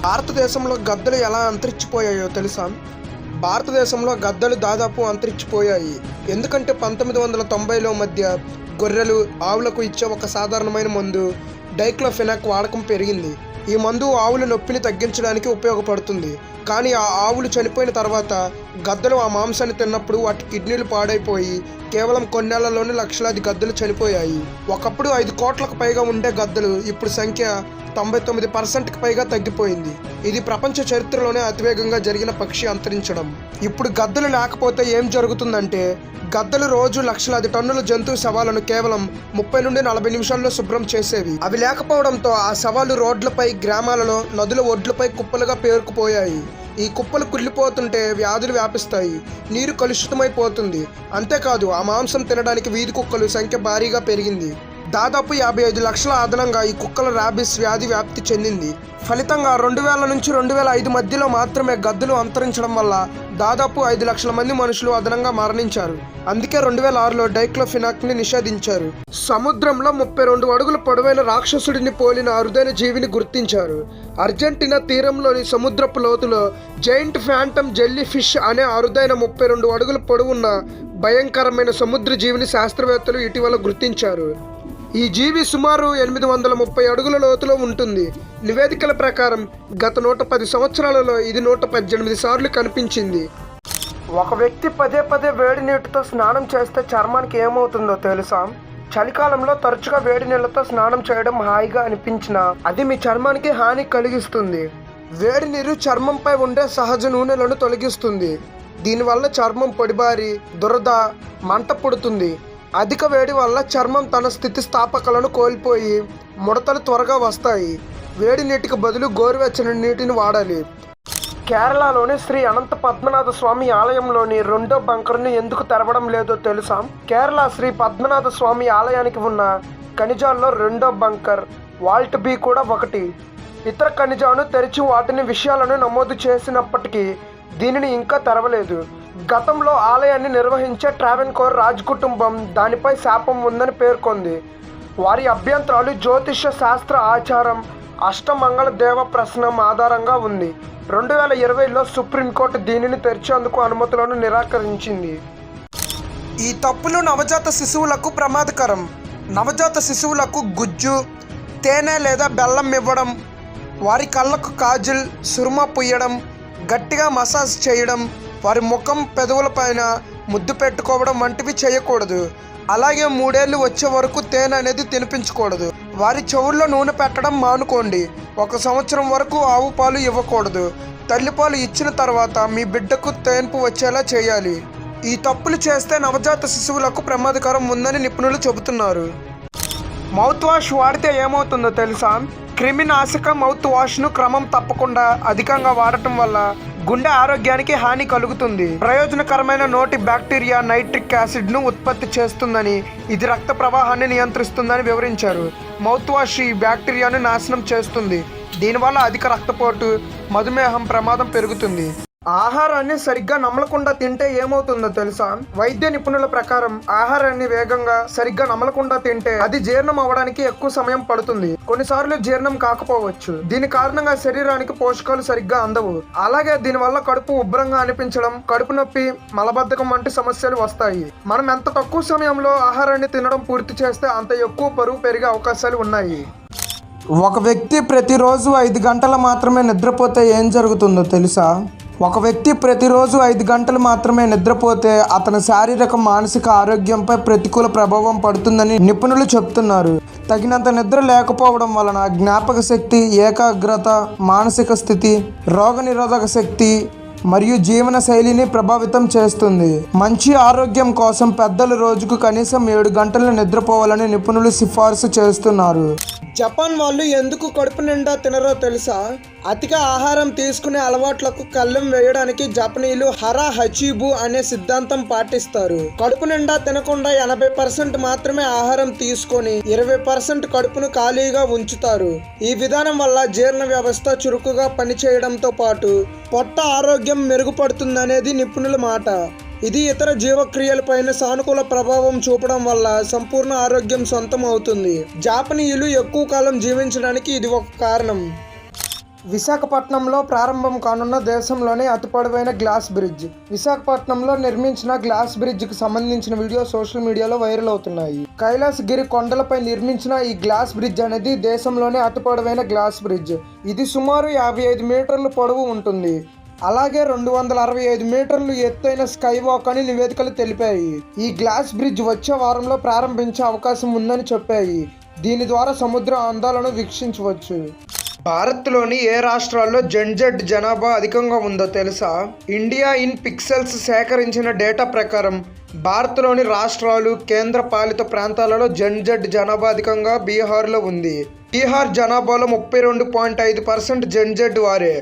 భారతదేశంలో గద్దలు ఎలా అంతరించిపోయాయో తెలుసా? భారతదేశంలో గద్దలు దాదాపు అంతరించిపోయాయి. ఎందుకంటే 1990లో మధ్య గొర్రెలు, ఆవులకు ఇచ్చే ఒక సాధారణమైన మందు డైక్లోఫెనాక్ వాడకం పెరిగింది. ఈ మందు ఆవుల నొప్పిని తగ్గించడానికి ఉపయోగపడుతుంది. కానీ ఆ ఆవులు చనిపోయిన తర్వాత గద్దలు ఆ మాంసాన్ని తిన్నప్పుడు వాటి కిడ్నీలు పాడైపోయి కేవలం కొన్నేళ్లలోనే లక్షలాది గద్దలు చనిపోయాయి. ఒకప్పుడు 5 కోట్లకు పైగా ఉండే గద్దలు ఇప్పుడు సంఖ్య 99%కి పైగా తగ్గిపోయింది. ఇది ప్రపంచ చరిత్రలోనే అతివేగంగా జరిగిన పక్షి అంతరించడం. ఇప్పుడు గద్దలు లేకపోతే ఏం జరుగుతుందంటే, గద్దలు రోజు లక్షలాది టన్నుల జంతువు శవాలను కేవలం 30 నుండి 40 నిమిషాల్లో శుభ్రం చేసేవి. అవి లేకపోవడంతో ఆ శవాలు రోడ్లపై, గ్రామాలలో, నదుల ఒడ్లపై కుప్పలుగా పేరుకుపోయాయి. ఈ కుప్పలు కుళ్ళిపోతుంటే వ్యాధులు వ్యాపిస్తాయి, నీరు కలుషితమైపోతుంది. అంతేకాదు ఆ మాంసం తినడానికి వీధి కుక్కలు సంఖ్య భారీగా పెరిగింది. దాదాపు 55 లక్షల అదనంగా ఈ కుక్కల ర్యాబిస్ వ్యాధి వ్యాప్తి చెందింది. ఫలితంగా 2000 నుంచి 2005 మధ్యలో మాత్రమే గద్దలు అంతరించడం వల్ల దాదాపు 5 లక్షల మంది మనుషులు అదనంగా మరణించారు. అందుకే 2006లో డైక్లోఫెనాక్ని నిషేధించారు. సముద్రంలో 32 అడుగుల పొడవైన రాక్షసుడిని పోలిన అరుదైన జీవిని గుర్తించారు. అర్జెంటీనా తీరంలోని సముద్రపు లోతులో జైంట్ ఫ్యాంటమ్ జెల్లీ ఫిష్ అనే అరుదైన 32 అడుగుల పొడవున్న భయంకరమైన సముద్ర జీవిని శాస్త్రవేత్తలు ఇటీవల గుర్తించారు. ఈ జీవి సుమారు 830 అడుగుల లోతులో ఉంటుంది. నివేదికల ప్రకారం గత 110 సంవత్సరాలలో ఇది 118 సార్లు కనిపించింది. ఒక వ్యక్తి పదే పదే వేడి నీటితో స్నానం చేస్తే చర్మానికి ఏమవుతుందో తెలుసా? చలికాలంలో తరచుగా వేడి నీళ్లతో స్నానం చేయడం హాయిగా అనిపించినా అది మీ చర్మానికి హాని కలిగిస్తుంది. వేడి నీరు చర్మంపై ఉండే సహజ నూనెలను తొలగిస్తుంది. దీనివల్ల చర్మం పొడిబారి దురద, మంట పుడుతుంది. అధిక వేడి వల్ల చర్మం తన స్థితిస్థాపకలను కోల్పోయి ముడతలు త్వరగా వస్తాయి. వేడి నీటికి బదులు గోరువెచ్చని నీటిని వాడాలి. కేరళలోని శ్రీ అనంత పద్మనాభ స్వామి ఆలయంలోని 2వ బంకర్ని ఎందుకు తెరవడం లేదో తెలుసా? కేరళ శ్రీ పద్మనాభ స్వామి ఆలయానికి ఉన్న ఖనిజాల్లో 2వ బంకర్ వాల్ట్ బి కూడా ఒకటి. ఇతర ఖనిజాలను తెరిచి వాటిని విషయాలను నమోదు చేసినప్పటికీ దీనిని ఇంకా తెరవలేదు. గతంలో ఆలయాన్ని నిర్వహించే ట్రావెన్కోర్ రాజ్ కుటుంబం దానిపై శాపం ఉందని పేర్కొంది. వారి అభ్యంతరాలు జ్యోతిష శాస్త్ర ఆచారం అష్టమంగళ దేవ ప్రశ్నం ఆధారంగా ఉంది. 2020లో సుప్రీంకోర్టు దీనిని తెరిచేందుకు అనుమతులను నిరాకరించింది. ఈ తప్పులు నవజాత శిశువులకు ప్రమాదకరం. నవజాత శిశువులకు గుజ్జు, తేనె లేదా బెల్లం ఇవ్వడం, వారి కళ్ళకు కాజల్, సురుమ పుయ్యడం, గట్టిగా మసాజ్ చేయడం, వారి ముఖం, పెదవులపైన ముద్దు పెట్టుకోవడం వంటివి చేయకూడదు. అలాగే 3 ఏళ్ళు వచ్చే వరకు తేనె అనేది తినిపించకూడదు. వారి చెవుల్లో నూనె పెట్టడం మానుకోండి. 1 సంవత్సరం వరకు ఆవు పాలు ఇవ్వకూడదు. తల్లిపాలు ఇచ్చిన తర్వాత మీ బిడ్డకు తేన్పు వచ్చేలా చేయాలి. ఈ తప్పులు చేస్తే నవజాత శిశువులకు ప్రమాదకరం ఉందని నిపుణులు చెబుతున్నారు. మౌత్ వాష్ వాడితే ఏమవుతుందో తెలుసా? క్రిమినాశక మౌత్ వాష్ను క్రమం తప్పకుండా అధికంగా వాడటం వల్ల గుండె ఆరోగ్యానికి హాని కలుగుతుంది. ప్రయోజనకరమైన నోటి బ్యాక్టీరియా నైట్రిక్ యాసిడ్ను ఉత్పత్తి చేస్తుందని, ఇది రక్త ప్రవాహాన్ని నియంత్రిస్తుందని వివరించారు. మౌత్ వాష్ ఈ బ్యాక్టీరియాను నాశనం చేస్తుంది. దీనివల్ల అధిక రక్తపోటు, మధుమేహం ప్రమాదం పెరుగుతుంది. ఆహారాన్ని సరిగ్గా నమలకుండా తింటే ఏమవుతుందో తెలుసా? వైద్య నిపుణుల ప్రకారం ఆహారాన్ని వేగంగా సరిగ్గా నమలకుండా తింటే అది జీర్ణం అవ్వడానికి ఎక్కువ సమయం పడుతుంది. కొన్నిసార్లు జీర్ణం కాకపోవచ్చు. దీని కారణంగా శరీరానికి పోషకాలు సరిగ్గా అందవు. అలాగే దీనివల్ల కడుపు ఉబ్బరంగా అనిపించడం, కడుపు నొప్పి, మలబద్ధకం వంటి సమస్యలు వస్తాయి. మనం ఎంత తక్కువ సమయంలో ఆహారాన్ని తినడం పూర్తి చేస్తే అంత ఎక్కువ బరువు పెరిగే అవకాశాలు ఉన్నాయి. ఒక వ్యక్తి ప్రతిరోజు 5 గంటలు మాత్రమే నిద్రపోతే ఏం జరుగుతుందో తెలుసా? ఒక వ్యక్తి ప్రతిరోజు 5 గంటలు మాత్రమే నిద్రపోతే అతని శారీరక, మానసిక ఆరోగ్యంపై ప్రతికూల ప్రభావం పడుతుందని నిపుణులు చెప్తున్నారు. తగినంత నిద్ర లేకపోవడం వలన జ్ఞాపక శక్తి, ఏకాగ్రత, మానసిక స్థితి, రోగనిరోధక శక్తి మరియు జీవన శైలిని ప్రభావితం చేస్తుంది. మంచి ఆరోగ్యం కోసం పెద్దలు రోజుకు కనీసం 7 గంటలు నిద్రపోవాలని నిపుణులు సిఫార్సు చేస్తున్నారు. జపాన్ వాళ్ళు ఎందుకు కడుపు నిండా తినరో తెలుసా? అతిగా ఆహారం తీసుకునే అలవాట్లకు కళ్ళెం వేయడానికి జపనీయులు హరా హచిబు అనే సిద్ధాంతం పాటిస్తారు. కడుపు నిండా తినకుండా 80% మాత్రమే ఆహారం తీసుకొని 20% కడుపును ఖాళీగా ఉంచుతారు. ఈ విధానం వల్ల జీర్ణ వ్యవస్థ చురుకుగా పనిచేయడంతో పాటు పొట్ట ఆరోగ్యం మెరుగుపడుతుందనేది నిపుణుల మాట. ఇది ఇతర జీవక్రియలపైన సానుకూల ప్రభావం చూపడం వల్ల సంపూర్ణ ఆరోగ్యం సొంతం అవుతుంది. జాపనీయులు ఎక్కువ కాలం జీవించడానికి ఇది ఒక కారణం. విశాఖపట్నంలో ప్రారంభం కానున్న దేశంలోనే అతి పొడవైన గ్లాస్ బ్రిడ్జ్. విశాఖపట్నంలో నిర్మించిన గ్లాస్ బ్రిడ్జ్కి సంబంధించిన వీడియో సోషల్ మీడియాలో వైరల్ అవుతున్నాయి. కైలాసగిరి కొండలపై నిర్మించిన ఈ గ్లాస్ బ్రిడ్జ్ అనేది దేశంలోనే అతి పొడవైన గ్లాస్ బ్రిడ్జ్. ఇది సుమారు 55 మీటర్ల పొడవు ఉంటుంది. అలాగే 265 మీటర్లు ఎత్తైన స్కై వాక్ అని నివేదికలు తెలిపాయి. ఈ గ్లాస్ బ్రిడ్జ్ వచ్చే వారంలో ప్రారంభించే అవకాశం ఉందని చెప్పాయి. దీని ద్వారా సముద్ర అందాలను వీక్షించవచ్చు. భారత్లోని ఏ రాష్ట్రాల్లో జెడ్ జనాభా అధికంగా ఉందో తెలుసా? ఇండియా ఇన్ పిక్సెల్స్ సేకరించిన డేటా ప్రకారం భారత్లోని రాష్ట్రాలు, కేంద్ర పాలిత ప్రాంతాలలో జెడ్ జనాభా అధికంగా బీహార్లో ఉంది. బీహార్ జనాభాలో 32.5% జెడ్ వారే.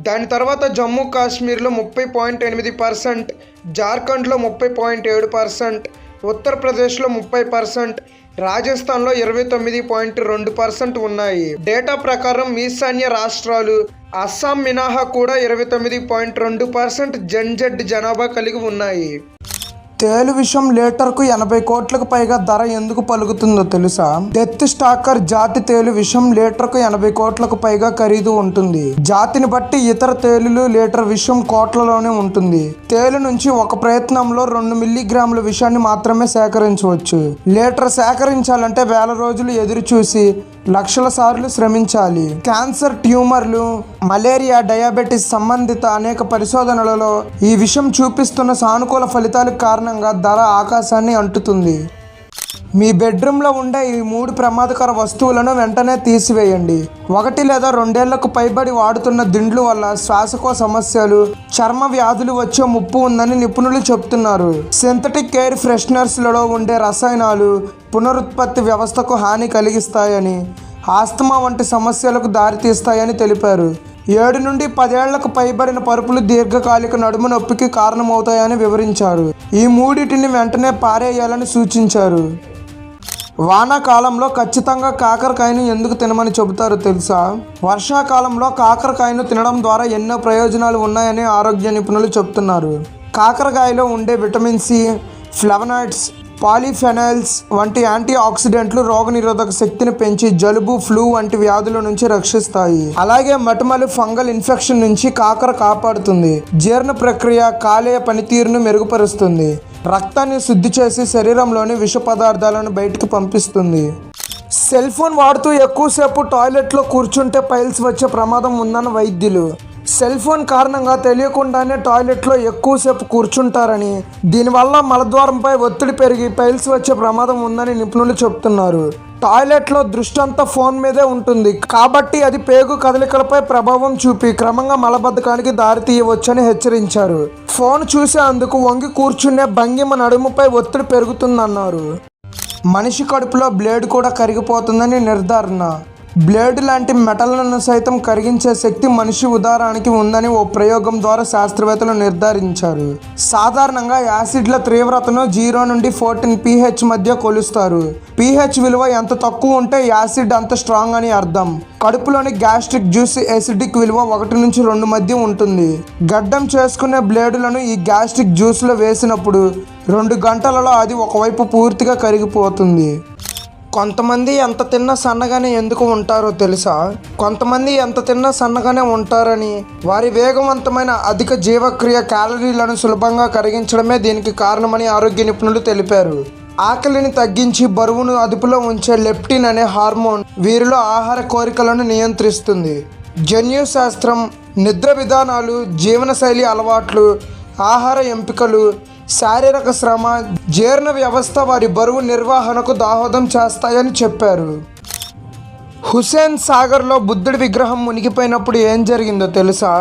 దాని తర్వాత జమ్మూ కాశ్మీర్లో 30.8%, జార్ఖండ్లో 30.7%, ఉత్తరప్రదేశ్లో 30%, రాజస్థాన్లో 29.2% ఉన్నాయి. డేటా ప్రకారం ఈశాన్య రాష్ట్రాలు, అస్సాం మినహా కూడా 29.2% జెడ్ జనాభా కలిగి ఉన్నాయి. తేలు విషం లీటర్కు 80 కోట్లకు పైగా ధర ఎందుకు పలుకుతుందో తెలుసా? డెత్ స్టాకర్ జాతి తేలు విషం లీటర్కు 80 కోట్లకు పైగా ఖరీదు ఉంటుంది. జాతిని బట్టి ఇతర తేలులు లీటర్ విషం కోట్లలోనే ఉంటుంది. తేలు నుంచి ఒక ప్రయత్నంలో 2 మిల్లీగ్రాముల విషాన్ని మాత్రమే సేకరించవచ్చు. లీటర్ సేకరించాలంటే వేల రోజులు ఎదురు చూసి లక్షల సార్లు శ్రమించాలి. క్యాన్సర్, ట్యూమర్లు, మలేరియా, డయాబెటిస్ సంబంధిత అనేక పరిశోధనలలో ఈ విషయం చూపిస్తున్న సానుకూల ఫలితాలకు కారణంగా ధర ఆకాశాన్ని అంటుతుంది. మీ బెడ్రూమ్లో ఉండే ఈ 3 ప్రమాదకర వస్తువులను వెంటనే తీసివేయండి. 1 లేదా 2 ఏళ్లకు పైబడి వాడుతున్న దిండ్లు వల్ల శ్వాసకోశ సమస్యలు, చర్మ వ్యాధులు వచ్చే ముప్పు ఉందని నిపుణులు చెబుతున్నారు. సింథటిక్ ఎయిర్ ఫ్రెషనర్స్లలో ఉండే రసాయనాలు పునరుత్పత్తి వ్యవస్థకు హాని కలిగిస్తాయని, ఆస్తమా వంటి సమస్యలకు దారితీస్తాయని తెలిపారు. 7 నుండి 10 ఏళ్లకు పైబడిన పరుపులు దీర్ఘకాలిక నడుము నొప్పికి కారణమవుతాయని వివరించారు. ఈ 3టిని వెంటనే పారేయాలని సూచించారు. వానాకాలంలో ఖచ్చితంగా కాకరకాయను ఎందుకు తినమని చెబుతారో తెలుసా? వర్షాకాలంలో కాకరకాయను తినడం ద్వారా ఎన్నో ప్రయోజనాలు ఉన్నాయని ఆరోగ్య నిపుణులు చెబుతున్నారు. కాకరకాయలో ఉండే విటమిన్ సి, ఫ్లవనాయిడ్స్, పాలిఫెనాల్స్ వంటి యాంటీ ఆక్సిడెంట్లు రోగనిరోధక శక్తిని పెంచి జలుబు, ఫ్లూ వంటి వ్యాధుల నుంచి రక్షిస్తాయి. అలాగే మటుమలు, ఫంగల్ ఇన్ఫెక్షన్ నుంచి కాకర కాపాడుతుంది. జీర్ణ ప్రక్రియ, కాలేయ పనితీరును మెరుగుపరుస్తుంది. రక్తాన్ని శుద్ధి చేసి శరీరంలోని విష పదార్థాలను బయటకు పంపిస్తుంది. సెల్ ఫోన్ వాడుతూ ఎక్కువసేపు టాయిలెట్లో కూర్చుంటే పైల్స్ వచ్చే ప్రమాదం ఉందన్న వైద్యులు. సెల్ ఫోన్ కారణంగా తెలియకుండానే టాయిలెట్లో ఎక్కువసేపు కూర్చుంటారని, దీనివల్ల మలద్వారంపై ఒత్తిడి పెరిగి పైల్స్ వచ్చే ప్రమాదం ఉందని నిపుణులు చెబుతున్నారు. టాయిలెట్లో దృష్టి అంతా ఫోన్ మీదే ఉంటుంది కాబట్టి అది పేగు కదలికలపై ప్రభావం చూపి క్రమంగా మలబద్ధకానికి దారితీయవచ్చని హెచ్చరించారు. ఫోన్ చూసేందుకు వంగి కూర్చునే భంగిమ నడుముపై ఒత్తిడి పెరుగుతుందన్నారు. మనిషి కడుపులో బ్లేడ్ కూడా కరిగిపోతుందని నిర్ధారణ. బ్లేడ్ లాంటి మెటల్లను సైతం కరిగించే శక్తి మనిషి ఉదరానికి ఉందని ఓ ప్రయోగం ద్వారా శాస్త్రవేత్తలు నిర్ధారించారు. సాధారణంగా యాసిడ్ల తీవ్రతను 0 నుండి 14 pH మధ్య కొలుస్తారు. pH విలువ ఎంత తక్కువ ఉంటే యాసిడ్ అంత స్ట్రాంగ్ అని అర్థం. కడుపులోని గ్యాస్ట్రిక్ జ్యూస్ ఎసిడిక్ విలువ 1 నుంచి 2 మధ్య ఉంటుంది. గడ్డం చేసుకునే బ్లేడులను ఈ గ్యాస్ట్రిక్ జ్యూస్లో వేసినప్పుడు 2 గంటలలో అది ఒకవైపు పూర్తిగా కరిగిపోతుంది. కొంతమంది ఎంత తిన్నా సన్నగానే ఎందుకు ఉంటారో తెలుసా? కొంతమంది ఎంత తిన్నా సన్నగానే ఉంటారని, వారి వేగవంతమైన అధిక జీవక్రియ క్యాలరీలను సులభంగా కరిగించడమే దీనికి కారణమని ఆరోగ్య నిపుణులు తెలిపారు. ఆకలిని తగ్గించి బరువును అదుపులో ఉంచే లెప్టిన్ అనే హార్మోన్ వీరిలో ఆహార కోరికలను నియంత్రిస్తుంది. జన్యుశాస్త్రం, నిద్ర విధానాలు, జీవనశైలి అలవాట్లు, ఆహార ఎంపికలు, శారీరక శ్రమ, జీర్ణ వ్యవస్థ వారి బరువు నిర్వహణకు దోహదం చేస్తాయని చెప్పారు. హుస్సేన్ సాగర్లో బుద్ధుడి విగ్రహం మునిగిపోయినప్పుడు ఏం జరిగిందో తెలుసా?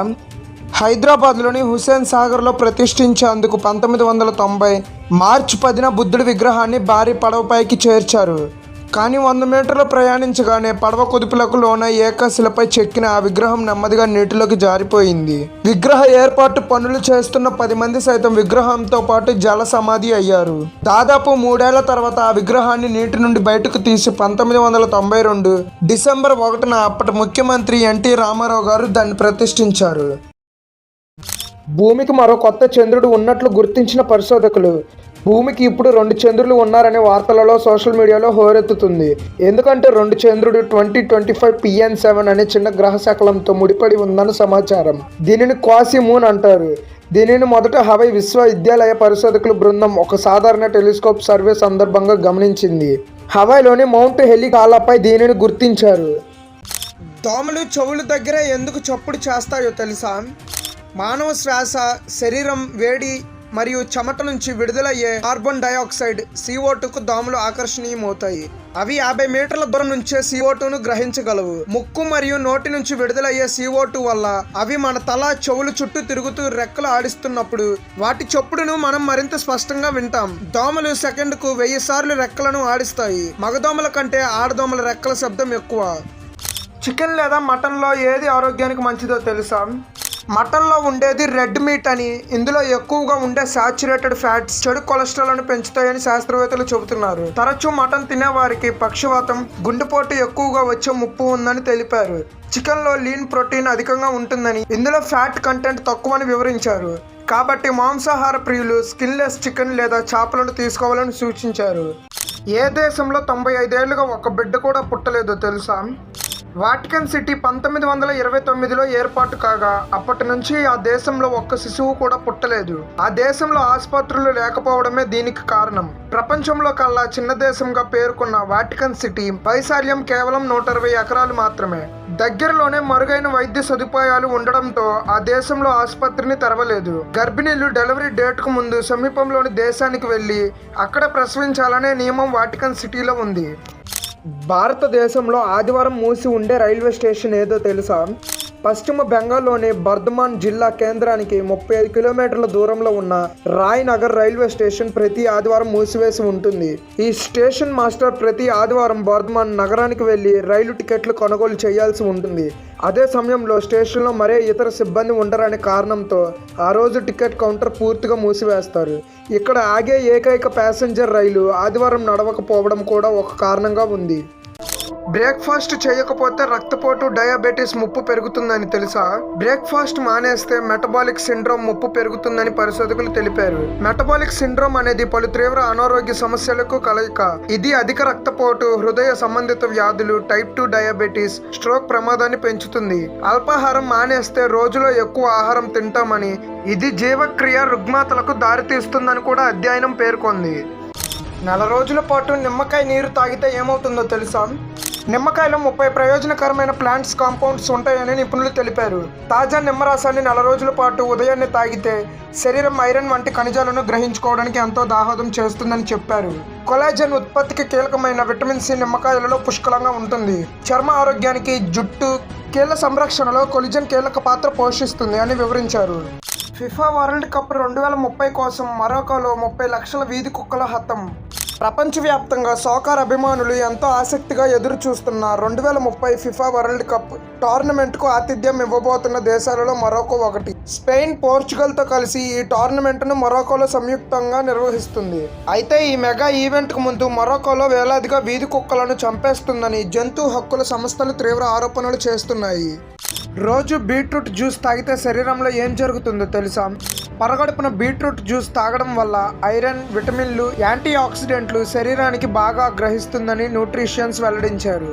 హైదరాబాద్లోని హుస్సేన్ సాగర్లో ప్రతిష్ఠించేందుకు 1990 మార్చి 10న బుద్ధుడి విగ్రహాన్ని భారీ పడవపైకి చేర్చారు. కానీ 100 మీటర్లు ప్రయాణించగానే పడవ కుదుపులకు లోన ఏకశిలపై చెక్కిన ఆ విగ్రహం నెమ్మదిగా నీటిలోకి జారిపోయింది. విగ్రహ ఏర్పాటు పనులు చేస్తున్న 10 మంది సైతం విగ్రహంతో పాటు జల సమాధి అయ్యారు. దాదాపు 3 ఏళ్ల తర్వాత ఆ విగ్రహాన్ని నీటి నుండి బయటకు తీసి 1992 డిసెంబర్ 1న అప్పటి ముఖ్యమంత్రి ఎన్టీ రామారావు గారు దాన్ని ప్రతిష్ఠించారు. భూమికి మరో కొత్త చంద్రుడు ఉన్నట్లు గుర్తించిన పరిశోధకులు భూమికి ఇప్పుడు 2 చంద్రులు ఉన్నారనే వార్తలలో సోషల్ మీడియాలో హోరెత్తుతుంది. ఎందుకంటే 2 చంద్రుడు 2025 PN7 అనే చిన్న గ్రహశకలంతో ముడిపడి ఉందని సమాచారం. దీనిని క్వాసీ మూన్ అంటారు. దీనిని మొదట హవాయి విశ్వవిద్యాలయ పరిశోధకుల బృందం ఒక సాధారణ టెలిస్కోప్ సర్వే సందర్భంగా గమనించింది. హవాయిలోని మౌంట్ హెలికాలాపై దీనిని గుర్తించారు. దోమలు చెవుల దగ్గర ఎందుకు చప్పుడు చేస్తాయో తెలుసా? మానవ శ్వాస, శరీరం వేడి మరియు చెమట నుంచి విడుదలయ్యే కార్బన్ డైఆక్సైడ్ CO2కు దోమలు ఆకర్షణీయమవుతాయి. అవి 50 మీటర్ల దూరం నుంచే CO2ను గ్రహించగలవు. ముక్కు మరియు నోటి నుంచి విడుదలయ్యే CO2 వల్ల అవి మన తల, చెవులు చుట్టూ తిరుగుతూ రెక్కలు ఆడిస్తున్నప్పుడు వాటి చప్పుడును మనం మరింత స్పష్టంగా వింటాం. దోమలు సెకండ్కు 1000 సార్లు రెక్కలను ఆడిస్తాయి. మగదోమల కంటే ఆడదోమల రెక్కల శబ్దం ఎక్కువ. చికెన్ లేదా మటన్లో ఏది ఆరోగ్యానికి మంచిదో తెలుసా? మటన్లో ఉండేది రెడ్ మీట్ అని, ఇందులో ఎక్కువగా ఉండే సాచురేటెడ్ ఫ్యాట్స్ చెడు కొలెస్ట్రాల్ను పెంచుతాయని శాస్త్రవేత్తలు చెబుతున్నారు. తరచూ మటన్ తినేవారికి పక్షవాతం, గుండెపోటు ఎక్కువగా వచ్చే ముప్పు ఉందని తెలిపారు. చికెన్లో లీన్ ప్రోటీన్ అధికంగా ఉంటుందని, ఇందులో ఫ్యాట్ కంటెంట్ తక్కువని వివరించారు. కాబట్టి మాంసాహార ప్రియులు స్కిన్లెస్ చికెన్ లేదా చేపలను తీసుకోవాలని సూచించారు. ఏ దేశంలో 95 ఏళ్లుగా ఒక బిడ్డ కూడా పుట్టలేదో తెలుసా? వాటికన్ సిటీ 1929లో ఏర్పాటు కాగా అప్పటి నుంచి ఆ దేశంలో ఒక్క శిశువు కూడా పుట్టలేదు. ఆ దేశంలో ఆసుపత్రులు లేకపోవడమే దీనికి కారణం. ప్రపంచంలో కల్లా చిన్న దేశంగా పేర్కొన్న వాటికన్ సిటీ వైశాల్యం కేవలం 120 ఎకరాలు మాత్రమే. దగ్గరలోనే మరుగైన వైద్య సదుపాయాలు ఉండడంతో ఆ దేశంలో ఆసుపత్రిని తెరవలేదు. గర్భిణీలు డెలివరీ డేట్కు ముందు సమీపంలోని దేశానికి వెళ్ళి అక్కడ ప్రసవించాలనే నియమం వాటికన్ సిటీలో ఉంది. భారతదేశంలో ఆదివారం మూసి ఉండే రైల్వే స్టేషన్ ఏదో తెలుసా? పశ్చిమ బెంగాల్లోని బర్ధమాన్ జిల్లా కేంద్రానికి 35 కిలోమీటర్ల దూరంలో ఉన్న రాయ్ నగర్ రైల్వే స్టేషన్ ప్రతి ఆదివారం మూసివేసి ఉంటుంది. ఈ స్టేషన్ మాస్టర్ ప్రతి ఆదివారం బర్ధమాన్ నగరానికి వెళ్లి రైలు టికెట్లు కొనుగోలు చేయాల్సి ఉంటుంది. అదే సమయంలో స్టేషన్లో మరే ఇతర సిబ్బంది ఉండరనే కారణంతో ఆ రోజు టికెట్ కౌంటర్ పూర్తిగా మూసివేస్తారు. ఇక్కడ ఆగే ఏకైక ప్యాసింజర్ రైలు ఆదివారం నడవకపోవడం కూడా ఒక కారణంగా ఉంది. బ్రేక్ఫాస్ట్ చేయకపోతే రక్తపోటు, డయాబెటీస్ ముప్పు పెరుగుతుందని తెలుసా? బ్రేక్ఫాస్ట్ మానేస్తే మెటబాలిక్ సిండ్రోమ్ ముప్పు పెరుగుతుందని పరిశోధకులు తెలిపారు. మెటబాలిక్ సిండ్రోమ్ అనేది పలు తీవ్ర అనారోగ్య సమస్యలకు కలయిక. ఇది అధిక రక్తపోటు, హృదయ సంబంధిత వ్యాధులు, టైప్ 2 డయాబెటీస్, స్ట్రోక్ ప్రమాదాన్ని పెంచుతుంది. అల్పాహారం మానేస్తే రోజులో ఎక్కువ ఆహారం తింటామని, ఇది జీవక్రియ రుగ్మతలకు దారితీస్తుందని కూడా అధ్యయనం పేర్కొంది. నెల రోజుల పాటు నిమ్మకాయ నీరు తాగితే ఏమవుతుందో తెలుసా? నిమ్మకాయలో 30 ప్రయోజనకరమైన ప్లాంట్స్ కాంపౌండ్స్ ఉంటాయని నిపుణులు తెలిపారు. తాజా నిమ్మరసాన్ని నెల రోజుల పాటు ఉదయాన్నే తాగితే శరీరం ఐరన్ వంటి ఖనిజాలను గ్రహించుకోవడానికి ఎంతో దోహదం చేస్తుందని చెప్పారు. కొలాజన్ ఉత్పత్తికి కీలకమైన విటమిన్ సి నిమ్మకాయలలో పుష్కలంగా ఉంటుంది. చర్మ ఆరోగ్యానికి, జుట్టు, కీళ్ల సంరక్షణలో కొలాజన్ కీలక పాత్ర పోషిస్తుంది అని వివరించారు. ఫిఫా వరల్డ్ కప్ 2030 కోసం మొరాకోలో 30 లక్షల వీధి కుక్కల హతం. ప్రపంచవ్యాప్తంగా సాకర్ అభిమానులు ఎంతో ఆసక్తిగా ఎదురు చూస్తున్న 2030 ఫిఫా వరల్డ్ కప్ టోర్నమెంట్కు ఆతిథ్యం ఇవ్వబోతున్న దేశాలలో మొరాకో ఒకటి. స్పెయిన్, పోర్చుగల్తో కలిసి ఈ టోర్నమెంట్ను మొరాకోలో సంయుక్తంగా నిర్వహిస్తుంది. అయితే ఈ మెగా ఈవెంట్కు ముందు మొరాకోలో వేలాదిగా వీధి కుక్కలను చంపేస్తుందని జంతు హక్కుల సంస్థలు తీవ్ర ఆరోపణలు చేస్తున్నాయి. రోజు బీట్రూట్ జ్యూస్ తాగితే శరీరంలో ఏం జరుగుతుందో తెలుసా? పరగడుపున బీట్రూట్ జ్యూస్ తాగడం వల్ల ఐరన్, విటమిన్లు, యాంటీ ఆక్సిడెంట్లు శరీరానికి బాగా గ్రహిస్తుందని న్యూట్రిషియన్స్ వెల్లడించారు.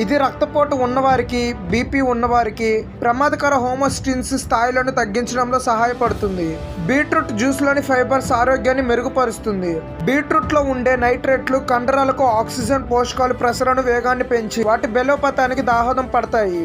ఇది రక్తపోటు ఉన్నవారికి, బీపీ ఉన్నవారికి ప్రమాదకర హోమోస్టిన్స్ స్థాయిలను తగ్గించడంలో సహాయపడుతుంది. బీట్రూట్ జ్యూస్లోని ఫైబర్స్ ఆరోగ్యాన్ని మెరుగుపరుస్తుంది. బీట్రూట్లో ఉండే నైట్రేట్లు కండరాలకు ఆక్సిజన్, పోషకాలు ప్రసరణ వేగాన్ని పెంచి వాటి బలోపేతానికి దోహదం పడతాయి.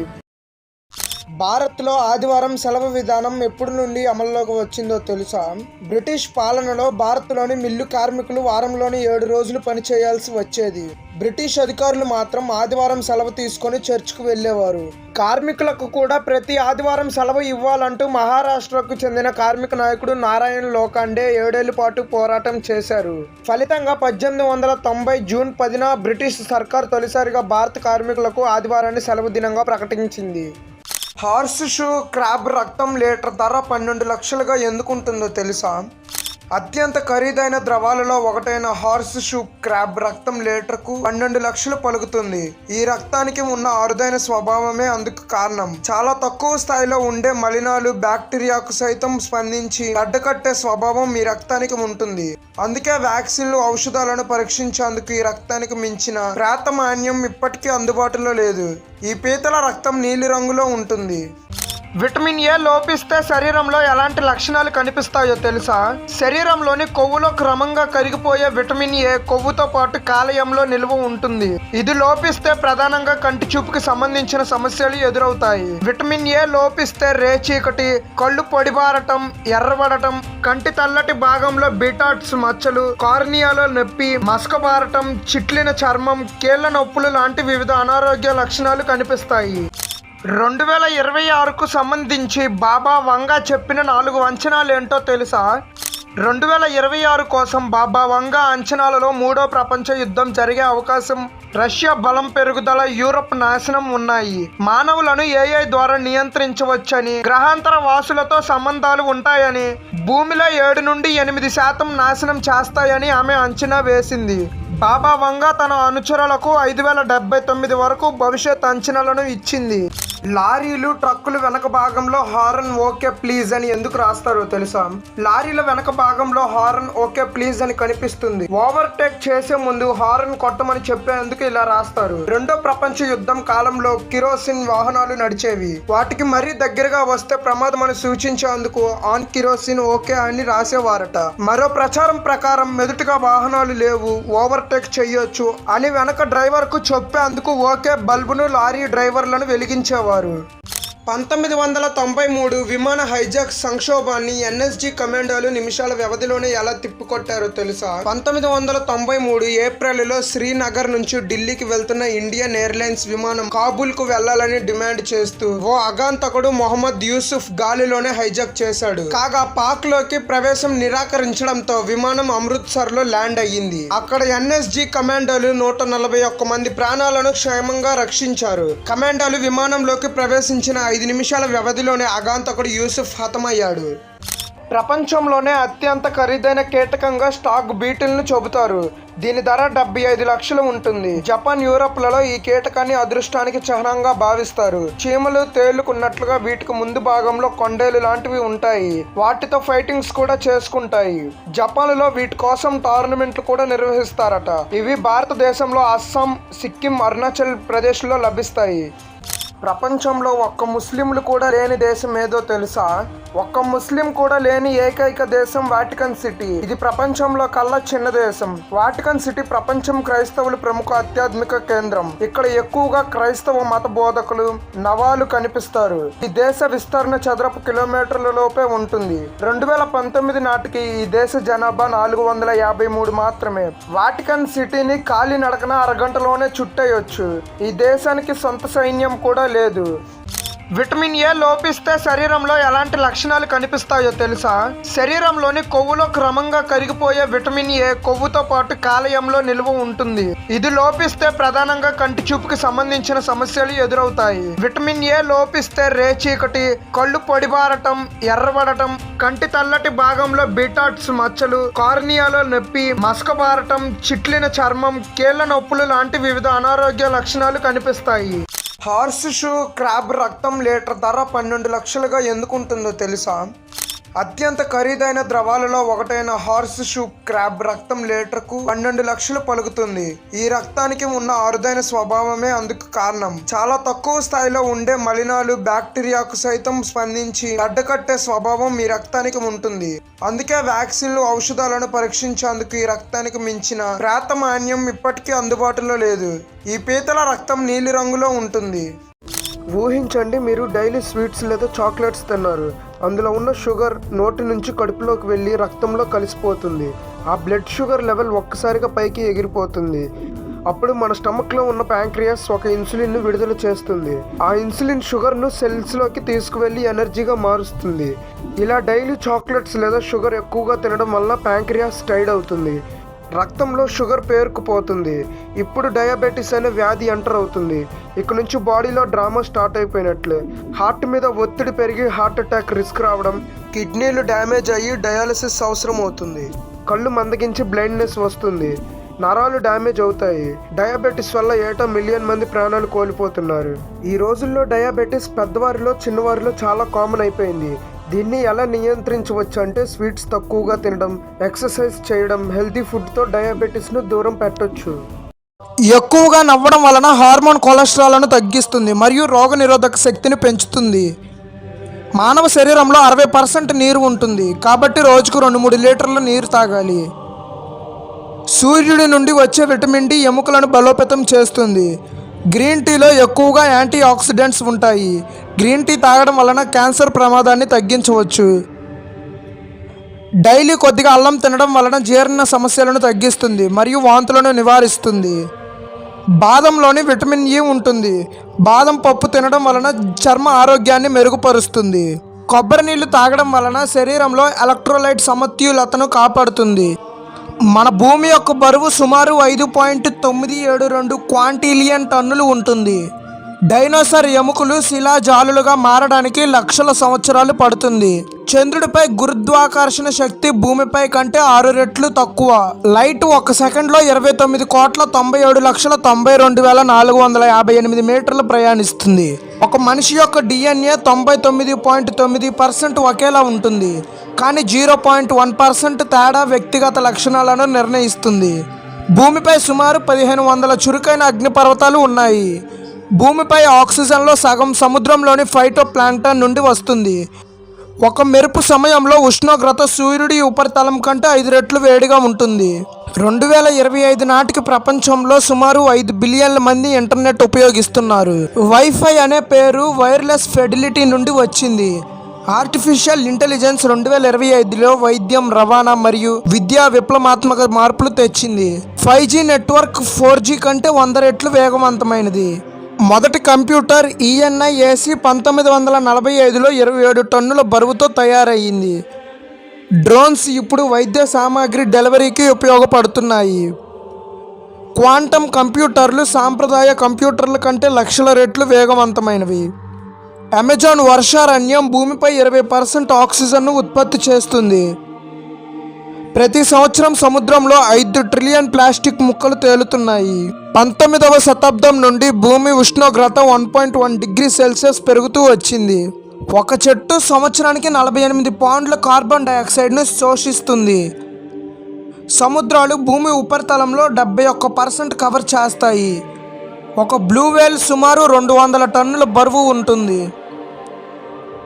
భారత్లో ఆదివారం సెలవు విధానం ఎప్పటి నుండి అమల్లోకి వచ్చిందో తెలుసా? బ్రిటిష్ పాలనలో భారత్లోని మిల్లు కార్మికులు వారంలోని 7 రోజులు పనిచేయాల్సి వచ్చేది. బ్రిటిష్ అధికారులు మాత్రం ఆదివారం సెలవు తీసుకొని చర్చికి వెళ్ళేవారు. కార్మికులకు కూడా ప్రతి ఆదివారం సెలవు ఇవ్వాలంటూ మహారాష్ట్రకు చెందిన కార్మిక నాయకుడు నారాయణ్ లోఖండే 7 ఏళ్ల పాటు పోరాటం చేశారు. ఫలితంగా 1890 జూన్ 10న బ్రిటిష్ సర్కార్ తొలిసారిగా భారత కార్మికులకు ఆదివారాన్ని సెలవు దినంగా ప్రకటించింది. హార్స్ షూ క్రాబ్ రక్తం లీటర్ ధర 12 లక్షలుగా ఎందుకుంటుందో తెలుసా? అత్యంత ఖరీదైన ద్రవాలలో ఒకటైన హార్స్ షూ క్రాబ్ రక్తం లీటర్కు 12 లక్షలు పలుకుతుంది. ఈ రక్తానికి ఉన్న అరుదైన స్వభావమే అందుకు కారణం. చాలా తక్కువ స్థాయిలో ఉండే మలినాలు బ్యాక్టీరియాకు సైతం స్పందించి గడ్డకట్టే స్వభావం ఈ రక్తానికి ఉంటుంది. అందుకే వ్యాక్సిన్లు, ఔషధాలను పరీక్షించేందుకు ఈ రక్తానికి మించిన ప్రాతమాన్యం ఇప్పటికీ అందుబాటులో లేదు. ఈ పీతల రక్తం నీలి రంగులో ఉంటుంది. విటమిన్ ఏ లోపిస్తే శరీరంలో ఎలాంటి లక్షణాలు కనిపిస్తాయో తెలుసా? శరీరంలోని కొవ్వులో క్రమంగా కరిగిపోయే విటమిన్ ఏ కొవ్వుతో పాటు కాలేయంలో నిల్వ ఉంటుంది. ఇది లోపిస్తే ప్రధానంగా కంటి చూపుకి సంబంధించిన సమస్యలు ఎదురవుతాయి. విటమిన్ ఏ లోపిస్తే రేచీకటి, కళ్ళు పొడిబారటం, ఎర్రబడటం, కంటి తెల్లటి భాగంలో బీటాట్స్ మచ్చలు, కార్నియాలో నొప్పి, మసకబారటం, చిట్లిన చర్మం, కీళ్ల నొప్పులు లాంటి వివిధ అనారోగ్య లక్షణాలు కనిపిస్తాయి. 2026కు సంబంధించి బాబా వంగా చెప్పిన 4 అంచనాలు ఏంటో తెలుసా? 2026 కోసం బాబా వంగా అంచనాలలో 3వ ప్రపంచ యుద్ధం జరిగే అవకాశం, రష్యా బలం పెరుగుదల, యూరప్ నాశనం ఉన్నాయి. మానవులను ఏఐ ద్వారా నియంత్రించవచ్చని, గ్రహాంతర వాసులతో సంబంధాలు ఉంటాయని, భూమిలో 7 నుండి 8% నాశనం చేస్తాయని ఆమె అంచనా వేసింది. బాబా వంగా తన అనుచరులకు 5079 వరకు భవిష్యత్ అంచనాలను ఇచ్చింది. లారీలు, ట్రక్కులు వెనక భాగంలో హారన్ ఓకే ప్లీజ్ అని ఎందుకు రాస్తారో తెలుసా? లారీల వెనక భాగంలో హారన్ ఓకే ప్లీజ్ అని కనిపిస్తుంది. ఓవర్టేక్ చేసే ముందు హారన్ కొట్టమని చెప్పేందుకు ఇలా రాస్తారు. 2వ ప్రపంచ యుద్ధం కాలంలో కిరోసిన్ వాహనాలు నడిచేవి. వాటికి మరీ దగ్గరగా వస్తే ప్రమాదం అని సూచించేందుకు ఆన్ కిరోసిన్ ఓకే అని రాసేవారట. మరో ప్రచారం ప్రకారం మెదుటిగా వాహనాలు లేవు, ఓవర్టేక్ చెయ్యొచ్చు అని వెనక డ్రైవర్ కు చెప్పేందుకు ఓకే బల్బును లారీ డ్రైవర్లను వెలిగించేవారు. 1993 విమాన హైజాక్ సంక్షోభాన్ని ఎన్ఎస్జీ కమాండోలు నిమిషాల వ్యవధిలోనే ఎలా తిప్పికొట్టారో తెలుసా? 1993 ఏప్రిల్లో శ్రీనగర్ నుంచి ఢిల్లీకి వెళ్తున్న ఇండియన్ ఎయిర్లైన్స్ విమానం కాబూల్ కు వెళ్లాలని డిమాండ్ చేస్తూ ఓ అగాంతకుడు మొహమ్మద్ యూసుఫ్ గాలిలోనే హైజాక్ చేశాడు. కాగా పాక్ లోకి ప్రవేశం నిరాకరించడంతో విమానం అమృత్సర్ లో ల్యాండ్ అయ్యింది. అక్కడ ఎన్ఎస్జీ కమాండోలు 141 మంది ప్రాణాలను క్షేమంగా రక్షించారు. కమాండోలు విమానంలోకి ప్రవేశించిన 5 నిమిషాల వ్యవధిలోనే అగాంతకుడు యూసుఫ్ హతమయ్యాడు. ప్రపంచంలోనే అత్యంత ఖరీదైన కీటకంగా స్టాగ్ బీటిల్ను చెబుతారు. దీని ధర 75 లక్షలు ఉంటుంది. జపాన్, యూరప్లలో ఈ కీటకాన్ని అదృష్టానికి చిహ్నంగా భావిస్తారు. చీమలు, తేలుకున్నట్లుగా వీటికి ముందు భాగంలో కొండేలు లాంటివి ఉంటాయి. వాటితో ఫైటింగ్స్ కూడా చేసుకుంటాయి. జపాన్లో వీటి కోసం టోర్నమెంట్లు కూడా నిర్వహిస్తారట. ఇవి భారతదేశంలో అస్సాం, సిక్కిం, అరుణాచల్ ప్రదేశ్లో లభిస్తాయి. ప్రపంచంలో ఒక్క ముస్లింలు కూడా లేని దేశం ఏదో తెలుసా? ఒక్క ముస్లిం కూడా లేని ఏకైక దేశం వాటికన్ సిటీ. ఇది ప్రపంచంలో కల్లా చిన్న దేశం. వాటికన్ సిటీ ప్రపంచం క్రైస్తవులు ప్రముఖ ఆధ్యాత్మిక కేంద్రం. ఇక్కడ ఎక్కువగా క్రైస్తవ మత బోధకులు, నవాలు కనిపిస్తారు. ఈ దేశ విస్తరణ చదరపు కిలోమీటర్ల లోపే ఉంటుంది. 2019 నాటికి ఈ దేశ జనాభా 453 మాత్రమే. వాటికన్ సిటీని కాలినడకన అరగంటలోనే చుట్టేయొచ్చు. ఈ దేశానికి సొంత సైన్యం కూడా లేదు. విటమిన్ ఏ లోపిస్తే శరీరంలో ఎలాంటి లక్షణాలు కనిపిస్తాయో తెలుసా? శరీరంలోని కొవ్వులో క్రమంగా కరిగిపోయే విటమిన్ ఏ కొవ్వుతో పాటు కాలేయంలో నిల్వ ఉంటుంది. ఇది లోపిస్తే ప్రధానంగా కంటి చూపుకి సంబంధించిన సమస్యలు ఎదురవుతాయి. విటమిన్ ఏ లోపిస్తే రేచీకటి, కళ్ళు పొడిబారటం, ఎర్రబడటం, కంటి తెల్లటి భాగంలో బీటాట్స్ మచ్చలు, కార్నియాలో నొప్పి, మసకబారటం, చిట్లిన చర్మం, కీళ్ల నొప్పులు లాంటి వివిధ అనారోగ్య లక్షణాలు కనిపిస్తాయి. హార్స్ షూ క్రాబ్ రక్తం లీటర్ ధర 12 లక్షలుగా ఎందుకు ఉంటుందో తెలుసా? అత్యంత ఖరీదైన ద్రవాలలో ఒకటైన హార్స్ షూ క్రాబ్ రక్తం లీటర్కు 12 లక్షలు పలుకుతుంది. ఈ రక్తానికి ఉన్న అరుదైన స్వభావమే అందుకు కారణం. చాలా తక్కువ స్థాయిలో ఉండే మలినాలు బ్యాక్టీరియాకు సైతం స్పందించి గడ్డకట్టే స్వభావం ఈ రక్తానికి ఉంటుంది. అందుకే వ్యాక్సిన్లు, ఔషధాలను పరీక్షించేందుకు ఈ రక్తానికి మించిన ప్రాతమాన్యం ఇప్పటికీ అందుబాటులో లేదు. ఈ పీతల రక్తం నీలి రంగులో ఉంటుంది. ఊహించండి, మీరు డైలీ స్వీట్స్ లేదా చాక్లెట్స్ తిన్నారు. అందులో ఉన్న షుగర్ నోటి నుంచి కడుపులోకి వెళ్ళి రక్తంలో కలిసిపోతుంది. ఆ బ్లడ్ షుగర్ లెవెల్ ఒక్కసారిగా పైకి ఎగిరిపోతుంది. అప్పుడు మన స్టమక్లో ఉన్న ప్యాంక్రియాస్ ఒక ఇన్సులిన్ను విడుదల చేస్తుంది. ఆ ఇన్సులిన్ షుగర్ను సెల్స్లోకి తీసుకువెళ్ళి ఎనర్జీగా మారుస్తుంది. ఇలా డైలీ చాక్లెట్స్ లేదా షుగర్ ఎక్కువగా తినడం వల్ల ప్యాంక్రియాస్ టైర్డ్ అవుతుంది. రక్తంలో షుగర్ పేరుకుపోతుంది. ఇప్పుడు డయాబెటీస్ అనే వ్యాధి ఎంటర్ అవుతుంది. ఇక నుంచి బాడీలో డ్రామా స్టార్ట్ అయిపోయినట్లే. హార్ట్ మీద ఒత్తిడి పెరిగి హార్ట్ అటాక్ రిస్క్ రావడం, కిడ్నీలు డ్యామేజ్ అయ్యి డయాలసిస్ అవసరం అవుతుంది, కళ్ళు మందగించి బ్లైండ్నెస్ వస్తుంది, నరాలు డ్యామేజ్ అవుతాయి. డయాబెటీస్ వల్ల ఏటా మిలియన్ మంది ప్రాణాలు కోల్పోతున్నారు. ఈ రోజుల్లో డయాబెటీస్ పెద్దవారిలో చిన్నవారిలో చాలా కామన్ అయిపోయింది. దీన్ని ఎలా నియంత్రించవచ్చు అంటే స్వీట్స్ తక్కువగా తినడం, ఎక్సర్సైజ్ చేయడం, హెల్తీ ఫుడ్తో డయాబెటీస్ను దూరం పెట్టొచ్చు. ఎక్కువగా నవ్వడం వలన హార్మోన్ కొలెస్ట్రాల్ను తగ్గిస్తుంది మరియు రోగనిరోధక శక్తిని పెంచుతుంది. మానవ శరీరంలో 60% నీరు ఉంటుంది కాబట్టి రోజుకు 2-3 లీటర్ల నీరు తాగాలి. సూర్యుడి నుండి వచ్చే విటమిన్ డి ఎముకలను బలోపేతం చేస్తుంది. గ్రీన్ టీలో ఎక్కువగా యాంటీ ఆక్సిడెంట్స్ ఉంటాయి. గ్రీన్ టీ తాగడం వలన క్యాన్సర్ ప్రమాదాన్ని తగ్గించవచ్చు. డైలీ కొద్దిగా అల్లం తినడం వలన జీర్ణ సమస్యలను తగ్గిస్తుంది మరియు వాంతులను నివారిస్తుంది. బాదంలోని విటమిన్ ఇ ఉంటుంది. బాదం పప్పు తినడం వలన చర్మ ఆరోగ్యాన్ని మెరుగుపరుస్తుంది. కొబ్బరి నీళ్లు తాగడం వలన శరీరంలో ఎలక్ట్రోలైట్ సమతుల్యతను కాపాడుతుంది. మన భూమి యొక్క బరువు సుమారు 5.972 క్వాంటిలియన్ టన్నులు ఉంటుంది. డైనోసార్ ఎముకలు శిలాజాలులుగా మారడానికి లక్షల సంవత్సరాలు పడుతుంది. చంద్రుడిపై గురుత్వాకర్షణ శక్తి భూమిపై కంటే 6 రెట్లు తక్కువ. లైట్ 1 సెకండ్లో 29,90,92,458 మీటర్లు ప్రయాణిస్తుంది. ఒక మనిషి యొక్క DNA 99.9% ఒకేలా ఉంటుంది, కానీ 0.1% తేడా వ్యక్తిగత లక్షణాలను నిర్ణయిస్తుంది. భూమిపై సుమారు 1500 చురుకైన అగ్నిపర్వతాలు ఉన్నాయి. భూమిపై ఆక్సిజన్లో సగం సముద్రంలోని ఫైటో ప్లాంక్టన్ నుండి వస్తుంది. ఒక మెరుపు సమయంలో ఉష్ణోగ్రత సూర్యుడి ఉపరితలం కంటే 5 రెట్లు వేడిగా ఉంటుంది. 2025 నాటికి ప్రపంచంలో సుమారు 5 బిలియన్ల మంది ఇంటర్నెట్ ఉపయోగిస్తున్నారు. వైఫై అనే పేరు వైర్లెస్ ఫిడిలిటీ నుండి వచ్చింది. ఆర్టిఫిషియల్ ఇంటెలిజెన్స్ 2025లో వైద్యం, రవాణా మరియు విద్యా విప్లవాత్మక మార్పులు తెచ్చింది. 5G నెట్వర్క్ 4G కంటే 100 రెట్లు వేగవంతమైనది. మొదటి కంప్యూటర్ ENIAC 1945లో 27 టన్నుల బరువుతో తయారయ్యింది. డ్రోన్స్ ఇప్పుడు వైద్య సామాగ్రి డెలివరీకి ఉపయోగపడుతున్నాయి. క్వాంటమ్ కంప్యూటర్లు సాంప్రదాయ కంప్యూటర్ల కంటే లక్షల రెట్లు వేగవంతమైనవి. అమెజాన్ వర్షారణ్యం భూమిపై 20% ఆక్సిజన్ను ఉత్పత్తి చేస్తుంది. ప్రతి సంవత్సరం సముద్రంలో 5 ట్రిలియన్ ప్లాస్టిక్ ముక్కలు తేలుతున్నాయి. 19వ శతాబ్దం నుండి భూమి ఉష్ణోగ్రత 1.1 డిగ్రీ సెల్సియస్ పెరుగుతూ వచ్చింది. ఒక చెట్టు సంవత్సరానికి 48 పౌండ్ల కార్బన్ డయాక్సైడ్ను శోషిస్తుంది. సముద్రాలు భూమి ఉపరితలంలో 71% కవర్ చేస్తాయి. ఒక బ్లూ వేల్ సుమారు 200 టన్నుల బరువు ఉంటుంది.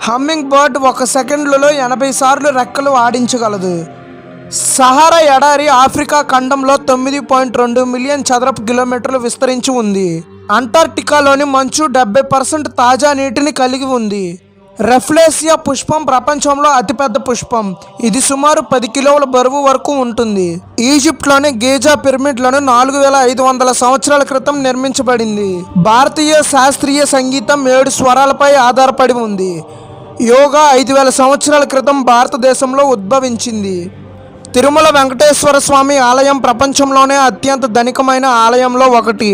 హమ్మింగ్ బర్డ్ 1 సెకండ్లలో 80 సార్లు రెక్కలు ఆడించగలదు. సహారా ఎడారి ఆఫ్రికా ఖండంలో 9.2 మిలియన్ చదరపు కిలోమీటర్లు విస్తరించి ఉంది. అంటార్క్టికాలోని మంచు 70% తాజా నీటిని కలిగి ఉంది. రెఫ్లేసియా పుష్పం ప్రపంచంలో అతిపెద్ద పుష్పం. ఇది సుమారు 10 కిలోల బరువు వరకు ఉంటుంది. ఈజిప్ట్లోని గీజా పిరమిడ్లను 4500 సంవత్సరాల క్రితం నిర్మించబడింది. భారతీయ శాస్త్రీయ సంగీతం 7 స్వరాలపై ఆధారపడి ఉంది. యోగా 5000 సంవత్సరాల క్రితం భారతదేశంలో ఉద్భవించింది. తిరుమల వెంకటేశ్వర స్వామి ఆలయం ప్రపంచంలోనే అత్యంత ధనికమైన ఆలయంలో ఒకటి.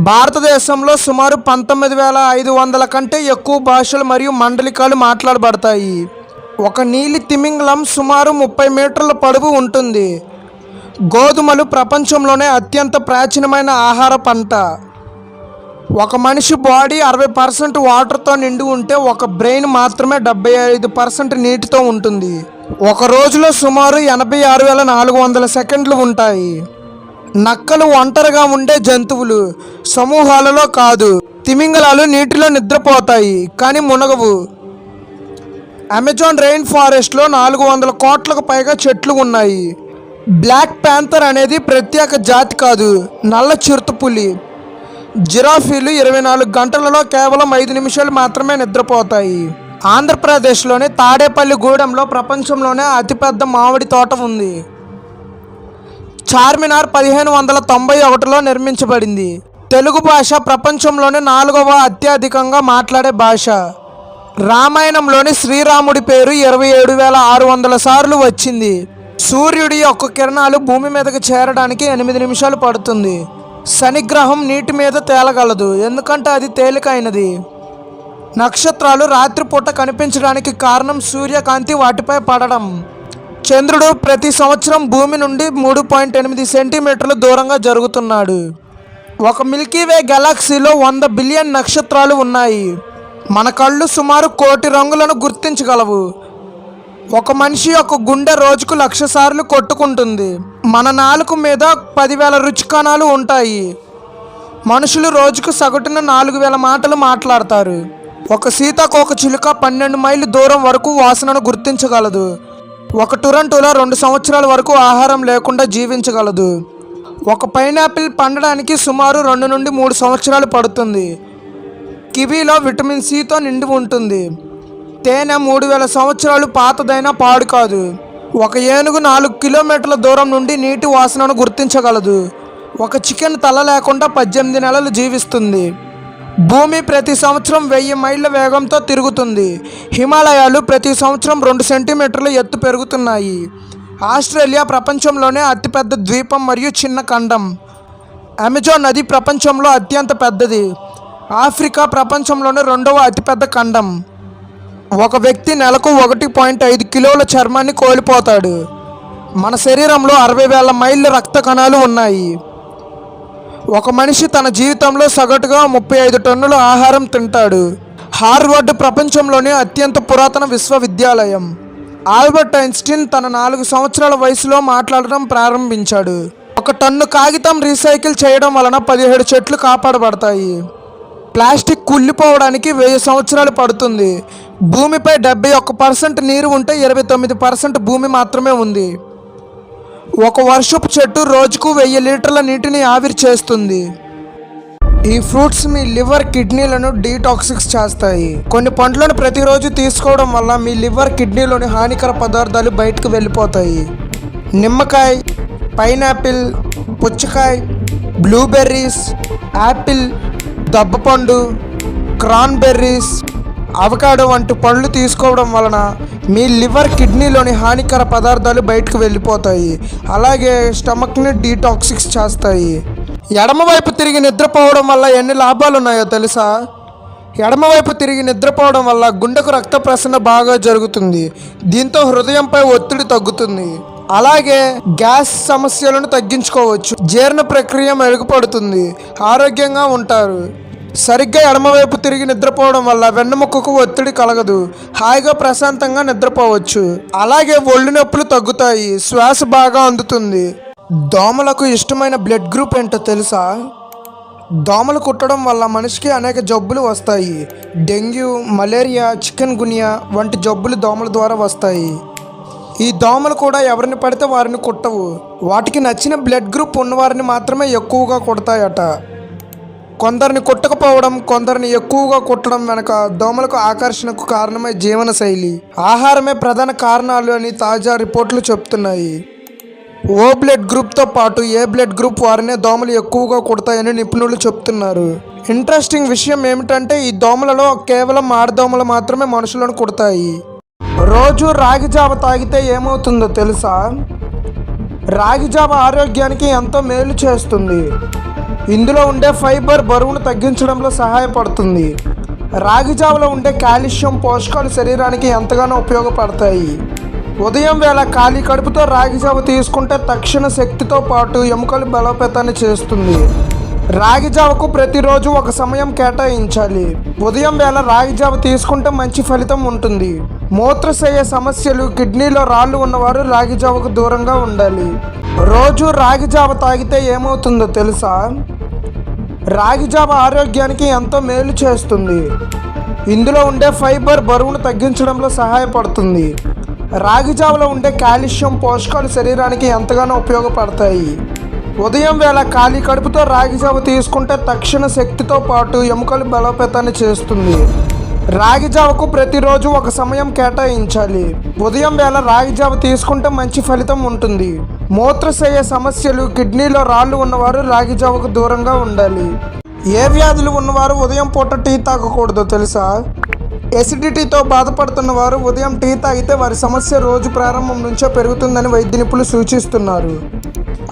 భారతదేశంలో సుమారు 19,500 కంటే ఎక్కువ భాషలు మరియు మండలికాలు మాట్లాడబడతాయి. ఒక నీలి తిమింగలం సుమారు 30 మీటర్ల పొడవు ఉంటుంది. గోధుమలు ప్రపంచంలోనే అత్యంత ప్రాచీనమైన ఆహార పంట. ఒక మనిషి బాడీ 60% వాటర్తో నిండి ఉంటే ఒక బ్రెయిన్ మాత్రమే 75% నీటితో ఉంటుంది. ఒక రోజులో సుమారు 86,400 సెకండ్లు ఉంటాయి. నక్కలు ఒంటరిగా ఉండే జంతువులు, సమూహాలలో కాదు. తిమింగలాలు నీటిలో నిద్రపోతాయి కానీ మునగవు. అమెజాన్ రెయిన్ ఫారెస్ట్లో 400 కోట్లకు పైగా చెట్లు ఉన్నాయి. బ్లాక్ ప్యాంథర్ అనేది ప్రత్యేక జాతి కాదు, నల్ల చిరుతపులి. జిరాఫీలు 24 గంటలలో కేవలం 5 నిమిషాలు మాత్రమే నిద్రపోతాయి. ఆంధ్రప్రదేశ్లోని తాడేపల్లిగూడెంలో ప్రపంచంలోనే అతిపెద్ద మామిడి తోట ఉంది. చార్మినార్ 1591లో నిర్మించబడింది. తెలుగు భాష ప్రపంచంలోనే 4వ అత్యధికంగా మాట్లాడే భాష. రామాయణంలోని శ్రీరాముడి పేరు 27,600 సార్లు వచ్చింది. సూర్యుడి యొక్క కిరణాలు భూమి మీదకి చేరడానికి 8 నిమిషాలు పడుతుంది. శనిగ్రహం నీటి మీద తేలగలదు ఎందుకంటే అది తేలికైనది. నక్షత్రాలు రాత్రిపూట కనిపించడానికి కారణం సూర్యకాంతి వాటిపై పడడం. చంద్రుడు ప్రతి సంవత్సరం భూమి నుండి 3.8 సెంటీమీటర్లు దూరంగా జరుగుతున్నాడు. ఒక మిల్కీవే గెలాక్సీలో 100 బిలియన్ నక్షత్రాలు ఉన్నాయి. మన కళ్ళు సుమారు 1 కోటి రంగులను గుర్తించగలవు. ఒక మనిషి యొక్క గుండె రోజుకు 1,00,000 సార్లు కొట్టుకుంటుంది. మన నాలుక మీద 10,000 రుచి కణాలు ఉంటాయి. మనుషులు రోజుకు సగటున 4,000 మాటలు మాట్లాడతారు. ఒక సీతాకోక చిలుక 12 మైళ్ళు దూరం వరకు వాసనను గుర్తించగలదు. ఒక టొరంటోలో 2 సంవత్సరాల వరకు ఆహారం లేకుండా జీవించగలదు. ఒక పైనాపిల్ పండడానికి సుమారు 2 నుండి 3 సంవత్సరాలు పడుతుంది. కివీలో విటమిన్ సితో నిండి ఉంటుంది. తేనె 3,000 సంవత్సరాలు పాతదైనా పాడు కాదు. ఒక ఏనుగు 4 కిలోమీటర్ల దూరం నుండి నీటి వాసనను గుర్తించగలదు. ఒక చికెన్ తల లేకుండా 18 నెలలు జీవిస్తుంది. భూమి ప్రతి సంవత్సరం 1000 మైళ్ళ వేగంతో తిరుగుతుంది. హిమాలయాలు ప్రతి సంవత్సరం 2 సెంటీమీటర్ల ఎత్తు పెరుగుతున్నాయి. ఆస్ట్రేలియా ప్రపంచంలోనే అతిపెద్ద ద్వీపం మరియు చిన్న ఖండం. అమెజాన్ నది ప్రపంచంలో అత్యంత పెద్దది. ఆఫ్రికా ప్రపంచంలోనే 2వ అతిపెద్ద ఖండం. ఒక వ్యక్తి నెలకు 1.5 కిలోల చర్మాన్ని కోల్పోతాడు. మన శరీరంలో 60,000 మైళ్ళ రక్త కణాలు ఉన్నాయి. ఒక మనిషి తన జీవితంలో సగటుగా 35 టన్నుల ఆహారం తింటాడు. హార్వర్డ్ ప్రపంచంలోనే అత్యంత పురాతన విశ్వవిద్యాలయం. ఆల్బర్ట్ ఐన్స్టీన్ తన 4 సంవత్సరాల వయసులో మాట్లాడడం ప్రారంభించాడు. 1 టన్ను కాగితం రీసైకిల్ చేయడం వలన 17 చెట్లు కాపాడబడతాయి. ప్లాస్టిక్ కుళ్ళిపోవడానికి 1000 సంవత్సరాలు పడుతుంది. భూమిపై 71% నీరు ఉంటే 29% భూమి మాత్రమే ఉంది. ఒక వర్షపు చెట్టు రోజుకు 1000 లీటర్ల నీటిని ఆవిరి చేస్తుంది. ఈ ఫ్రూట్స్ మీ లివర్ కిడ్నీలను డీటాక్సిక్స్ చేస్తాయి. కొన్ని పండ్లను ప్రతిరోజు తీసుకోవడం వల్ల మీ లివర్ కిడ్నీలోని హానికర పదార్థాలు బయటకు వెళ్ళిపోతాయి. నిమ్మకాయ, పైనాపిల్, పుచ్చకాయ, బ్లూబెర్రీస్, యాపిల్, దబ్బపండు, క్రాన్బెర్రీస్, అవకాడో వంటి పళ్ళు తీసుకోవడం వలన మీ లివర్ కిడ్నీలోని హానికర పదార్థాలు బయటకు వెళ్ళిపోతాయి. అలాగే స్టమక్ని డీటాక్సిక్స్ చేస్తాయి. ఎడమవైపు తిరిగి నిద్రపోవడం వల్ల ఎన్ని లాభాలు ఉన్నాయో తెలుసా? ఎడమవైపు తిరిగి నిద్రపోవడం వల్ల గుండెకు రక్త ప్రసరణ బాగా జరుగుతుంది. దీంతో హృదయంపై ఒత్తిడి తగ్గుతుంది. అలాగే గ్యాస్ సమస్యలను తగ్గించుకోవచ్చు. జీర్ణ ప్రక్రియ మెరుగుపడుతుంది. ఆరోగ్యంగా ఉంటారు. సరిగ్గా ఎడమవైపు తిరిగి నిద్రపోవడం వల్ల వెన్నెముకకు ఒత్తిడి కలగదు. హాయిగా ప్రశాంతంగా నిద్రపోవచ్చు. అలాగే ఒళ్ళు నొప్పులు తగ్గుతాయి. శ్వాస బాగా అందుతుంది. దోమలకు ఇష్టమైన బ్లడ్ గ్రూప్ ఏంటో తెలుసా? దోమలు కుట్టడం వల్ల మనిషికి అనేక జబ్బులు వస్తాయి. డెంగ్యూ, మలేరియా, చికెన్ గున్యా వంటి జబ్బులు దోమల ద్వారా వస్తాయి. ఈ దోమలు కూడా ఎవరిని పడితే వారిని కుట్టవు. వాటికి నచ్చిన బ్లడ్ గ్రూప్ ఉన్నవారిని మాత్రమే ఎక్కువగా కుడతాయట. కొందరిని కుట్టకపోవడం, కొందరిని ఎక్కువగా కుట్టడం వెనక దోమలకు ఆకర్షణకు కారణమే జీవనశైలి, ఆహారమే ప్రధాన కారణాలు అని తాజా రిపోర్టులు చెప్తున్నాయి. ఓ బ్లడ్ గ్రూప్తో పాటు ఏ బ్లడ్ గ్రూప్ వారినే దోమలు ఎక్కువగా కుడతాయని నిపుణులు చెప్తున్నారు. ఇంట్రెస్టింగ్ విషయం ఏమిటంటే ఈ దోమలలో కేవలం ఆడదోమలు మాత్రమే మనుషులను కుడతాయి. రోజు రాగి జావ తాగితే ఏమవుతుందో తెలుసా? రాగి జావ ఆరోగ్యానికి ఎంతో మేలు చేస్తుంది. ఇందులో ఉండే ఫైబర్ బరువును తగ్గించడంలో సహాయపడుతుంది. రాగి జావలో ఉండే కాల్షియం పోషకాలు శరీరానికి ఎంతగానో ఉపయోగపడతాయి. ఉదయం వేళ ఖాళీ కడుపుతో రాగి జావ తీసుకుంటే తక్షణ శక్తితో పాటు ఎముకలు బలోపేతాన్ని చేస్తుంది. రాగి జావకు ప్రతిరోజు ఒక సమయం కేటాయించాలి. ఉదయం వేళ రాగి జావ తీసుకుంటే మంచి ఫలితం ఉంటుంది. మూత్రశయ సమస్యలు, కిడ్నీలో రాళ్ళు ఉన్నవారు రాగి జావకు దూరంగా ఉండాలి. రోజు రాగి జావ తాగితే ఏమవుతుందో తెలుసా? రాగి జావ ఆరోగ్యానికి ఎంతో మేలు చేస్తుంది. ఇందులో ఉండే ఫైబర్ బరువును తగ్గించడంలో సహాయపడుతుంది. రాగి జావలో ఉండే కాల్షియం పోషకాలు శరీరానికి ఎంతగానో ఉపయోగపడతాయి. ఉదయం వేళ ఖాళీ కడుపుతో రాగి జావ తీసుకుంటే తక్షణ శక్తితో పాటు ఎముకలు బలోపేతాన్ని చేస్తుంది. రాగి జావకు ప్రతిరోజు ఒక సమయం కేటాయించాలి. ఉదయం వేళ రాగి జావ తీసుకుంటే మంచి ఫలితం ఉంటుంది. మూత్రశయ సమస్యలు, కిడ్నీలో రాళ్ళు ఉన్నవారు రాగి జావకు దూరంగా ఉండాలి. ఏ వ్యాధులు ఉన్నవారు ఉదయం పూట టీ తాగకూడదో తెలుసా? ఎసిడిటీతో బాధపడుతున్న వారు ఉదయం టీ తాగితే వారి సమస్య రోజు ప్రారంభం నుంచే పెరుగుతుందని వైద్య నిపుణులు సూచిస్తున్నారు.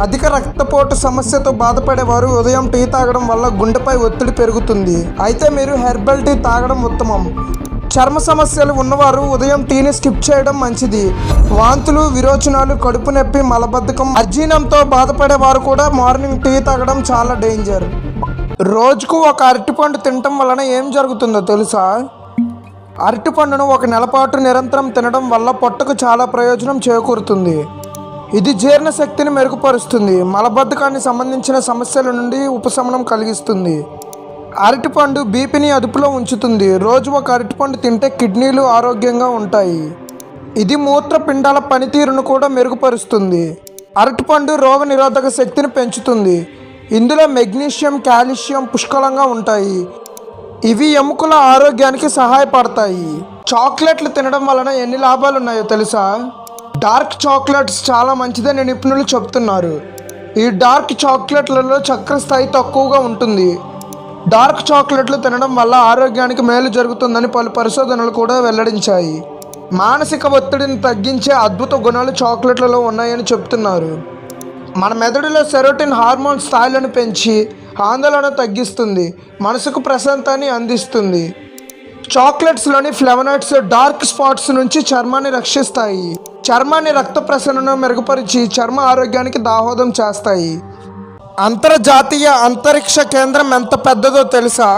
అధిక రక్తపోటు సమస్యతో బాధపడేవారు ఉదయం టీ తాగడం వల్ల గుండెపై ఒత్తిడి పెరుగుతుంది. అయితే మీరు హెర్బల్ టీ తాగడం ఉత్తమం. చర్మ సమస్యలు ఉన్నవారు ఉదయం టీని స్కిప్ చేయడం మంచిది. వాంతులు, విరోచనాలు, కడుపు నొప్పి, మలబద్ధకం, అజీర్ణంతో బాధపడేవారు కూడా మార్నింగ్ టీ తాగడం చాలా డేంజర్. రోజుకు ఒక అరటిపండు తినటం వలన ఏం జరుగుతుందో తెలుసా? అరటిపండును ఒక నెల పాటు నిరంతరం తినడం వల్ల పొట్టకు చాలా ప్రయోజనం చేకూరుతుంది. ఇది జీర్ణశక్తిని మెరుగుపరుస్తుంది, మలబద్ధకానికి సంబంధించిన సమస్యల నుండి ఉపశమనం కలిగిస్తుంది. అరటిపండు బీపీని అదుపులో ఉంచుతుంది. రోజు ఒక అరటిపండు తింటే కిడ్నీలు ఆరోగ్యంగా ఉంటాయి. ఇది మూత్రపిండాల పనితీరును కూడా మెరుగుపరుస్తుంది. అరటిపండు రోగ నిరోధక శక్తిని పెంచుతుంది. ఇందులో మెగ్నీషియం, కాల్షియం పుష్కలంగా ఉంటాయి. ఇవి ఎముకల ఆరోగ్యానికి సహాయపడతాయి. చాక్లెట్లు తినడం వలన ఎన్ని లాభాలు ఉన్నాయో తెలుసా? డార్క్ చాక్లెట్స్ చాలా మంచిదని నిపుణులు చెప్తున్నారు. ఈ డార్క్ చాక్లెట్లలో చక్కెర స్థాయి తక్కువగా ఉంటుంది. డార్క్ చాక్లెట్లు తినడం వల్ల ఆరోగ్యానికి మేలు జరుగుతుందని పలు పరిశోధనలు కూడా వెల్లడించాయి. మానసిక ఒత్తిడిని తగ్గించే అద్భుత గుణాలు చాక్లెట్లలో ఉన్నాయని చెప్తున్నారు. మన మెదడులో సెరోటిన్ హార్మోన్ స్థాయిలను పెంచి ఆందోళన తగ్గిస్తుంది, మనసుకు ప్రశాంతాన్ని అందిస్తుంది. చాక్లెట్స్లోని ఫ్లేవనాయిడ్స్ డార్క్ స్పాట్స్ నుంచి చర్మాన్ని రక్షిస్తాయి. చర్మాన్ని రక్త ప్రసరణను మెరుగుపరిచి చర్మ ఆరోగ్యానికి దాహోదం చేస్తాయి. అంతర్జాతీయ అంతరిక్ష కేంద్రం ఎంత పెద్దదో తెలుసా?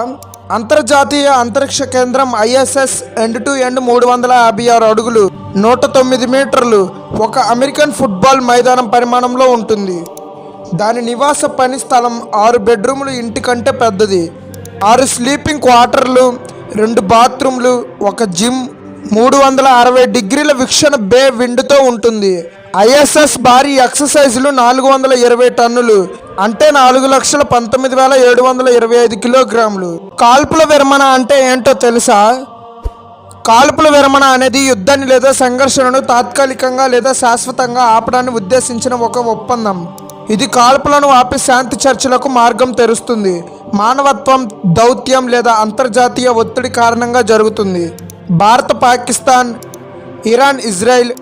అంతర్జాతీయ అంతరిక్ష కేంద్రం ISS ఎండ్ టు ఎండ్ 356 అడుగులు, 109 మీటర్లు, ఒక అమెరికన్ ఫుట్బాల్ మైదానం పరిమాణంలో ఉంటుంది. దాని నివాస పని స్థలం 6 బెడ్రూములు ఇంటి కంటే పెద్దది. 6 స్లీపింగ్ క్వార్టర్లు, 2 బాత్రూమ్లు, ఒక జిమ్, 360 డిగ్రీల వీక్షణ బే విండ్తో ఉంటుంది. ISS భారీ ఎక్సర్సైజులు 420 టన్నులు, అంటే 4,19,725 కిలోగ్రాములు. కాల్పుల విరమణ అంటే ఏంటో తెలుసా? కాల్పుల విరమణ అనేది యుద్ధాన్ని లేదా సంఘర్షణను తాత్కాలికంగా లేదా శాశ్వతంగా ఆపడాన్ని ఉద్దేశించిన ఒక ఒప్పందం. ఇది కాల్పులను ఆపి శాంతి చర్చలకు మార్గం తెరుస్తుంది. మానవత్వం, దౌత్యం లేదా అంతర్జాతీయ ఒత్తిడి కారణంగా జరుగుతుంది. Bharat, Pakistan, Iran, Israel,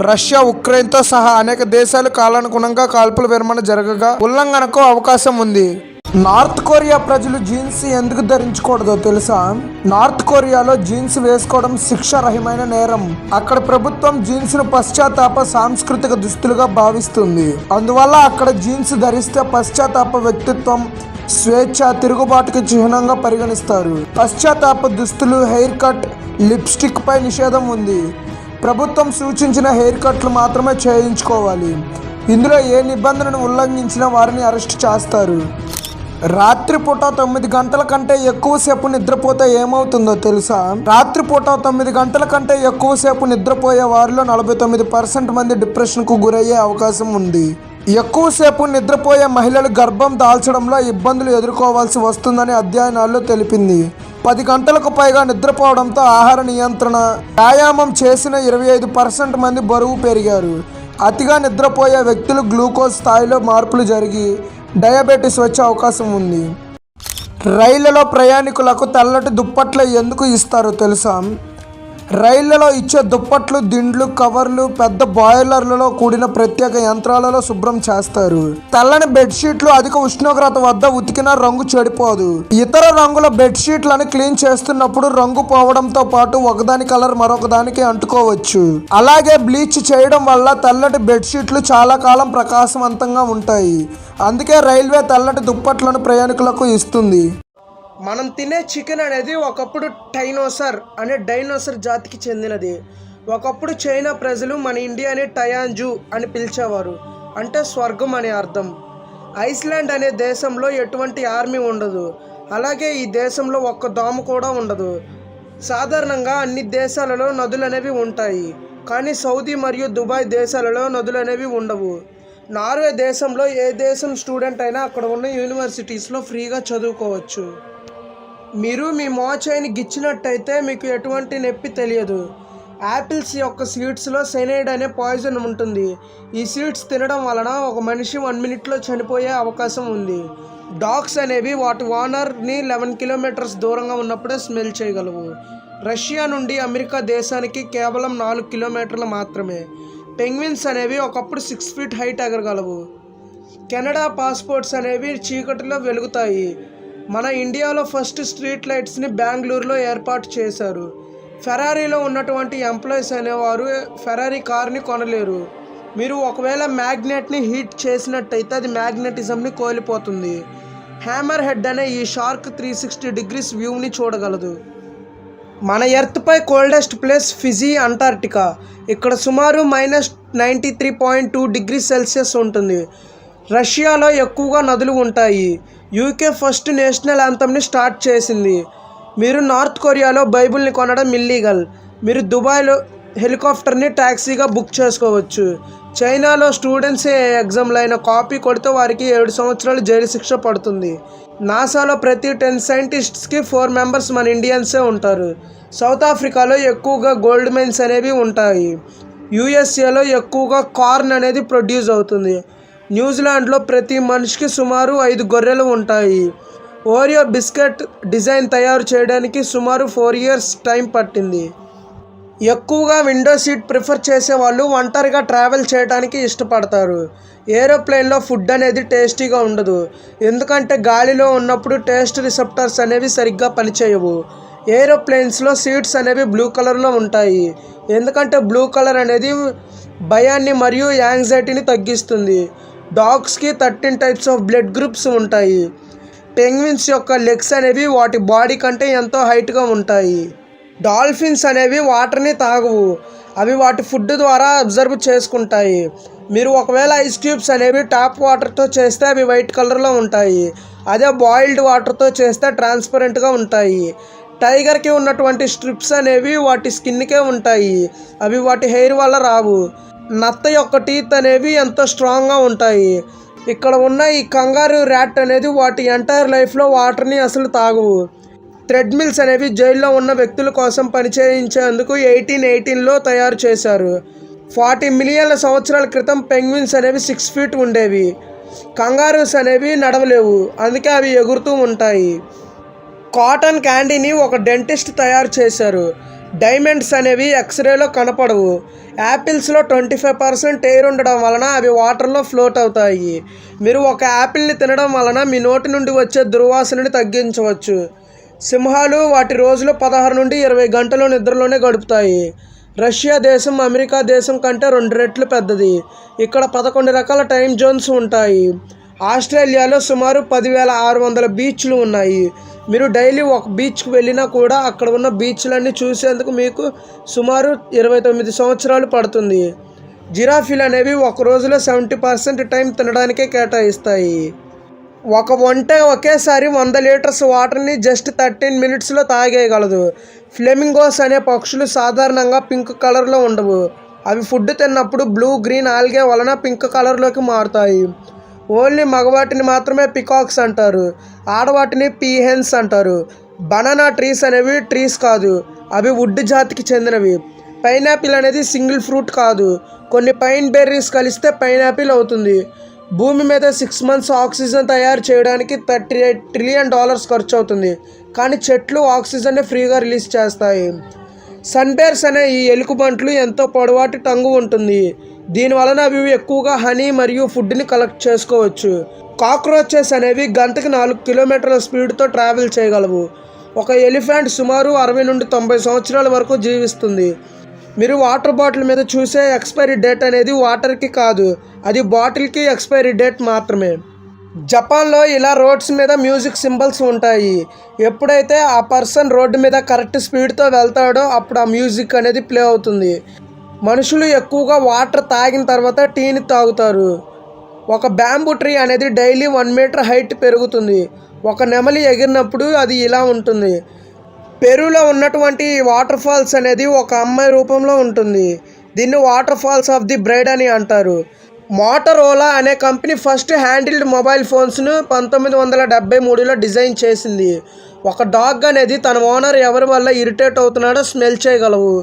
Russia, ఉక్రెయిన్తో సహా అనేక దేశాలు కాలానుగుణంగా కాల్పుల విరమణ జరగగా ఉల్లంఘనకు అవకాశం ఉంది. నార్త్ కొరియా ప్రజలు జీన్స్ ఎందుకు ధరించకూడదో తెలుసా? నార్త్ కొరియాలో జీన్స్ వేసుకోవడం శిక్షారహితమైన నేరం. అక్కడ ప్రభుత్వం జీన్స్ను పశ్చాత్తాప సాంస్కృతిక దుస్తులుగా భావిస్తుంది. అందువల్ల అక్కడ జీన్స్ ధరిస్తే పశ్చాత్తాప వ్యక్తిత్వం, స్వేచ్ఛ, తిరుగుబాటుకు చిహ్నంగా పరిగణిస్తారు. పశ్చాత్తాప దుస్తులు, హెయిర్ కట్, లిప్స్టిక్ పై నిషేధం ఉంది. ప్రభుత్వం సూచించిన హెయిర్ కట్లు మాత్రమే చేయించుకోవాలి. ఇందులో ఏ నిబంధనను ఉల్లంఘించినా వారిని అరెస్ట్ చేస్తారు. రాత్రిపూట 9 గంటల కంటే ఎక్కువసేపు నిద్రపోతే ఏమవుతుందో తెలుసా? రాత్రిపూట 9 గంటల కంటే ఎక్కువసేపు నిద్రపోయే వారిలో 49% మంది డిప్రెషన్కు గురయ్యే అవకాశం ఉంది. ఎక్కువసేపు నిద్రపోయే మహిళలు గర్భం దాల్చడంలో ఇబ్బందులు ఎదుర్కోవాల్సి వస్తుందని అధ్యయనాల్లో తెలిపింది. 10 గంటలకు పైగా నిద్రపోవడంతో ఆహార నియంత్రణ, వ్యాయామం చేసిన 25% మంది బరువు పెరిగారు. అతిగా నిద్రపోయే వ్యక్తులు గ్లూకోజ్ స్థాయిలో మార్పులు జరిగి డయాబెటీస్ వచ్చే అవకాశం ఉంది. రైళ్లలో ప్రయాణికులకు తెల్లటి దుప్పట్లు ఎందుకు ఇస్తారో తెలుసా? రైళ్లలో ఇచ్చే దుప్పట్లు, దిండ్లు, కవర్లు పెద్ద బాయిలర్లలో కూడిన ప్రత్యేక యంత్రాలలో శుభ్రం చేస్తారు. తెల్లని బెడ్షీట్లు అధిక ఉష్ణోగ్రత వద్ద ఉతికినా రంగు చెడిపోదు. ఇతర రంగుల బెడ్షీట్లను క్లీన్ చేస్తున్నప్పుడు రంగు పోవడంతో పాటు ఒకదాని కలర్ మరొకదానికి అంటుకోవచ్చు. అలాగే బ్లీచ్ చేయడం వల్ల తెల్లటి బెడ్షీట్లు చాలా కాలం ప్రకాశవంతంగా ఉంటాయి. అందుకే రైల్వే తెల్లటి దుప్పట్లను ప్రయాణికులకు ఇస్తుంది. మనం తినే చికెన్ అనేది ఒకప్పుడు టైనోసర్ అనే డైనోసర్ జాతికి చెందినది. ఒకప్పుడు చైనా ప్రజలు మన ఇండియాని టయాంజు అని పిలిచేవారు, అంటే స్వర్గం అనే అర్థం. ఐస్లాండ్ అనే దేశంలో ఎటువంటి ఆర్మీ ఉండదు. అలాగే ఈ దేశంలో ఒక్క దోమ కూడా ఉండదు. సాధారణంగా అన్ని దేశాలలో నదులు అనేవి ఉంటాయి, కానీ సౌదీ మరియు దుబాయ్ దేశాలలో నదులు అనేవి ఉండవు. నార్వే దేశంలో ఏ దేశం స్టూడెంట్ అయినా అక్కడ ఉన్న యూనివర్సిటీస్లో ఫ్రీగా చదువుకోవచ్చు. మీరు మీ మోచేయిని గిచ్చినట్టయితే మీకు ఎటువంటి నొప్పి తెలియదు. యాపిల్స్ యొక్క సీడ్స్లో సైనైడ్ అనే పాయిజన్ ఉంటుంది. ఈ సీడ్స్ తినడం వలన ఒక మనిషి 1 మినిట్లో చనిపోయే అవకాశం ఉంది. డాగ్స్ అనేవి వాటి ఓనర్ని 11 కిలోమీటర్స్ దూరంగా ఉన్నప్పుడే స్మెల్ చేయగలవు. రష్యా నుండి అమెరికా దేశానికి కేవలం 4 కిలోమీటర్లు మాత్రమే. పెంగ్విన్స్ అనేవి ఒకప్పుడు 6 ఫీట్ హైట్ ఎగరగలవు. కెనడా పాస్పోర్ట్స్ అనేవి చీకటిలో వెలుగుతాయి. మన ఇండియాలో ఫస్ట్ స్ట్రీట్ లైట్స్ని బెంగళూరులో ఏర్పాటు చేశారు. ఫెరారీలో ఉన్నటువంటి ఎంప్లాయీస్ అనేవారు ఫెరారీ కార్ని కొనలేరు. మీరు ఒకవేళ మ్యాగ్నెట్ని హీట్ చేసినట్టయితే అది మ్యాగ్నెటిజంని కోల్పోతుంది. హ్యామర్ హెడ్ అనే ఈ షార్క్ 360 డిగ్రీస్ వ్యూని చూడగలదు. మన ఎర్త్పై కోల్డెస్ట్ ప్లేస్ ఫిజీ, అంటార్క్టికా. ఇక్కడ సుమారు -93.2 డిగ్రీ సెల్సియస్ ఉంటుంది. రష్యాలో ఎక్కువగా నదులు ఉంటాయి. యూకే ఫస్ట్ నేషనల్ యాంథమ్ని స్టార్ట్ చేసింది. మీరు నార్త్ కొరియాలో బైబిల్ని కొనడం ఇల్లీగల్. మీరు దుబాయ్లో హెలికాప్టర్ని ట్యాక్సీగా బుక్ చేసుకోవచ్చు. చైనాలో స్టూడెంట్స్ ఎగ్జామ్లో అయిన కాపీ కొడితే వారికి 7 సంవత్సరాలు జైలు శిక్ష పడుతుంది. నాసాలో ప్రతి 10 సైంటిస్ట్స్కి 4 మెంబర్స్ మన ఇండియన్సే ఉంటారు. సౌత్ ఆఫ్రికాలో ఎక్కువగా గోల్డ్ మైన్స్ అనేవి ఉంటాయి. యూఎస్ఏలో ఎక్కువగా కార్న్ అనేది ప్రొడ్యూస్ అవుతుంది. న్యూజిలాండ్లో ప్రతి మనిషికి సుమారు 5 గొర్రెలు ఉంటాయి. ఓరియో బిస్కెట్ డిజైన్ తయారు చేయడానికి సుమారు 4 ఇయర్స్ టైం పట్టింది. ఎక్కువగా విండో సీట్ ప్రిఫర్ చేసే వాళ్ళు ఒంటరిగా ట్రావెల్ చేయడానికి ఇష్టపడతారు. ఏరోప్లేన్లో ఫుడ్ అనేది టేస్టీగా ఉండదు. ఎందుకంటే గాలిలో ఉన్నప్పుడు టేస్ట్ రిసెప్టర్స్ అనేవి సరిగ్గా పనిచేయవు. ఏరోప్లేన్స్లో సీట్స్ అనేవి బ్లూ కలర్లో ఉంటాయి. ఎందుకంటే బ్లూ కలర్ అనేది భయాన్ని మరియు యాంగ్జైటీని తగ్గిస్తుంది. డాగ్స్కి 13 టైప్స్ ఆఫ్ బ్లడ్ గ్రూప్స్ ఉంటాయి. పెంగ్విన్స్ యొక్క లెగ్స్ అనేవి వాటి బాడీ కంటే ఎంతో హైట్గా ఉంటాయి. డాల్ఫిన్స్ అనేవి వాటర్ని తాగవు. అవి వాటి ఫుడ్ ద్వారా అబ్జర్వ్ చేసుకుంటాయి. మీరు ఒకవేళ ఐస్ క్యూబ్స్ అనేవి టాప్ వాటర్తో చేస్తే అవి వైట్ కలర్లో ఉంటాయి. అదే బాయిల్డ్ వాటర్తో చేస్తే ట్రాన్స్పరెంట్గా ఉంటాయి. టైగర్కి ఉన్నటువంటి స్ట్రిప్స్ అనేవి వాటి స్కిన్కే ఉంటాయి. అవి వాటి హెయిర్ వల్ల రావు. నత్త యొక్క టీత్ అనేవి ఎంతో స్ట్రాంగ్గా ఉంటాయి. ఇక్కడ ఉన్న ఈ కంగారు ర్యాట్ అనేది వాటి ఎంటైర్ లైఫ్లో వాటర్ని అసలు తాగవు. థ్రెడ్మిల్స్ అనేవి జైల్లో ఉన్న వ్యక్తుల కోసం పనిచేయించేందుకు 1818లో తయారు చేశారు. 40 మిలియన్ల సంవత్సరాల క్రితం పెంగ్విన్స్ అనేవి 6 ఫీట్ ఉండేవి. కంగారూస్ అనేవి నడవలేవు, అందుకే అవి ఎగురుతూ ఉంటాయి. కాటన్ క్యాండీని ఒక డెంటిస్ట్ తయారు చేశారు. డైమండ్స్ అనేవి ఎక్స్రేలో కనపడవు. యాపిల్స్లో 25% ఎయిర్ ఉండడం వలన అవి వాటర్లో ఫ్లోట్ అవుతాయి. మీరు ఒక యాపిల్ని తినడం వలన మీ నోటి నుండి వచ్చే దుర్వాసనని తగ్గించవచ్చు. సింహాలు వాటి రోజులో 16 నుండి 20 గంటలు నిద్రలోనే గడుపుతాయి. రష్యా దేశం అమెరికా దేశం కంటే 2 రెట్లు పెద్దది. ఇక్కడ 11 రకాల టైం జోన్స్ ఉంటాయి. ఆస్ట్రేలియాలో సుమారు 10,600 బీచ్లు ఉన్నాయి. మీరు డైలీ ఒక బీచ్కి వెళ్ళినా కూడా అక్కడ ఉన్న బీచ్లన్నీ చూసేందుకు మీకు సుమారు 29 సంవత్సరాలు పడుతుంది. జిరాఫీలు అనేవి ఒక రోజులో 70% టైం తినడానికే కేటాయిస్తాయి. ఒక ఒంటె ఒకేసారి 100 లీటర్స్ వాటర్ని జస్ట్ 13 మినిట్స్లో తాగేయగలదు. ఫ్లెమింగోస్ అనే పక్షులు సాధారణంగా పింక్ కలర్లో ఉండవు. అవి ఫుడ్ తిన్నప్పుడు బ్లూ గ్రీన్ ఆల్గే వలన పింక్ కలర్లోకి మారుతాయి. ఓన్లీ మగవాటిని మాత్రమే పికాక్స్ అంటారు, ఆడవాటిని పీహెన్స్ అంటారు. బనానా ట్రీస్ అనేవి ట్రీస్ కాదు, అవి వుడ్ జాతికి చెందినవి. పైనాపిల్ అనేది సింగిల్ ఫ్రూట్ కాదు, కొన్ని పైన్ బెర్రీస్ కలిస్తే పైనాపిల్ అవుతుంది. భూమి మీద 6 months ఆక్సిజన్ తయారు చేయడానికి $38 ట్రిలియన్ ఖర్చు అవుతుంది. కానీ చెట్లు ఆక్సిజన్ని ఫ్రీగా రిలీజ్ చేస్తాయి. సన్బేర్స్ అనే ఈ ఎలుకబంట్లు ఎంతో పొడవాటి టంగు ఉంటుంది. దీనివలన అవి ఎక్కువగా హనీ మరియు ఫుడ్ని కలెక్ట్ చేసుకోవచ్చు. కాక్రోచెస్ అనేవి గంటకి 4 కిలోమీటర్ల స్పీడ్తో ట్రావెల్ చేయగలవు. ఒక ఎలిఫెంట్ సుమారు 60 నుండి 90 సంవత్సరాల వరకు జీవిస్తుంది. మీరు వాటర్ బాటిల్ మీద చూసే ఎక్స్పైరీ డేట్ అనేది వాటర్కి కాదు, అది బాటిల్కి ఎక్స్పైరీ డేట్ మాత్రమే. జపాన్లో ఇలా రోడ్స్ మీద మ్యూజిక్ సింబల్స్ ఉంటాయి. ఎప్పుడైతే ఆ పర్సన్ రోడ్డు మీద కరెక్ట్ స్పీడ్తో వెళ్తాడో అప్పుడు ఆ మ్యూజిక్ అనేది ప్లే అవుతుంది. మనుషులు ఎక్కువగా వాటర్ తాగిన తర్వాత టీని తాగుతారు. ఒక బ్యాంబూ ట్రీ అనేది డైలీ 1 మీటర్ హైట్ పెరుగుతుంది. ఒక నెమలి ఎగిరినప్పుడు అది ఇలా ఉంటుంది. పెరూలో ఉన్నటువంటి వాటర్ ఫాల్స్ అనేది ఒక అమ్మాయి రూపంలో ఉంటుంది. దీన్ని water falls of the bride అని అంటారు. మోటరోలా అనే కంపెనీ ఫస్ట్ హ్యాండిల్డ్ మొబైల్ ఫోన్స్ను 1973లో డిజైన్ చేసింది. ఒక డాగ్ అనేది తన ఓనర్ ఎవరి వల్ల ఇరిటేట్ అవుతున్నాడో స్మెల్ చేయగలవు.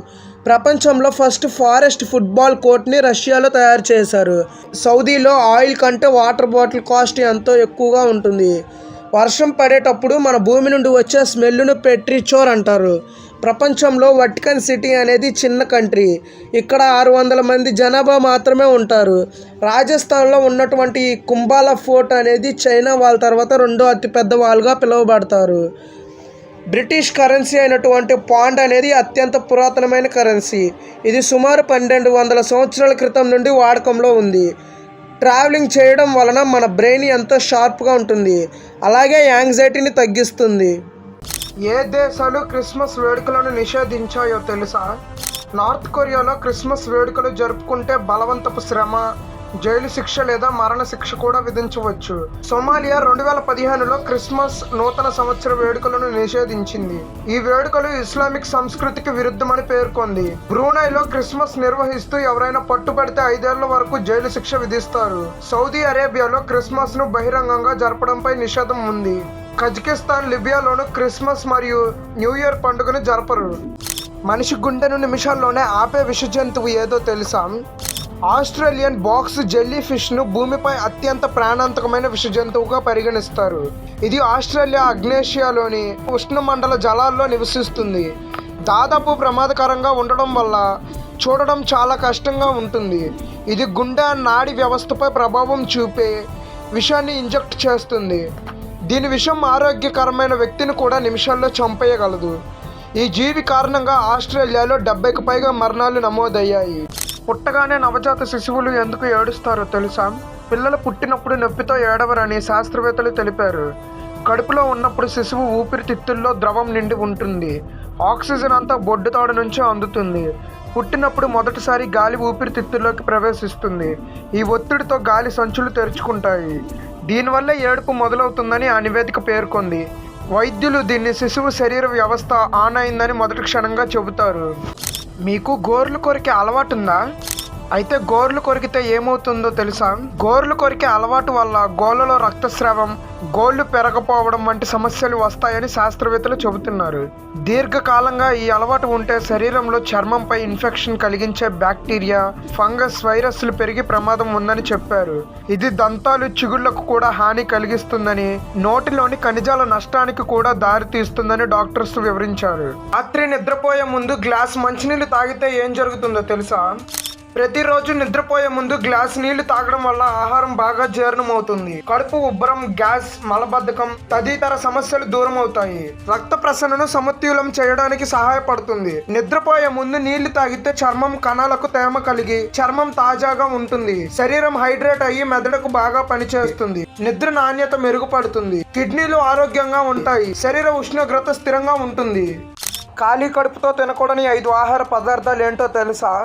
ప్రపంచంలో ఫస్ట్ ఫారెస్ట్ ఫుట్బాల్ కోర్ట్ని రష్యాలో తయారు చేశారు. సౌదీలో ఆయిల్ కంటే వాటర్ బాటిల్ కాస్ట్ ఎంతో ఎక్కువగా ఉంటుంది. వర్షం పడేటప్పుడు మన భూమి నుండి వచ్చే స్మెల్ను పెట్రిచోర్ అంటారు. ప్రపంచంలో వటికన్ సిటీ అనేది చిన్న కంట్రీ. ఇక్కడ 600 మంది జనాభా మాత్రమే ఉంటారు. రాజస్థాన్లో ఉన్నటువంటి ఈ కుంభాలా ఫోర్ట్ అనేది చైనా వాళ్ళ తర్వాత రెండో అతిపెద్ద వాల్గా పిలువబడతారు. బ్రిటిష్ కరెన్సీ అయినటువంటి పాండ్ అనేది అత్యంత పురాతనమైన కరెన్సీ. ఇది సుమారు 1200 సంవత్సరాల క్రితం నుండి వాడకంలో ఉంది. ట్రావెలింగ్ చేయడం వలన మన బ్రెయిన్ ఎంతో షార్ప్గా ఉంటుంది, అలాగే యాంగ్జైటీని తగ్గిస్తుంది. ఏ దేశాలు క్రిస్మస్ వేడుకలను నిషేధించాయో తెలుసా? నార్త్ కొరియాలో క్రిస్మస్ వేడుకలు జరుపుకుంటే బలవంతపు శ్రమ, జైలు శిక్ష లేదా మరణ శిక్ష కూడా విధించవచ్చు. సోమాలియా 2015లో క్రిస్మస్ నూతన సంవత్సర వేడుకలను నిషేధించింది. ఈ వేడుకలు ఇస్లామిక్ సంస్కృతికి విరుద్ధమని పేర్కొంది. బ్రూనైలో క్రిస్మస్ నిర్వహిస్తూ ఎవరైనా పట్టుబడితే 5 ఏళ్ల వరకు జైలు శిక్ష విధిస్తారు. సౌదీ అరేబియాలో క్రిస్మస్ ను బహిరంగంగా జరపడంపై నిషేధం ఉంది. కజకిస్తాన్, లిబియాలోను క్రిస్మస్ మరియు న్యూ ఇయర్ పండుగను జరపరు. మనిషి గుండెను నిమిషాల్లోనే ఆపే విష జంతువు ఏదో తెలుసా? ఆస్ట్రేలియన్ బాక్స్ జెల్లీ ఫిష్ను భూమిపై అత్యంత ప్రాణాంతకమైన విష జంతువుగా పరిగణిస్తారు. ఇది ఆస్ట్రేలియా అగ్నేషియాలోని ఉష్ణమండల జలాల్లో నివసిస్తుంది. దాదాపు ప్రమాదకరంగా ఉండడం వల్ల చూడడం చాలా కష్టంగా ఉంటుంది. ఇది గుండె నాడీ వ్యవస్థపై ప్రభావం చూపే విషాన్ని ఇంజెక్ట్ చేస్తుంది. దీని విషం ఆరోగ్యకరమైన వ్యక్తిని కూడా నిమిషాల్లో చంపేయగలదు. ఈ జీవి కారణంగా ఆస్ట్రేలియాలో 70కి పైగా మరణాలు నమోదయ్యాయి. పుట్టగానే నవజాత శిశువులు ఎందుకు ఏడుస్తారో తెలుసా? పిల్లలు పుట్టినప్పుడు నొప్పితో ఏడవరని శాస్త్రవేత్తలు తెలిపారు. కడుపులో ఉన్నప్పుడు శిశువు ఊపిరితిత్తుల్లో ద్రవం నిండి ఉంటుంది. ఆక్సిజన్ అంతా బొడ్డుతాడు నుంచి అందుతుంది. పుట్టినప్పుడు మొదటిసారి గాలి ఊపిరితిత్తుల్లోకి ప్రవేశిస్తుంది. ఈ ఒత్తిడితో గాలి సంచులు తెరుచుకుంటాయి. దీనివల్ల ఏడుపు మొదలవుతుందని ఆ నివేదిక పేర్కొంది. వైద్యులు దీన్ని శిశువు శరీర వ్యవస్థ ఆన్ అయిందని మొదటి క్షణంగా చెబుతారు. మీకు గోర్లు కొరికే అలవాటు ఉందా? అయితే గోర్లు కొరికితే ఏమవుతుందో తెలుసా? గోర్లు కొరికే అలవాటు వల్ల గోళ్ళలో రక్తస్రావం, గోళ్ళు పెరగపోవడం వంటి సమస్యలు వస్తాయని శాస్త్రవేత్తలు చెబుతున్నారు. దీర్ఘకాలంగా ఈ అలవాటు ఉంటే శరీరంలో చర్మంపై ఇన్ఫెక్షన్ కలిగించే బ్యాక్టీరియా, ఫంగస్, వైరస్లు పెరిగి ప్రమాదం ఉందని చెప్పారు. ఇది దంతాలు, చిగుళ్లకు కూడా హాని కలిగిస్తుందని, నోటిలోని ఖనిజాల నష్టానికి కూడా దారితీస్తుందని డాక్టర్స్ వివరించారు. రాత్రి నిద్రపోయే ముందు గ్లాస్ మంచినీళ్ళు తాగితే ఏం జరుగుతుందో తెలుసా? ప్రతిరోజు నిద్రపోయే ముందు గ్లాస్ నీళ్లు తాగడం వల్ల ఆహారం బాగా జీర్ణమవుతుంది. కడుపు ఉబ్బరం, గ్యాస్, మలబద్ధకం తదితర సమస్యలు దూరం అవుతాయి. రక్త ప్రసరణను సమతుల్యం చేయడానికి సహాయపడుతుంది. నిద్రపోయే ముందు నీళ్లు తాగితే చర్మం కణాలకు తేమ కలిగి చర్మం తాజాగా ఉంటుంది. శరీరం హైడ్రేట్ అయ్యి మెదడుకు బాగా పనిచేస్తుంది. నిద్ర నాణ్యత మెరుగుపడుతుంది. కిడ్నీలు ఆరోగ్యంగా ఉంటాయి. శరీర ఉష్ణోగ్రత స్థిరంగా ఉంటుంది. ఖాళీ కడుపుతో తినకూడని 5 ఆహార పదార్థాలు ఏంటో తెలుసా?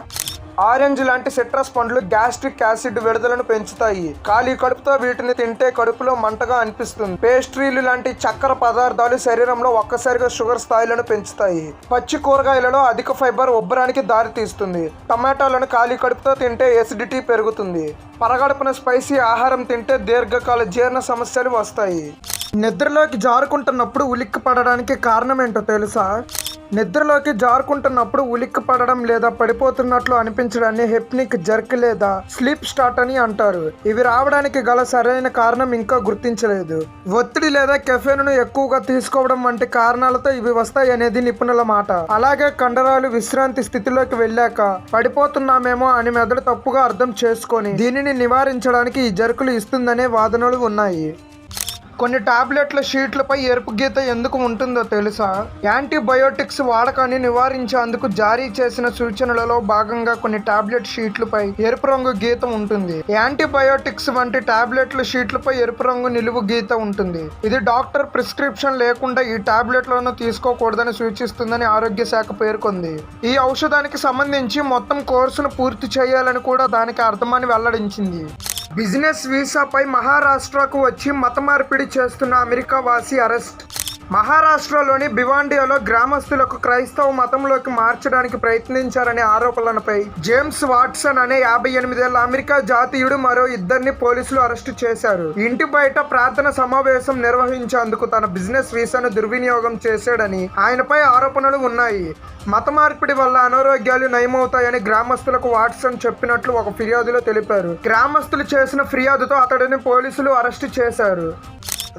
ఆరెంజ్ లాంటి సిట్రస్ పండ్లు గ్యాస్ట్రిక్ యాసిడ్ విడుదలను పెంచుతాయి. ఖాళీ కడుపుతో వీటిని తింటే కడుపులో మంటగా అనిపిస్తుంది. పేస్ట్రీలు లాంటి చక్కెర పదార్థాలు శరీరంలో ఒక్కసారిగా షుగర్ స్థాయిలను పెంచుతాయి. పచ్చి కూరగాయలలో అధిక ఫైబర్ ఉబ్బరానికి దారితీస్తుంది. టమాటాలను ఖాళీ కడుపుతో తింటే ఎసిడిటీ పెరుగుతుంది. పరగడుపున స్పైసీ ఆహారం తింటే దీర్ఘకాల జీర్ణ సమస్యలు వస్తాయి. నిద్రలోకి జారుకుంటున్నప్పుడు ఉలిక్కి పడడానికి కారణం ఏంటో తెలుసా? నిద్రలోకి జారుకుంటున్నప్పుడు ఉలిక్కి పడడం లేదా పడిపోతున్నట్లు అనిపించడాన్ని హెప్నిక్ జర్క్ లేదా స్లీప్ స్టార్ట్ అని అంటారు. ఇవి రావడానికి గల సరైన కారణం ఇంకా గుర్తించలేదు. ఒత్తిడి లేదా కెఫెన్ను ఎక్కువగా తీసుకోవడం వంటి కారణాలతో ఇవి వస్తాయి అనేది నిపుణుల మాట. అలాగే కండరాలు విశ్రాంతి స్థితిలోకి వెళ్ళాక పడిపోతున్నామేమో అని మెదడు తప్పుగా అర్థం చేసుకొని దీనిని నివారించడానికి ఈ జర్కులు ఇస్తుందనే వాదనలు ఉన్నాయి. కొన్ని టాబ్లెట్ల షీట్లపై ఎరుపు గీత ఎందుకు ఉంటుందో తెలుసా? యాంటీబయోటిక్స్ వాడకాన్ని నివారించేందుకు జారీ చేసిన సూచనలలో భాగంగా కొన్ని టాబ్లెట్ షీట్లపై ఎరుపు రంగు గీత ఉంటుంది. యాంటీబయోటిక్స్ వంటి టాబ్లెట్ల షీట్లపై ఎరుపు రంగు నిలువు గీత ఉంటుంది. ఇది డాక్టర్ ప్రిస్క్రిప్షన్ లేకుండా ఈ టాబ్లెట్లను తీసుకోకూడదని సూచిస్తుందని ఆరోగ్య శాఖ పేర్కొంది. ఈ ఔషధానికి సంబంధించి మొత్తం కోర్సును పూర్తి చేయాలని కూడా దానికి అర్థమని వెల్లడించింది. బిజినెస్ వీసాపై మహారాష్ట్రకు వచ్చి మత మార్పిడి చేస్తున్న అమెరికా వాసి అరెస్ట్. మహారాష్ట్రలోని భివాండియాలో గ్రామస్తులకు క్రైస్తవ మతంలోకి మార్చడానికి ప్రయత్నించారనే ఆరోపణలపై జేమ్స్ వాట్సన్ అనే 58 ఏళ్ల అమెరికా జాతీయుడు మరో 2 పోలీసులు అరెస్టు చేశారు. ఇంటి బయట ప్రార్థన సమావేశం నిర్వహించేందుకు తన బిజినెస్ వీసాను దుర్వినియోగం చేశాడని ఆయనపై ఆరోపణలు ఉన్నాయి. మత మార్పిడి వల్ల అనారోగ్యాలు నయమవుతాయని గ్రామస్తులకు వాట్సన్ చెప్పినట్లు ఒక ఫిర్యాదులో తెలిపారు. గ్రామస్తులు చేసిన ఫిర్యాదుతో అతడిని పోలీసులు అరెస్టు చేశారు.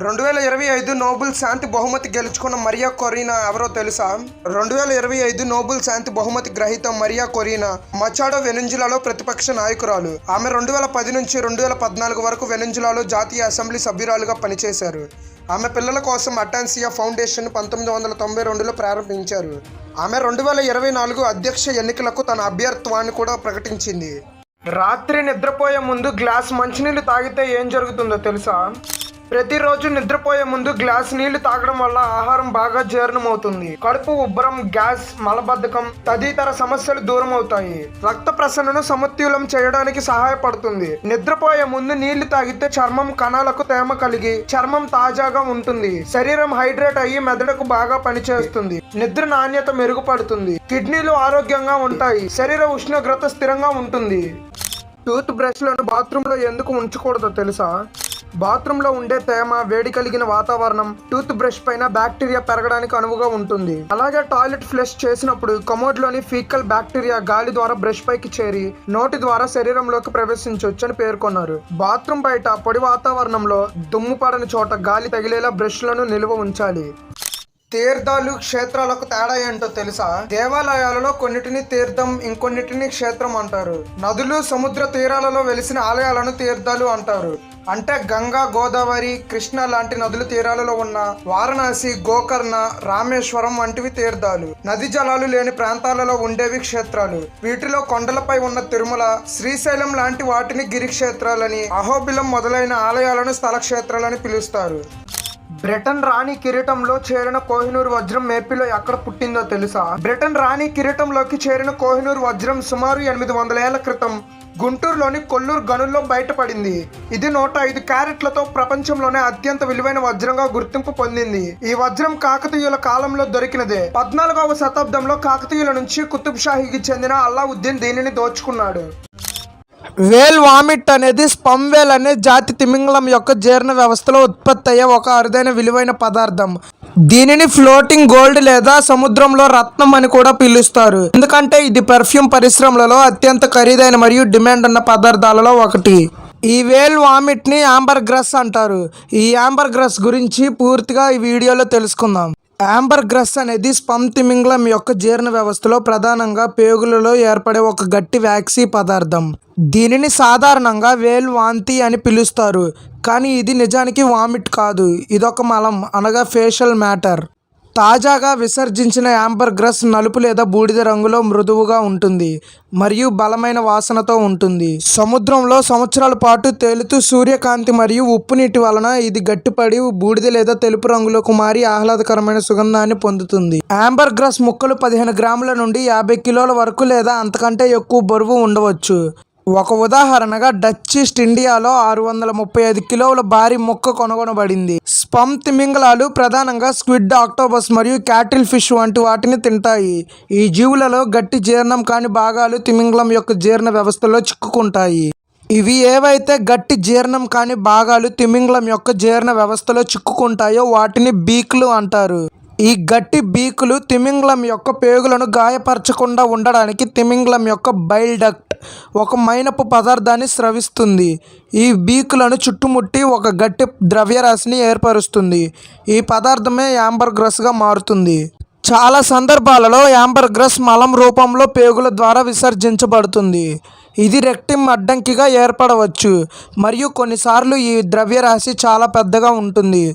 2025 నోబెల్ శాంతి బహుమతి గెలుచుకున్న మరియా కొరీనా ఎవరో తెలుసా? 2025 నోబెల్ శాంతి బహుమతి గ్రహీత మరియా కొరీనా మచాడో వెనుజులాలో ప్రతిపక్ష నాయకురాలు. ఆమె 2010 నుంచి 2014 వరకు వెనుజులాలో జాతీయ అసెంబ్లీ సభ్యురాలుగా పనిచేశారు. ఆమె పిల్లల కోసం అటాన్సియా ఫౌండేషన్ 1992లో ప్రారంభించారు. ఆమె 2024 అధ్యక్ష ఎన్నికలకు తన అభ్యర్థిత్వాన్ని కూడా ప్రకటించింది. రాత్రి నిద్రపోయే ముందు గ్లాస్ మంచినీళ్ళు తాగితే ఏం జరుగుతుందో తెలుసా? ప్రతిరోజు నిద్రపోయే ముందు గ్లాస్ నీళ్లు తాగడం వల్ల ఆహారం బాగా జీర్ణమవుతుంది. కడుపు ఉబ్బరం, గ్యాస్, మలబద్ధకం తదితర సమస్యలు దూరం అవుతాయి. రక్త ప్రసరణను సమతుల్యం చేయడానికి సహాయపడుతుంది. నిద్రపోయే ముందు నీళ్లు తాగితే చర్మం కణాలకు తేమ కలిగి చర్మం తాజాగా ఉంటుంది. శరీరం హైడ్రేట్ అయ్యి మెదడుకు బాగా పనిచేస్తుంది. నిద్ర నాణ్యత మెరుగుపడుతుంది. కిడ్నీలు ఆరోగ్యంగా ఉంటాయి. శరీర ఉష్ణోగ్రత స్థిరంగా ఉంటుంది. టూత్ బ్రష్లను బాత్రూంలో ఎందుకు ఉంచకూడదో తెలుసా? బాత్రూంలో ఉండే తేమ, వేడి కలిగిన వాతావరణం టూత్ బ్రష్ పైన బ్యాక్టీరియా పెరగడానికి అనువుగా ఉంటుంది. అలాగే టాయిలెట్ ఫ్లష్ చేసినప్పుడు కమోడ్లోని ఫీకల్ బ్యాక్టీరియా గాలి ద్వారా బ్రష్ పైకి చేరి నోటి ద్వారా శరీరంలోకి ప్రవేశించవచ్చు అని పేర్కొన్నారు. బాత్రూం బయట పొడి వాతావరణంలో దుమ్ము పడని చోట గాలి తగిలేలా బ్రష్లను నిల్వ ఉంచాలి. తీర్థాలు, క్షేత్రాలకు తేడా ఏంటో తెలుసా? దేవాలయాలలో కొన్నిటిని తీర్థం, ఇంకొన్నిటిని క్షేత్రం అంటారు. నదులు, సముద్ర తీరాలలో వెలిసిన ఆలయాలను తీర్థాలు అంటారు. అంటే గంగా, గోదావరి, కృష్ణ లాంటి నదుల తీరాలలో ఉన్న వారణాసి, గోకర్ణ, రామేశ్వరం వంటివి తీర్థాలు. నది జలాలు లేని ప్రాంతాలలో ఉండేవి క్షేత్రాలు. వీటిలో కొండలపై ఉన్న తిరుమల, శ్రీశైలం లాంటి వాటిని గిరిక్షేత్రాలని, అహోబిలం మొదలైన ఆలయాలను స్థల క్షేత్రాలని పిలుస్తారు. బ్రిటన్ రాణి కిరీటంలో చేరిన కోహినూర్ వజ్రం ఏపీలో ఎక్కడ పుట్టిందో తెలుసా? బ్రిటన్ రాణి కిరీటంలోకి చేరిన కోహినూర్ వజ్రం సుమారు 800 ఏళ్ల క్రితం గుంటూరులోని కొల్లూరు గనుల్లో బయటపడింది. ఇది 105 క్యారెట్లతో ప్రపంచంలోనే అత్యంత విలువైన వజ్రంగా గుర్తింపు పొందింది. ఈ వజ్రం కాకతీయుల కాలంలో దొరికినదే. 14వ శతాబ్దంలో కాకతీయుల నుంచి కుతుబ్ షాహీకి చెందిన అల్లావుద్దీన్ దీనిని దోచుకున్నాడు. వేల్ వామిట్ అనేది స్పమ్ వేల్ అనే జాతి తిమింగలం యొక్క జీర్ణ వ్యవస్థలో ఉత్పత్తి అయ్యే ఒక అరుదైన విలువైన పదార్థం. దీనిని ఫ్లోటింగ్ గోల్డ్ లేదా సముద్రంలో రత్నం అని కూడా పిలుస్తారు. ఎందుకంటే ఇది పెర్ఫ్యూమ్ పరిశ్రమలలో అత్యంత ఖరీదైన మరియు డిమాండ్ ఉన్న పదార్థాలలో ఒకటి. ఈ వేల్ వామిట్ ని యాంబర్ గ్రస్ అంటారు. ఈ యాంబర్ గ్రస్ గురించి పూర్తిగా ఈ వీడియోలో తెలుసుకుందాం. యాంబర్ గ్రస్ అనేది స్పమ్ తిమింగలం యొక్క జీర్ణ వ్యవస్థలో ప్రధానంగా పేగులలో ఏర్పడే ఒక గట్టి వ్యాక్సీ పదార్థం. దీనిని సాధారణంగా వేల్ వాంతి అని పిలుస్తారు, కానీ ఇది నిజానికి వామిట్ కాదు. ఇదొక మలం అనగా ఫేషల్ మ్యాటర్. తాజాగా విసర్జించిన యాంబర్ గ్రస్ నలుపు లేదా బూడిద రంగులో మృదువుగా ఉంటుంది మరియు బలమైన వాసనతో ఉంటుంది. సముద్రంలో సంవత్సరాల పాటు తేలుతూ సూర్యకాంతి మరియు ఉప్పు నీటి వలన ఇది గట్టిపడి బూడిద లేదా తెలుపు రంగులోకి మారి ఆహ్లాదకరమైన సుగంధాన్ని పొందుతుంది. యాంబర్ గ్రస్ ముక్కలు 15 గ్రాముల నుండి 50 కిలోల వరకు లేదా అంతకంటే ఎక్కువ బరువు ఉండవచ్చు. ఒక ఉదాహరణగా డచ్ ఈస్ట్ ఇండియాలో 635 కిలోల భారీ మొక్క కనుగొనబడింది. స్పమ్ తిమింగలాలు ప్రధానంగా స్క్విడ్, ఆక్టోపస్ మరియు క్యాటిల్ ఫిష్ వంటి వాటిని తింటాయి. ఈ జీవులలో గట్టి జీర్ణం కాని భాగాలు తిమింగలం యొక్క జీర్ణ వ్యవస్థలో చిక్కుకుంటాయి. ఇవి ఏవైతే గట్టి జీర్ణం కాని భాగాలు తిమింగలం యొక్క జీర్ణ వ్యవస్థలో చిక్కుకుంటాయో వాటిని బీక్లు అంటారు. ఈ గట్టి బీకులు తిమింగలం యొక్క పేగులను గాయపరచకుండా ఉండడానికి తిమింగలం యొక్క బైల్ డక్ట్ ఒక మైనపు పదార్థాన్ని స్రవిస్తుంది. ఈ బీకులను చుట్టుముట్టి ఒక గట్టి ద్రవ్యరాశిని ఏర్పరుస్తుంది. ఈ పదార్థమే యాంబర్ గ్రస్గా మారుతుంది. చాలా సందర్భాలలో యాంబర్ గ్రస్ మలం రూపంలో పేగుల ద్వారా విసర్జించబడుతుంది. ఇది రెక్టిమ్ అడ్డంకిగా ఏర్పడవచ్చు మరియు కొన్నిసార్లు ఈ ద్రవ్యరాశి చాలా పెద్దగా ఉంటుంది.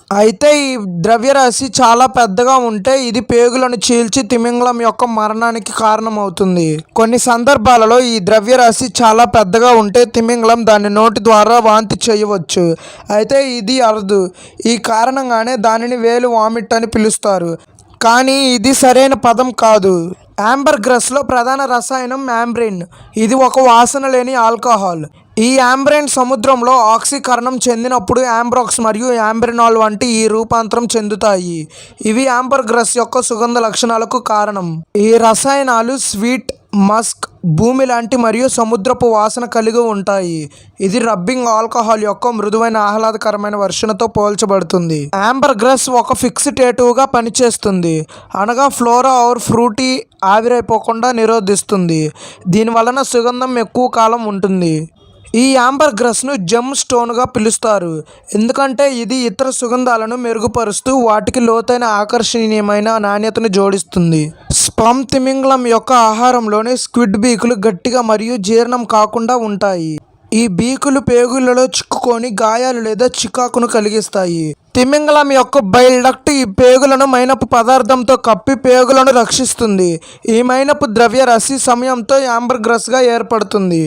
అయితే ఈ ద్రవ్యరాశి చాలా పెద్దగా ఉంటే ఇది పేగులను చీల్చి తిమింగలం యొక్క మరణానికి కారణమవుతుంది. కొన్ని సందర్భాలలో ఈ ద్రవ్యరాశి చాలా పెద్దగా ఉంటే తిమింగలం దాని నోటి ద్వారా వాంతి చేయవచ్చు. అయితే ఇది అరుదు. ఈ కారణంగానే దానిని వేలు వామిట్ అని పిలుస్తారు, కానీ ఇది సరైన పదం కాదు. యాంబర్ గ్రస్లో ప్రధాన రసాయనం యాంబ్రిన్. ఇది ఒక వాసన లేని ఆల్కహాల్. ఈ యాంబ్రిన్ సముద్రంలో ఆక్సీకరణం చెందినప్పుడు యాంబ్రాక్స్ మరియు యాంబ్రినాల్ వంటి ఈ రూపాంతరం చెందుతాయి. ఇవి యాంబర్ గ్రస్ యొక్క సుగంధ లక్షణాలకు కారణం. ఈ రసాయనాలు స్వీట్, మస్క్, భూమి లాంటి మరియు సముద్రపు వాసన కలిగి ఉంటాయి. ఇది రబ్బింగ్ ఆల్కహాల్ యొక్క మృదువైన ఆహ్లాదకరమైన వర్షనతో పోల్చబడుతుంది. యాంబర్ గ్రస్ ఒక ఫిక్సిటేటివ్గా పనిచేస్తుంది, అనగా ఫ్లోరా ఆర్ ఫ్రూటీ ఆవిరైపోకుండా నిరోధిస్తుంది. దీని వలన సుగంధం ఎక్కువ కాలం ఉంటుంది. ఈ యాంబర్గ్రస్ను జెమ్ స్టోన్గా పిలుస్తారు ఎందుకంటే ఇది ఇతర సుగంధాలను మెరుగుపరుస్తూ వాటికి లోతైన ఆకర్షణీయమైన నాణ్యతను జోడిస్తుంది. స్పమ్ తిమింగలం యొక్క ఆహారంలోని స్క్విడ్ బీకులు గట్టిగా మరియు జీర్ణం కాకుండా ఉంటాయి. ఈ బీకులు పేగులలో చిక్కుకొని గాయాలు లేదా చికాకును కలిగిస్తాయి. తిమింగలం యొక్క బైల్ డక్ట్ ఈ పేగులను మైనపు పదార్థంతో కప్పి పేగులను రక్షిస్తుంది. ఈ మైనపు ద్రవ్యరాశి సమయంతో యాంబర్గ్రస్గా ఏర్పడుతుంది.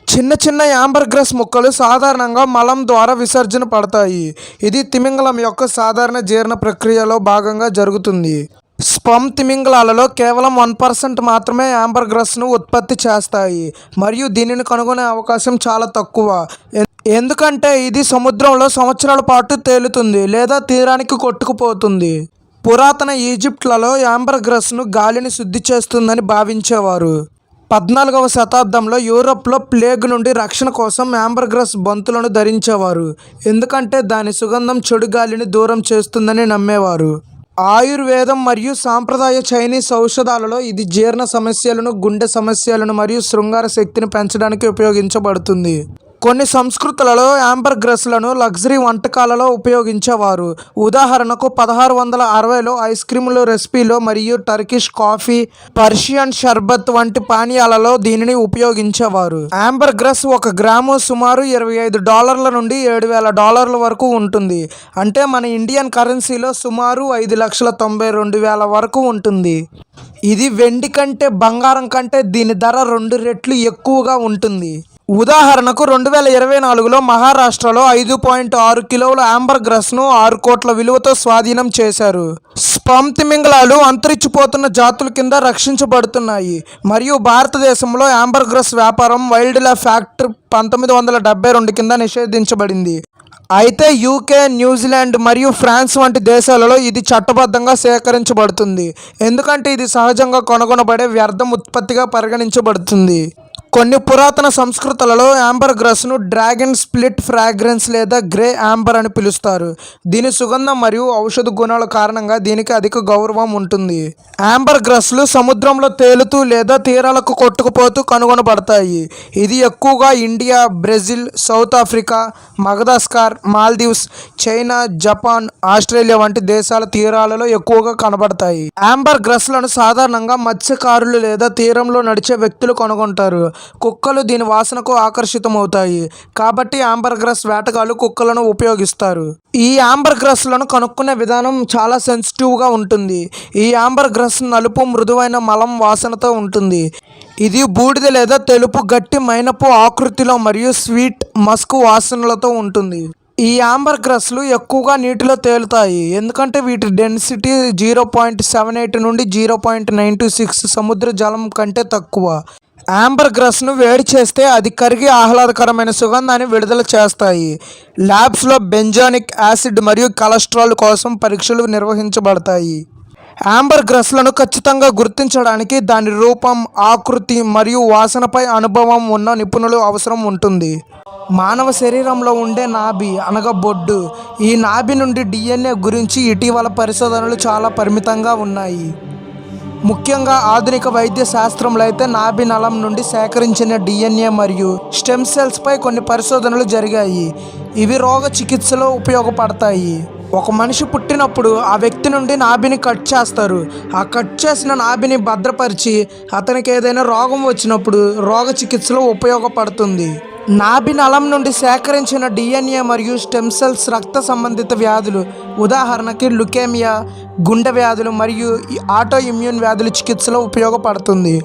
చిన్న చిన్న యాంబర్గ్రస్ ముక్కలు సాధారణంగా మలం ద్వారా విసర్జన పడతాయి. ఇది తిమింగలం యొక్క సాధారణ జీర్ణ ప్రక్రియలో భాగంగా జరుగుతుంది. స్పమ్ తిమింగలాలలో కేవలం 1% మాత్రమే యాంబర్గ్రస్ను ఉత్పత్తి చేస్తాయి మరియు దీనిని కనుగొనే అవకాశం చాలా తక్కువ. ఎందుకంటే ఇది సముద్రంలో సంవత్సరాల పాటు తేలుతుంది లేదా తీరానికి కొట్టుకుపోతుంది. పురాతన ఈజిప్ట్లలో యాంబర్గ్రస్ను గాలిని శుద్ధి చేస్తుందని భావించేవారు. 14వ శతాబ్దంలో యూరప్లో ప్లేగ్ నుండి రక్షణ కోసం యాంబర్గ్రస్ బంతులను ధరించేవారు ఎందుకంటే దాని సుగంధం చెడు గాలిని దూరం చేస్తుందని నమ్మేవారు. ఆయుర్వేదం మరియు సాంప్రదాయ చైనీస్ ఔషధాలలో ఇది జీర్ణ సమస్యలను, గుండె సమస్యలను మరియు శృంగార శక్తిని పెంచడానికి ఉపయోగించబడుతుంది. కొన్ని సంస్కృతులలో యాంబర్గ్రస్లను లగ్జరీ వంటకాలలో ఉపయోగించేవారు. ఉదాహరణకు 1660లో ఐస్ క్రీముల రెసిపీలో మరియు టర్కిష్ కాఫీ, పర్షియన్ షర్బత్ వంటి పానీయాలలో దీనిని ఉపయోగించేవారు. యాంబర్గ్రస్ 1 గ్రాము సుమారు $25 నుండి $7,000 వరకు ఉంటుంది. అంటే మన ఇండియన్ కరెన్సీలో సుమారు 5,92,000 వరకు ఉంటుంది. ఇది వెండి కంటే, బంగారం కంటే దీని ధర 2 రెట్లు ఎక్కువగా ఉంటుంది. ఉదాహరణకు 2024లో మహారాష్ట్రలో 5.6 కిలోల యాంబర్గ్రస్ను 6 కోట్ల విలువతో స్వాధీనం చేశారు. స్పమ్ తిమింగలాలు అంతరించిపోతున్న జాతుల కింద రక్షించబడుతున్నాయి మరియు భారతదేశంలో యాంబర్గ్రస్ వ్యాపారం వైల్డ్ లైఫ్ యాక్ట్ 1972 కింద నిషేధించబడింది. అయితే యూకే, న్యూజిలాండ్ మరియు ఫ్రాన్స్ వంటి దేశాలలో ఇది చట్టబద్ధంగా సేకరించబడుతుంది ఎందుకంటే ఇది సహజంగా కనుగొనబడే వ్యర్థం ఉత్పత్తిగా పరిగణించబడుతుంది. కొన్ని పురాతన సంస్కృతులలో యాంబర్గ్రస్ను డ్రాగన్ స్ప్లిట్ ఫ్రాగ్రెన్స్ లేదా గ్రే యాంబర్ అని పిలుస్తారు. దీని సుగంధం మరియు ఔషధ గుణాల కారణంగా దీనికి అధిక గౌరవం ఉంటుంది. యాంబర్గ్రస్లు సముద్రంలో తేలుతూ లేదా తీరాలకు కొట్టుకుపోతూ కనుగొనబడతాయి. ఇది ఎక్కువగా India, Brazil, South Africa, Madagascar, Maldives, China, Japan, Australia వంటి దేశాల తీరాలలో ఎక్కువగా కనబడతాయి. యాంబర్గ్రస్లను సాధారణంగా మత్స్యకారులు లేదా తీరంలో నడిచే వ్యక్తులు కనుగొంటారు. కుక్కలు దీని వాసనకు ఆకర్షితమవుతాయి కాబట్టి యాంబర్గ్రస్ వేటగాళ్ళు కుక్కలను ఉపయోగిస్తారు. ఈ యాంబర్గ్రస్లను కనుక్కునే విధానం చాలా సెన్సిటివ్గా ఉంటుంది. ఈ యాంబర్గ్రస్ నలుపు, మృదువైన మలం వాసనతో ఉంటుంది. ఇది బూడిద లేదా తెలుపు, గట్టి మైనపు ఆకృతిలో మరియు స్వీట్ మస్క్ వాసనలతో ఉంటుంది. ఈ యాంబర్గ్రస్లు ఎక్కువగా నీటిలో తేలుతాయి ఎందుకంటే వీటి డెన్సిటీ 0.78 నుండి 0.926 సముద్ర జలం కంటే తక్కువ. యాంబర్గ్రస్ను వేడి చేస్తే అది కరిగి ఆహ్లాదకరమైన సుగంధాన్ని విడుదల చేస్తాయి. ల్యాబ్స్లో బెంజోనిక్ యాసిడ్ మరియు కొలెస్ట్రాల్ కోసం పరీక్షలు నిర్వహించబడతాయి. యాంబర్గ్రస్లను ఖచ్చితంగా గుర్తించడానికి దాని రూపం, ఆకృతి మరియు వాసనపై అనుభవం ఉన్న నిపుణులు అవసరం ఉంటుంది. మానవ శరీరంలో ఉండే నాభి అనగా బొడ్డు. ఈ నాభి నుండి DNA గురించి ఇటీవల పరిశోధనలు చాలా పరిమితంగా ఉన్నాయి. ముఖ్యంగా ఆధునిక వైద్య శాస్త్రంలో అయితే నాభి నలం నుండి సేకరించిన DNA మరియు స్టెమ్ సెల్స్పై కొన్ని పరిశోధనలు జరిగాయి. ఇవి రోగ చికిత్సలో ఉపయోగపడతాయి. ఒక మనిషి పుట్టినప్పుడు ఆ వ్యక్తి నుండి నాభిని కట్ చేస్తారు. ఆ కట్ చేసిన నాభిని భద్రపరిచి అతనికి ఏదైనా రోగం వచ్చినప్పుడు రోగ చికిత్సలో ఉపయోగపడుతుంది. నాభి నలం నుండి సేకరించిన DNA మరియు స్టెమ్ సెల్స్ రక్త సంబంధిత వ్యాధులు, ఉదాహరణకి లుకేమియా, గుండె వ్యాధులు మరియు ఆటో ఇమ్యూన్ వ్యాధుల చికిత్సలో ఉపయోగపడుతుంది.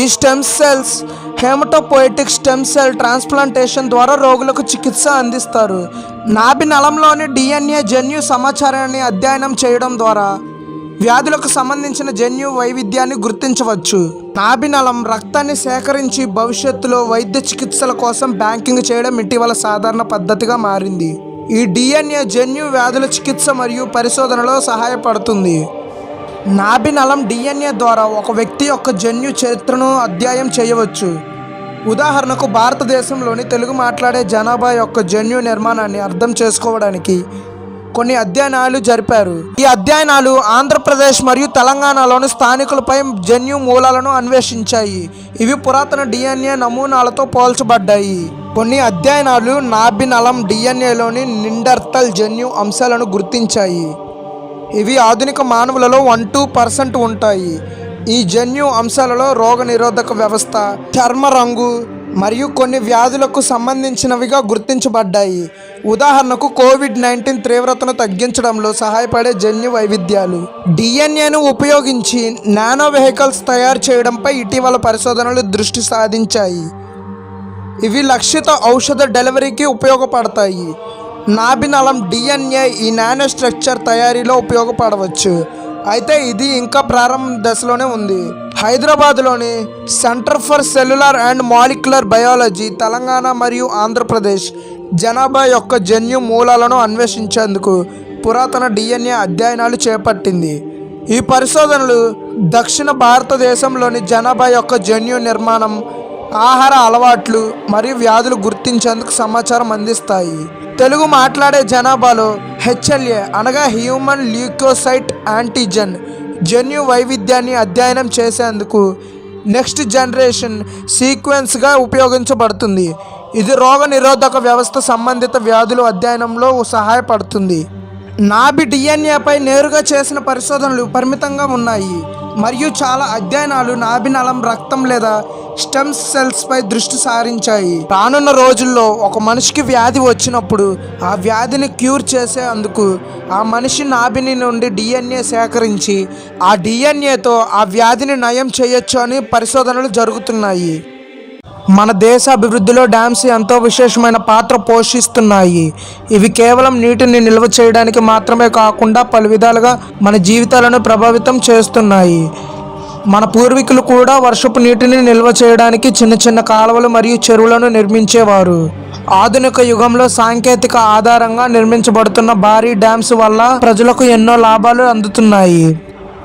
ఈ stem cells haematopoietic stem cell transplantation ద్వారా రోగులకు చికిత్స అందిస్తారు. నాభి నలంలోని DNA జన్యు సమాచారాన్ని అధ్యయనం చేయడం ద్వారా వ్యాధులకు సంబంధించిన జన్యు వైవిధ్యాన్ని గుర్తించవచ్చు. నాభి నలం రక్తాన్ని సేకరించి భవిష్యత్తులో వైద్య చికిత్సల కోసం బ్యాంకింగ్ చేయడం ఇటీవల సాధారణ పద్ధతిగా మారింది. ఈ DNA జన్యు వ్యాధుల చికిత్స మరియు పరిశోధనలో సహాయపడుతుంది. నాభి నలం DNA ద్వారా ఒక వ్యక్తి యొక్క జన్యు చరిత్రను అధ్యయనం చేయవచ్చు. ఉదాహరణకు భారతదేశంలోని తెలుగు మాట్లాడే జనాభా యొక్క జన్యు నిర్మాణాన్ని అర్థం చేసుకోవడానికి కొన్ని అధ్యయనాలు జరిపారు. ఈ అధ్యయనాలు ఆంధ్రప్రదేశ్ మరియు తెలంగాణలోని స్థానికులపై జన్యు మూలాలను అన్వేషించాయి. ఇవి పురాతన DNA నమూనాలతో పోల్చబడ్డాయి. కొన్ని అధ్యయనాలు నాభినలం డిఎన్ఏలోని నిండర్తల్ జన్యు అంశాలను గుర్తించాయి. ఇవి ఆధునిక మానవులలో 1-2% ఉంటాయి. ఈ జన్యు అంశాలలో రోగనిరోధక వ్యవస్థ, చర్మ రంగు మరియు కొన్ని వ్యాధులకు సంబంధించినవిగా గుర్తించబడ్డాయి. ఉదాహరణకు కోవిడ్-19 తీవ్రతను తగ్గించడంలో సహాయపడే జన్యు వైవిధ్యాలు. డిఎన్ఏను ఉపయోగించి నానో వెహికల్స్ తయారు చేయడంపై ఇటీవల పరిశోధనలు దృష్టి సాధించాయి. ఇవి లక్షిత ఔషధ డెలివరీకి ఉపయోగపడతాయి. నాభినలం డిఎన్ఏ ఈ నానో స్ట్రక్చర్ తయారీలో ఉపయోగపడవచ్చు, అయితే ఇది ఇంకా ప్రారంభ దశలోనే ఉంది. హైదరాబాద్లోని centre for cellular and molecular biology Telangana మరియు ఆంధ్రప్రదేశ్ జనాభా యొక్క జన్యు మూలాలను అన్వేషించేందుకు పురాతన డిఎన్ఏ అధ్యయనాలు చేపట్టింది. ఈ పరిశోధనలు దక్షిణ భారతదేశంలోని జనాభా యొక్క జన్యు నిర్మాణం, ఆహార అలవాట్లు మరియు వ్యాధులు గుర్తించేందుకు సమాచారం అందిస్తాయి. తెలుగు మాట్లాడే జనాభాలో హెచ్ఎల్ఏ అనగా హ్యూమన్ ల్యూకోసైట్ యాంటీజెన్ జన్యు వైవిధ్యాన్ని అధ్యయనం చేసేందుకు నెక్స్ట్ జనరేషన్ సీక్వెన్స్గా ఉపయోగించబడుతుంది. ఇది రోగనిరోధక వ్యవస్థ సంబంధిత వ్యాధుల అధ్యయనంలో సహాయపడుతుంది. నాభి డిఎన్ఏపై నేరుగా చేసిన పరిశోధనలు పరిమితంగా ఉన్నాయి మరియు చాలా అధ్యయనాలు నాభినలం రక్తం లేదా స్టెమ్ సెల్స్పై దృష్టి సారించాయి. రానున్న రోజుల్లో ఒక మనిషికి వ్యాధి వచ్చినప్పుడు ఆ వ్యాధిని క్యూర్ చేసేందుకు ఆ మనిషి నాభిని నుండి డిఎన్ఏ సేకరించి ఆ డిఎన్ఏతో ఆ వ్యాధిని నయం చేయొచ్చు అని పరిశోధనలు జరుగుతున్నాయి. మన దేశ అభివృద్ధిలో డ్యామ్స్ ఎంతో విశేషమైన పాత్ర పోషిస్తున్నాయి. ఇవి కేవలం నీటిని నిల్వ చేయడానికి మాత్రమే కాకుండా పలు విధాలుగా మన జీవితాలను ప్రభావితం చేస్తున్నాయి. మన పూర్వీకులు కూడా వర్షపు నీటిని నిల్వ చేయడానికి చిన్న చిన్న కాలువలు మరియు చెరువులను నిర్మించేవారు. ఆధునిక యుగంలో సాంకేతిక ఆధారంగా నిర్మించబడుతున్న భారీ డ్యామ్స్ వల్ల ప్రజలకు ఎన్నో లాభాలు అందుతున్నాయి.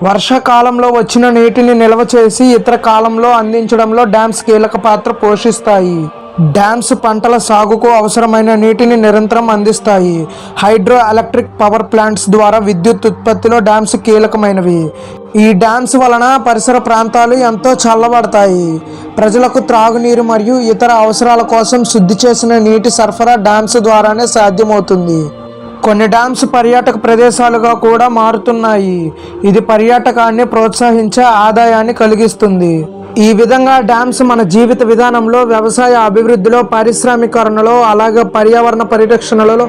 వర్షాకాలంలో వచ్చిన నీటిని నిల్వ చేసి ఇతర కాలంలో అందించడంలో డ్యామ్స్ కీలక పాత్ర పోషిస్తాయి. డ్యామ్స్ పంటల సాగుకు అవసరమైన నీటిని నిరంతరం అందిస్తాయి. హైడ్రో ఎలక్ట్రిక్ పవర్ ప్లాంట్స్ ద్వారా విద్యుత్ ఉత్పత్తిలో డ్యామ్స్ కీలకమైనవి. ఈ డ్యామ్స్ వలన పరిసర ప్రాంతాలు ఎంతో చల్లబడతాయి. ప్రజలకు త్రాగునీరు మరియు ఇతర అవసరాల కోసం శుద్ధి చేసిన నీటి సరఫరా డ్యామ్స్ ద్వారానే సాధ్యమవుతుంది. కొన్ని డ్యామ్స్ పర్యాటక ప్రదేశాలుగా కూడా మారుతున్నాయి. ఇది పర్యాటకాన్ని ప్రోత్సహించే ఆదాయాన్ని కలిగిస్తుంది. ఈ విధంగా డ్యామ్స్ మన జీవిత విధానంలో, వ్యవసాయ అభివృద్ధిలో, పారిశ్రామికీకరణలో, అలాగే పర్యావరణ పరిరక్షణలో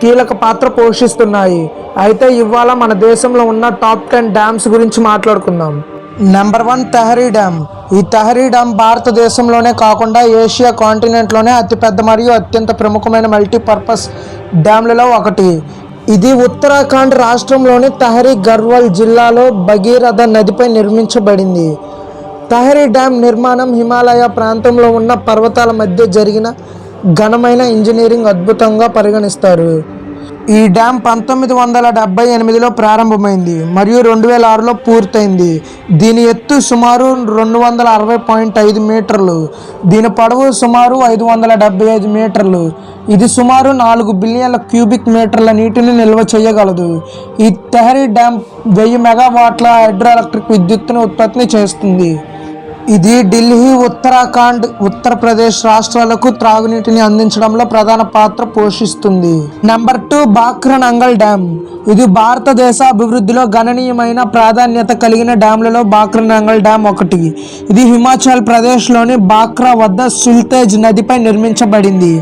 కీలక పాత్ర పోషిస్తున్నాయి. అయితే ఇవాళ మన దేశంలో ఉన్న టాప్ 10 డ్యామ్స్ గురించి మాట్లాడుకుందాం. Number 1 Tehri dam. ఈ తెహరీ డ్యామ్ భారతదేశంలోనే కాకుండా ఏషియా కాంటినెంట్లోనే అతిపెద్ద మరియు అత్యంత ప్రముఖమైన మల్టీపర్పస్ డ్యామ్లలో ఒకటి. ఇది ఉత్తరాఖండ్ రాష్ట్రంలోని తెహరీ గర్వాల్ జిల్లాలో భగీరథ నదిపై నిర్మించబడింది. తెహరీ డ్యామ్ నిర్మాణం హిమాలయ ప్రాంతంలో ఉన్న పర్వతాల మధ్య జరిగిన ఘనమైన ఇంజనీరింగ్ అద్భుతంగా పరిగణిస్తారు. ఈ డ్యామ్ 1978లో ప్రారంభమైంది మరియు 2006లో పూర్తయింది. దీని ఎత్తు సుమారు 260.5 మీటర్లు. దీని పొడవు సుమారు 575 మీటర్లు. ఇది సుమారు 4 బిలియన్ల క్యూబిక్ మీటర్ల నీటిని నిల్వ చేయగలదు. ఈ తెహరీ డ్యామ్ 1000 మెగావాట్ల హైడ్రో ఎలక్ట్రిక్ విద్యుత్తును ఉత్పత్తి చేస్తుంది. ఇది ఢిల్లీ, ఉత్తరాఖండ్, ఉత్తరప్రదేశ్ రాష్ట్రాలకు త్రాగునీటిని అందించడంలో ప్రధాన పాత్ర పోషిస్తుంది. Number 2 Bhakra Nangal dam. ఇది భారతదేశ అభివృద్ధిలో గణనీయమైన ప్రాధాన్యత కలిగిన డ్యామ్లలో బాక్రానంగల్ డ్యామ్ ఒకటి. ఇది హిమాచల్ ప్రదేశ్లోని బాక్రా వద్ద సుల్తేజ్ నదిపై నిర్మించబడింది.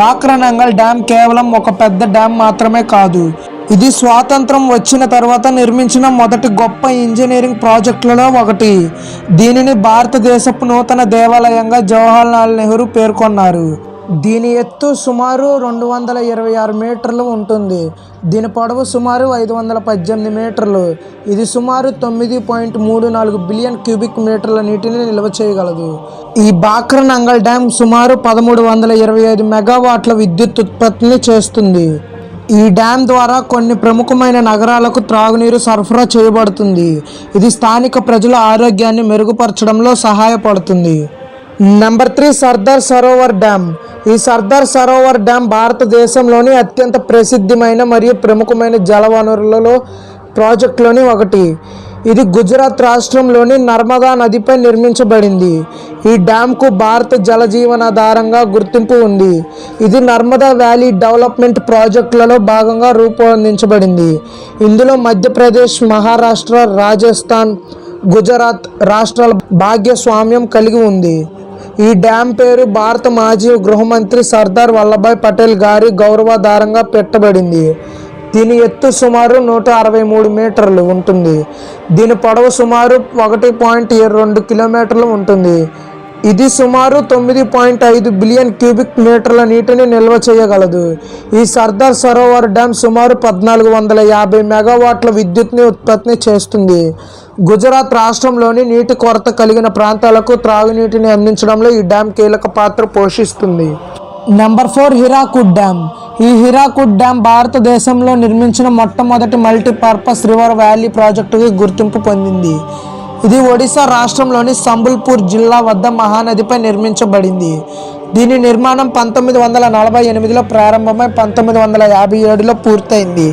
బాక్రానంగల్ డ్యామ్ కేవలం ఒక పెద్ద డ్యామ్ మాత్రమే కాదు, ఇది స్వాతంత్రం వచ్చిన తర్వాత నిర్మించిన మొదటి గొప్ప ఇంజనీరింగ్ ప్రాజెక్టులలో ఒకటి. దీనిని భారతదేశపు నూతన దేవాలయంగా జవహర్లాల్ నెహ్రూ పేర్కొన్నారు. దీని ఎత్తు సుమారు 226 మీటర్లు ఉంటుంది. దీని పొడవు సుమారు 518 మీటర్లు. ఇది సుమారు 9.34 బిలియన్ క్యూబిక్ మీటర్ల నీటిని నిల్వ చేయగలదు. ఈ బాక్రానంగల్ డ్యామ్ సుమారు 1325 మెగావాట్ల విద్యుత్ ఉత్పత్తిని చేస్తుంది. ఈ డ్యామ్ ద్వారా కొన్ని ప్రముఖమైన నగరాలకు త్రాగునీరు సరఫరా చేయబడుతుంది. ఇది స్థానిక ప్రజల ఆరోగ్యాన్ని మెరుగుపరచడంలో సహాయపడుతుంది. Number 3 Sardar Sarovar dam. ఈ సర్దార్ సరోవర్ డ్యామ్ భారతదేశంలోని అత్యంత ప్రసిద్ధమైన మరియు ప్రముఖమైన జలవనరులలో ప్రాజెక్టులోని ఒకటి. ఇది గుజరాత్ రాష్ట్రంలోని నర్మదా నదిపై నిర్మించబడింది. ఈ డ్యాంకు భారత జలజీవనాధారంగా గుర్తింపు ఉంది. ఇది నర్మదా వ్యాలీ డెవలప్మెంట్ ప్రాజెక్టులలో భాగంగా రూపొందించబడింది. ఇందులో మధ్యప్రదేశ్, మహారాష్ట్ర, రాజస్థాన్, గుజరాత్ రాష్ట్రాల భాగస్వామ్యం కలిగి ఉంది. ఈ డ్యాం పేరు భారత మాజీ గృహమంత్రి సర్దార్ వల్లభాయ్ పటేల్ గారి గౌరవాధారంగా పెట్టబడింది. దీని ఎత్తు సుమారు 163 మీటర్లు ఉంటుంది. దీని పొడవు సుమారు 1.2 కిలోమీటర్లు ఉంటుంది. ఇది సుమారు 9.5 బిలియన్ క్యూబిక్ మీటర్ల నీటిని నిల్వ చేయగలదు. ఈ సర్దార్ సరోవర్ డ్యాం సుమారు 1450 మెగావాట్ల విద్యుత్ని ఉత్పత్తి చేస్తుంది. గుజరాత్ రాష్ట్రంలోని నీటి కొరత కలిగిన ప్రాంతాలకు త్రాగునీటిని అందించడంలో ఈ డ్యాం కీలక పాత్ర పోషిస్తుంది. Number 4 Hirakud dam. ఈ హీరాకుడ్ డ్యామ్ భారతదేశంలో నిర్మించిన మొట్టమొదటి మల్టీపర్పస్ రివర్ వ్యాలీ ప్రాజెక్టుకి గుర్తింపు పొందింది. ఇది ఒడిశా రాష్ట్రంలోని సంబల్పూర్ జిల్లా వద్ద మహానదిపై నిర్మించబడింది. దీని నిర్మాణం 1948లో ప్రారంభమై 1957లో పూర్తయింది.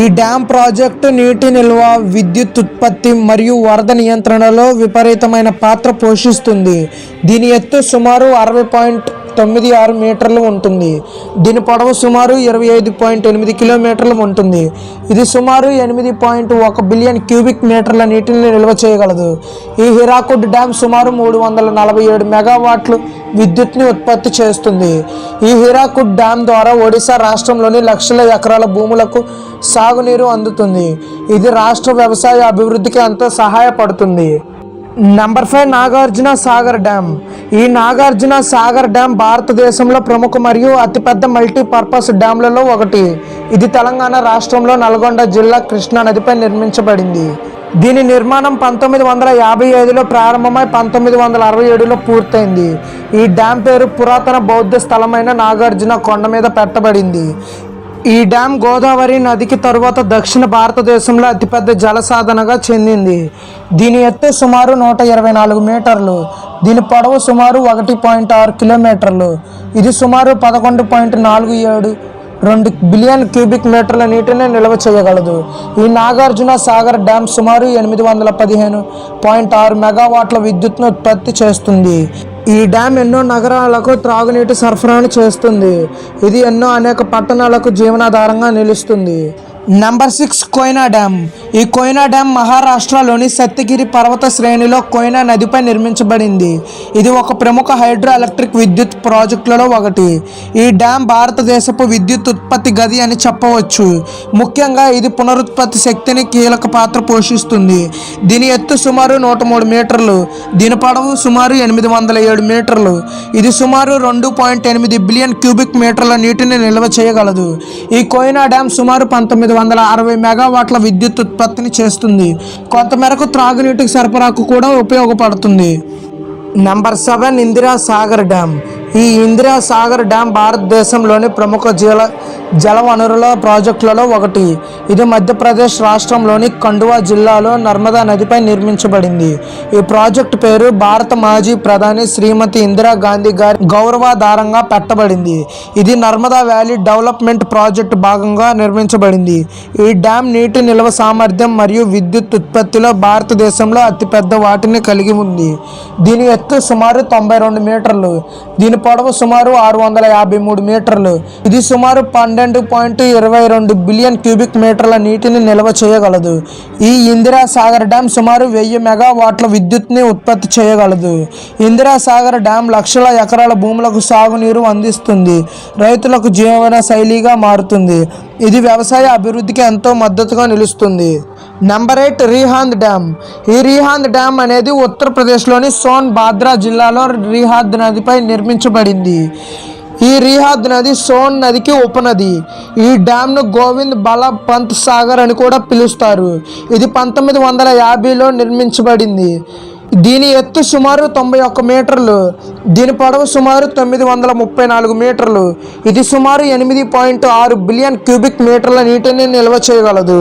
ఈ డ్యామ్ ప్రాజెక్టు నీటి నిల్వ, విద్యుత్ ఉత్పత్తి మరియు వరద నియంత్రణలో విపరీతమైన పాత్ర పోషిస్తుంది. దీని ఎత్తు సుమారు 60.96 మీటర్లు ఉంటుంది. దీని పొడవు సుమారు 25.8 కిలోమీటర్లు ఉంటుంది. ఇది సుమారు 8.1 బిలియన్ క్యూబిక్ మీటర్ల నీటిని నిల్వ చేయగలదు. ఈ హీరాకుడ్ డ్యామ్ సుమారు 347 మెగావాట్లు విద్యుత్ని ఉత్పత్తి చేస్తుంది. ఈ హీరాకుడ్ డ్యామ్ ద్వారా ఒడిశా రాష్ట్రంలోని లక్షల ఎకరాల భూములకు సాగునీరు అందుతుంది. ఇది రాష్ట్ర వ్యవసాయ అభివృద్ధికి ఎంతో సహాయపడుతుంది. Number 5 Nagarjuna Sagar dam. ఈ నాగార్జున సాగర్ డ్యామ్ భారతదేశంలో ప్రముఖ మరియు అతిపెద్ద మల్టీపర్పస్ డ్యామ్లలో ఒకటి. ఇది తెలంగాణ రాష్ట్రంలో నల్గొండ జిల్లా కృష్ణా నదిపై నిర్మించబడింది. దీని నిర్మాణం 1955లో ప్రారంభమై 1967లో పూర్తయింది. ఈ డ్యామ్ పేరు పురాతన బౌద్ధ స్థలమైన నాగార్జున కొండ మీద పెట్టబడింది. ఈ డ్యామ్ గోదావరి నదికి తరువాత దక్షిణ భారతదేశంలో అతిపెద్ద జలసాధనగా చెందింది. దీని ఎత్తు సుమారు 124 మీటర్లు. దీని పొడవు సుమారు 1.6 కిలోమీటర్లు. ఇది సుమారు 11.47 బిలియన్ క్యూబిక్ మీటర్ల నీటిని నిల్వ చేయగలదు. ఈ నాగార్జున సాగర్ డ్యామ్ సుమారు 815.6 మెగావాట్ల విద్యుత్ను ఉత్పత్తి చేస్తుంది. ఈ డ్యామ్ ఎన్నో నగరాలకు త్రాగునీటి సరఫరాను చేస్తుంది. ఇది అనేక పట్టణాలకు జీవనాధారంగా నిలుస్తుంది. Number 6 Koyna dam. ఈ కోయనా డ్యామ్ మహారాష్ట్రలోని సత్యగిరి పర్వత శ్రేణిలో కోయనా నదిపై నిర్మించబడింది. ఇది ఒక ప్రముఖ హైడ్రో ఎలక్ట్రిక్ విద్యుత్ ప్రాజెక్టులలో ఒకటి. ఈ డ్యామ్ భారతదేశపు విద్యుత్ ఉత్పత్తి గది అని చెప్పవచ్చు. ముఖ్యంగా ఇది పునరుత్పత్తి శక్తిని కీలక పాత్ర పోషిస్తుంది. దీని ఎత్తు సుమారు 103 మీటర్లు. దీని పొడవు సుమారు 807 మీటర్లు. ఇది సుమారు 2.8 బిలియన్ క్యూబిక్ మీటర్ల నీటిని నిల్వ చేయగలదు. ఈ కోయనా డ్యామ్ సుమారు 1960 మెగావాట్ల విద్యుత్ ఉత్పత్తిని చేస్తుంది. కొంతమేరకు త్రాగునీటికి సరఫరాకు కూడా ఉపయోగపడుతుంది. Number 7 Indira Sagar dam. ఈ ఇందిరా సాగర్ డ్యామ్ భారతదేశంలోని ప్రముఖ జల వనరుల ప్రాజెక్టులలో ఒకటి. ఇది మధ్యప్రదేశ్ రాష్ట్రంలోని ఖండువా జిల్లాలో నర్మదా నదిపై నిర్మించబడింది. ఈ ప్రాజెక్టు పేరు భారత మాజీ ప్రధాని శ్రీమతి ఇందిరాగాంధీ గారి గౌరవాధారంగా పెట్టబడింది. ఇది నర్మదా వ్యాలీ డెవలప్మెంట్ ప్రాజెక్టు భాగంగా నిర్మించబడింది. ఈ డ్యామ్ నీటి నిల్వ సామర్థ్యం మరియు విద్యుత్ ఉత్పత్తిలో భారతదేశంలో అతిపెద్ద వాటిని కలిగి ఉంది. దీని ఎత్తు సుమారు 92 మీటర్లు. దీని పొడవు సుమారు 653 మీటర్లు. ఇది సుమారు 12.22 బిలియన్ క్యూబిక్ మీటర్ల నీటిని నిల్వ చేయగలదు. ఈ ఇందిరా సాగర్ డ్యామ్ సుమారు 1000 మెగావాట్ల విద్యుత్ని ఉత్పత్తి చేయగలదు. ఇందిరా సాగర్ డ్యామ్ లక్షల ఎకరాల భూములకు సాగునీరు అందిస్తుంది. రైతులకు జీవన శైలిగా మారుతుంది. ఇది వ్యవసాయ అభివృద్ధికి ఎంతో మద్దతుగా నిలుస్తుంది. Number 8 Rihand dam. ఈ రీహాంద్ డ్యామ్ అనేది ఉత్తరప్రదేశ్లోని సోన్ బాద్రా జిల్లాలో రీహాంద్ నదిపై నిర్మించబడింది. ఈ రీహాంద్ నది సోన్ నదికి ఉపనది. ఈ డ్యామ్ను గోవింద్ బల పంత్ సాగర్ అని కూడా పిలుస్తారు. ఇది 1950లో నిర్మించబడింది. దీని ఎత్తు సుమారు 91 మీటర్లు. దీని పొడవు సుమారు 934 మీటర్లు. ఇది సుమారు 8.6 బిలియన్ క్యూబిక్ మీటర్ల నీటిని నిల్వ చేయగలదు.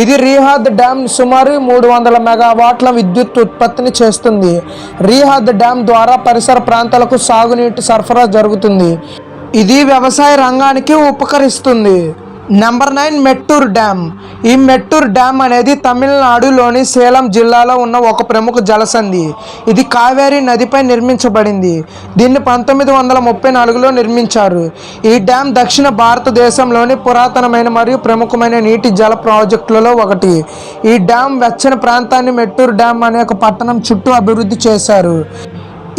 ఇది రీహాంద్ డ్యామ్ సుమారు 300 మెగావాట్ల విద్యుత్ ఉత్పత్తిని చేస్తుంది. రీహాంద్ డ్యామ్ ద్వారా పరిసర ప్రాంతాలకు సాగునీటి సరఫరా జరుగుతుంది. ఇది వ్యవసాయ రంగానికి ఉపకరిస్తుంది. Number 9 Mettur dam. ఈ మెట్టూర్ డ్యామ్ అనేది తమిళనాడులోని సేలం జిల్లాలో ఉన్న ఒక ప్రముఖ జలసంధి. ఇది కావేరీ నదిపై నిర్మించబడింది. దీన్ని 1934లో నిర్మించారు. ఈ డ్యామ్ దక్షిణ భారతదేశంలోని పురాతనమైన మరియు ప్రముఖమైన నీటి జల ప్రాజెక్టులలో ఒకటి. ఈ డ్యామ్ వెచ్చని ప్రాంతాన్ని మెట్టూర్ డ్యామ్ అనే ఒక పట్టణం చుట్టూ అభివృద్ధి చేశారు.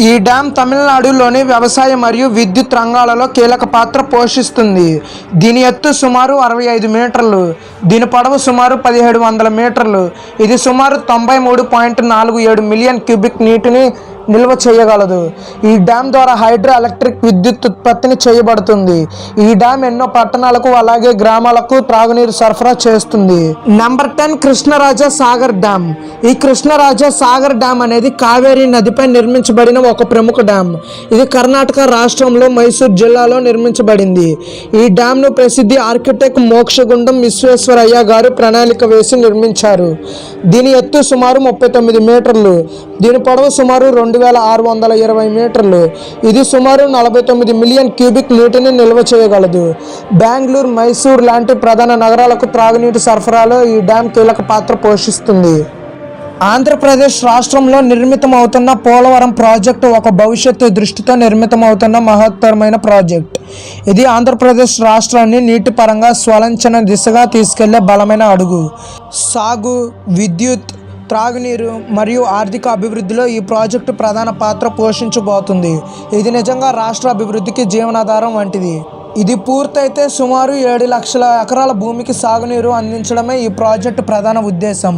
ఈ డ్యామ్ తమిళనాడులోని వ్యవసాయ మరియు విద్యుత్ రంగాలలో కీలక పాత్ర పోషిస్తుంది. దీని ఎత్తు సుమారు 65 మీటర్లు, దీని పొడవు సుమారు 1700 మీటర్లు. ఇది సుమారు 93.47 మిలియన్ క్యూబిక్ నీటిని నిల్వ చేయగలదు. ఈ డ్యామ్ ద్వారా హైడ్రో ఎలక్ట్రిక్ విద్యుత్ ఉత్పత్తిని చేయబడుతుంది. ఈ డ్యామ్ ఎన్నో పట్టణాలకు అలాగే గ్రామాలకు త్రాగునీరు సరఫరా చేస్తుంది. Number 10 Krishnaraja Sagar dam. ఈ కృష్ణరాజా సాగర్ డ్యామ్ అనేది కావేరీ నదిపై నిర్మించబడిన ఒక ప్రముఖ డ్యామ్. ఇది కర్ణాటక రాష్ట్రంలో మైసూర్ జిల్లాలో నిర్మించబడింది. ఈ డ్యామ్ను ప్రసిద్ధి ఆర్కిటెక్ట్ మోక్షగుండం విశ్వేశ్వరయ్య గారు ప్రణాళిక వేసి నిర్మించారు. దీని ఎత్తు సుమారు 39 మీటర్లు, దీని పొడవు సుమారు 2620 మీటర్లు. ఇది సుమారు 49 మిలియన్ క్యూబిక్ నీటిని నిల్వ చేయగలదు. బెంగళూరు, మైసూర్ లాంటి ప్రధాన నగరాలకు త్రాగునీటి సరఫరాలో ఈ డ్యామ్ కీలక పాత్ర పోషిస్తుంది. ఆంధ్రప్రదేశ్ రాష్ట్రంలో నిర్మితమవుతున్న పోలవరం ప్రాజెక్టు ఒక భవిష్యత్తు దృష్టితో నిర్మితమవుతున్న మహత్తరమైన ప్రాజెక్ట్. ఇది ఆంధ్రప్రదేశ్ రాష్ట్రాన్ని నీటిపరంగా స్వలంచన దిశగా తీసుకెళ్లే బలమైన అడుగు. సాగు, విద్యుత్, త్రాగునీరు మరియు ఆర్థిక అభివృద్ధిలో ఈ ప్రాజెక్టు ప్రధాన పాత్ర పోషించబోతుంది. ఇది నిజంగా రాష్ట్ర అభివృద్ధికి జీవనాధారం వంటిది. ఇది పూర్తయితే సుమారు 7 లక్షల ఎకరాల భూమికి సాగునీరు అందించడమే ఈ ప్రాజెక్టు ప్రధాన ఉద్దేశం.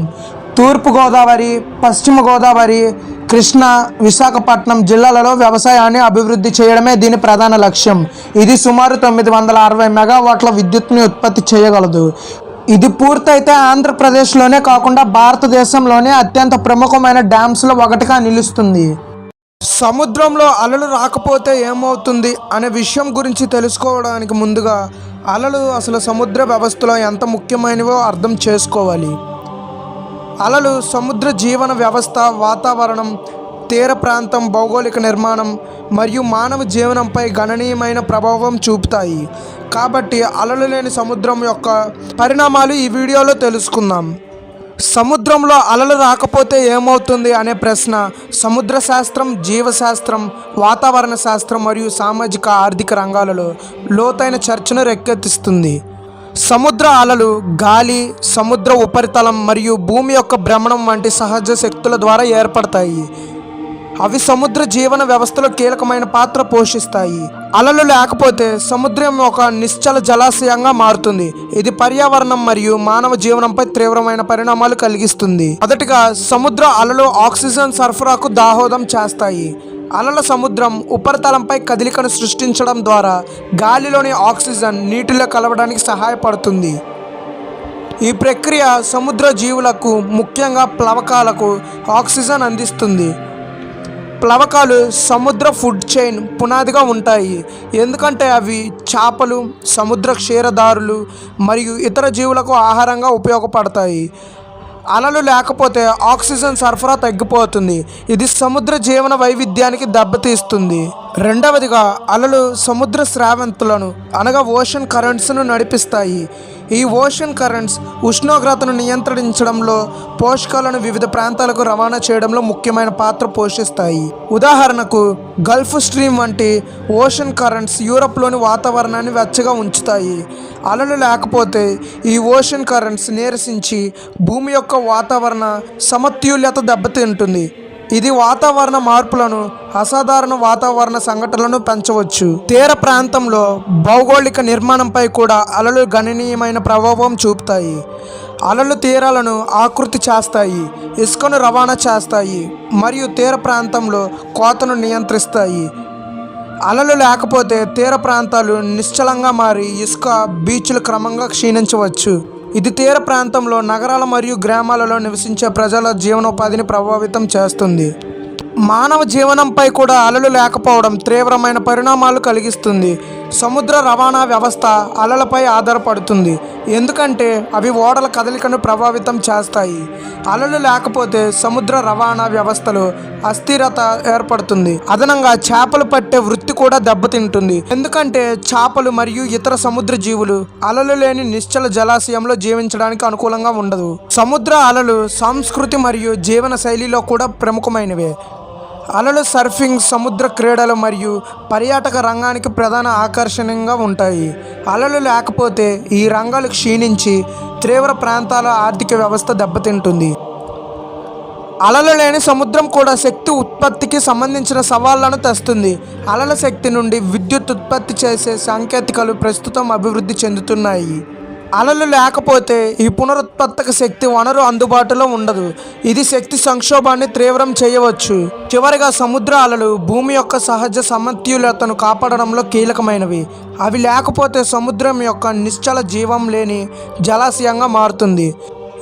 తూర్పుగోదావరి, పశ్చిమ గోదావరి, కృష్ణా, విశాఖపట్నం జిల్లాలలో వ్యవసాయాన్ని అభివృద్ధి చేయడమే దీని ప్రధాన లక్ష్యం. ఇది సుమారు 960 మెగావాట్ల విద్యుత్ని ఉత్పత్తి చేయగలదు. ఇది పూర్తయితే ఆంధ్రప్రదేశ్లోనే కాకుండా భారతదేశంలోనే అత్యంత ప్రముఖమైన డ్యామ్స్లో ఒకటిగా నిలుస్తుంది. సముద్రంలో అలలు రాకపోతే ఏమవుతుంది అనే విషయం గురించి తెలుసుకోవడానికి ముందుగా అలలు అసలు సముద్ర వ్యవస్థలో ఎంత ముఖ్యమైనవో అర్థం చేసుకోవాలి. అలలు సముద్ర జీవన వ్యవస్థ, వాతావరణం, తీర ప్రాంతం, భౌగోళిక నిర్మాణం మరియు మానవ జీవనంపై గణనీయమైన ప్రభావం చూపుతాయి. కాబట్టి అలలు లేని సముద్రం యొక్క పరిణామాలు ఈ వీడియోలో తెలుసుకుందాం. సముద్రంలో అలలు రాకపోతే ఏమవుతుంది అనే ప్రశ్న సముద్ర శాస్త్రం, జీవశాస్త్రం, వాతావరణ శాస్త్రం మరియు సామాజిక ఆర్థిక రంగాలలో లోతైన చర్చను రేకెత్తిస్తుంది. సముద్ర అలలు గాలి, సముద్ర ఉపరితలం మరియు భూమి యొక్క భ్రమణం వంటి సహజ శక్తుల ద్వారా ఏర్పడతాయి. అవి సముద్ర జీవన వ్యవస్థలో కీలకమైన పాత్ర పోషిస్తాయి. అలలు లేకపోతే సముద్రం ఒక నిశ్చల జలాశయంగా మారుతుంది. ఇది పర్యావరణం మరియు మానవ జీవనంపై తీవ్రమైన పరిణామాలు కలిగిస్తుంది. మొదటిగా సముద్ర అలలు ఆక్సిజన్ సరఫరాకు దాహోదం చేస్తాయి. అలల సముద్రం ఉపరితలంపై కదలికను సృష్టించడం ద్వారా గాలిలోని ఆక్సిజన్ నీటిలో కలవడానికి సహాయపడుతుంది. ఈ ప్రక్రియ సముద్ర జీవులకు, ముఖ్యంగా ప్లవకాలకు ఆక్సిజన్ అందిస్తుంది. ప్లవకాలు సముద్ర ఫుడ్ చైన్ పునాదిగా ఉంటాయి, ఎందుకంటే అవి చేపలు, సముద్ర క్షీరదారులు మరియు ఇతర జీవులకు ఆహారంగా ఉపయోగపడతాయి. అలలు లేకపోతే ఆక్సిజన్ సరఫరా తగ్గిపోతుంది. ఇది సముద్ర జీవన వైవిధ్యానికి దెబ్బతీస్తుంది. రెండవదిగా అలలు సముద్ర స్రావంతులను అనగా ఓషన్ కరెంట్స్ను నడిపిస్తాయి. ఈ ఓషన్ కరెంట్స్ ఉష్ణోగ్రతను నియంత్రించడంలో, పోషకాలను వివిధ ప్రాంతాలకు రవాణా చేయడంలో ముఖ్యమైన పాత్ర పోషిస్తాయి. ఉదాహరణకు గల్ఫ్ స్ట్రీమ్ వంటి ఓషన్ కరెంట్స్ యూరప్లోని వాతావరణాన్ని వెచ్చగా ఉంచుతాయి. అలలు లేకపోతే ఈ ఓషన్ కరెంట్స్ నీరసించి భూమి యొక్క వాతావరణ సమతుల్యత దెబ్బతింటుంది. ఇది వాతావరణ మార్పులను, అసాధారణ వాతావరణ సంఘటనలను పెంచవచ్చు. తీర ప్రాంతంలో భౌగోళిక నిర్మాణంపై కూడా అలలు గణనీయమైన ప్రభావం చూపుతాయి. అలలు తీరాలను ఆకృతి చేస్తాయి, ఇసుకను రవాణా చేస్తాయి మరియు తీర ప్రాంతంలో కోతను నియంత్రిస్తాయి. అలలు లేకపోతే తీర ప్రాంతాలు నిశ్చలంగా మారి ఇసుక, బీచ్లు క్రమంగా క్షీణించవచ్చు. ఇది తీర ప్రాంతంలో నగరాల మరియు గ్రామాలలో నివసించే ప్రజల జీవనోపాధిని ప్రభావితం చేస్తుంది. మానవ జీవనంపై కూడా అలలు లేకపోవడం తీవ్రమైన పరిణామాలు కలిగిస్తుంది. సముద్ర రవాణా వ్యవస్థ అలలపై ఆధారపడుతుంది. ఎందుకంటే అవి ఓడల కదలికను ప్రభావితం చేస్తాయి. అలలు లేకపోతే సముద్ర రవాణా వ్యవస్థలో అస్థిరత ఏర్పడుతుంది. అదనంగా చేపలు పట్టే వృత్తి కూడా దెబ్బతింటుంది. ఎందుకంటే చేపలు మరియు ఇతర సముద్ర జీవులు అలలు లేని నిశ్చల జలాశయంలో జీవించడానికి అనుకూలంగా ఉండదు. సముద్ర అలలు సంస్కృతి మరియు జీవన శైలిలో కూడా ప్రముఖమైనవే. అలలు సర్ఫింగ్, సముద్ర క్రీడలు మరియు పర్యాటక రంగానికి ప్రధాన ఆకర్షణీయంగా ఉంటాయి. అలలు లేకపోతే ఈ రంగాలు క్షీణించి తీవ్ర ప్రాంతాల ఆర్థిక వ్యవస్థ దెబ్బతింటుంది. అలలు లేని సముద్రం కూడా శక్తి ఉత్పత్తికి సంబంధించిన సవాళ్లను తెస్తుంది. అలల శక్తి నుండి విద్యుత్ ఉత్పత్తి చేసే సాంకేతికలు ప్రస్తుతం అభివృద్ధి చెందుతున్నాయి. అలలు లేకపోతే ఈ పునరుత్పాదక శక్తి వనరు అందుబాటులో ఉండదు. ఇది శక్తి సంక్షోభాన్ని తీవ్రం చేయవచ్చు. చివరిగా సముద్ర అలలు భూమి యొక్క సహజ సమతుల్యతను కాపాడడంలో కీలకమైనవి. అవి లేకపోతే సముద్రం యొక్క నిశ్చల జీవం లేని జలాశయంగా మారుతుంది.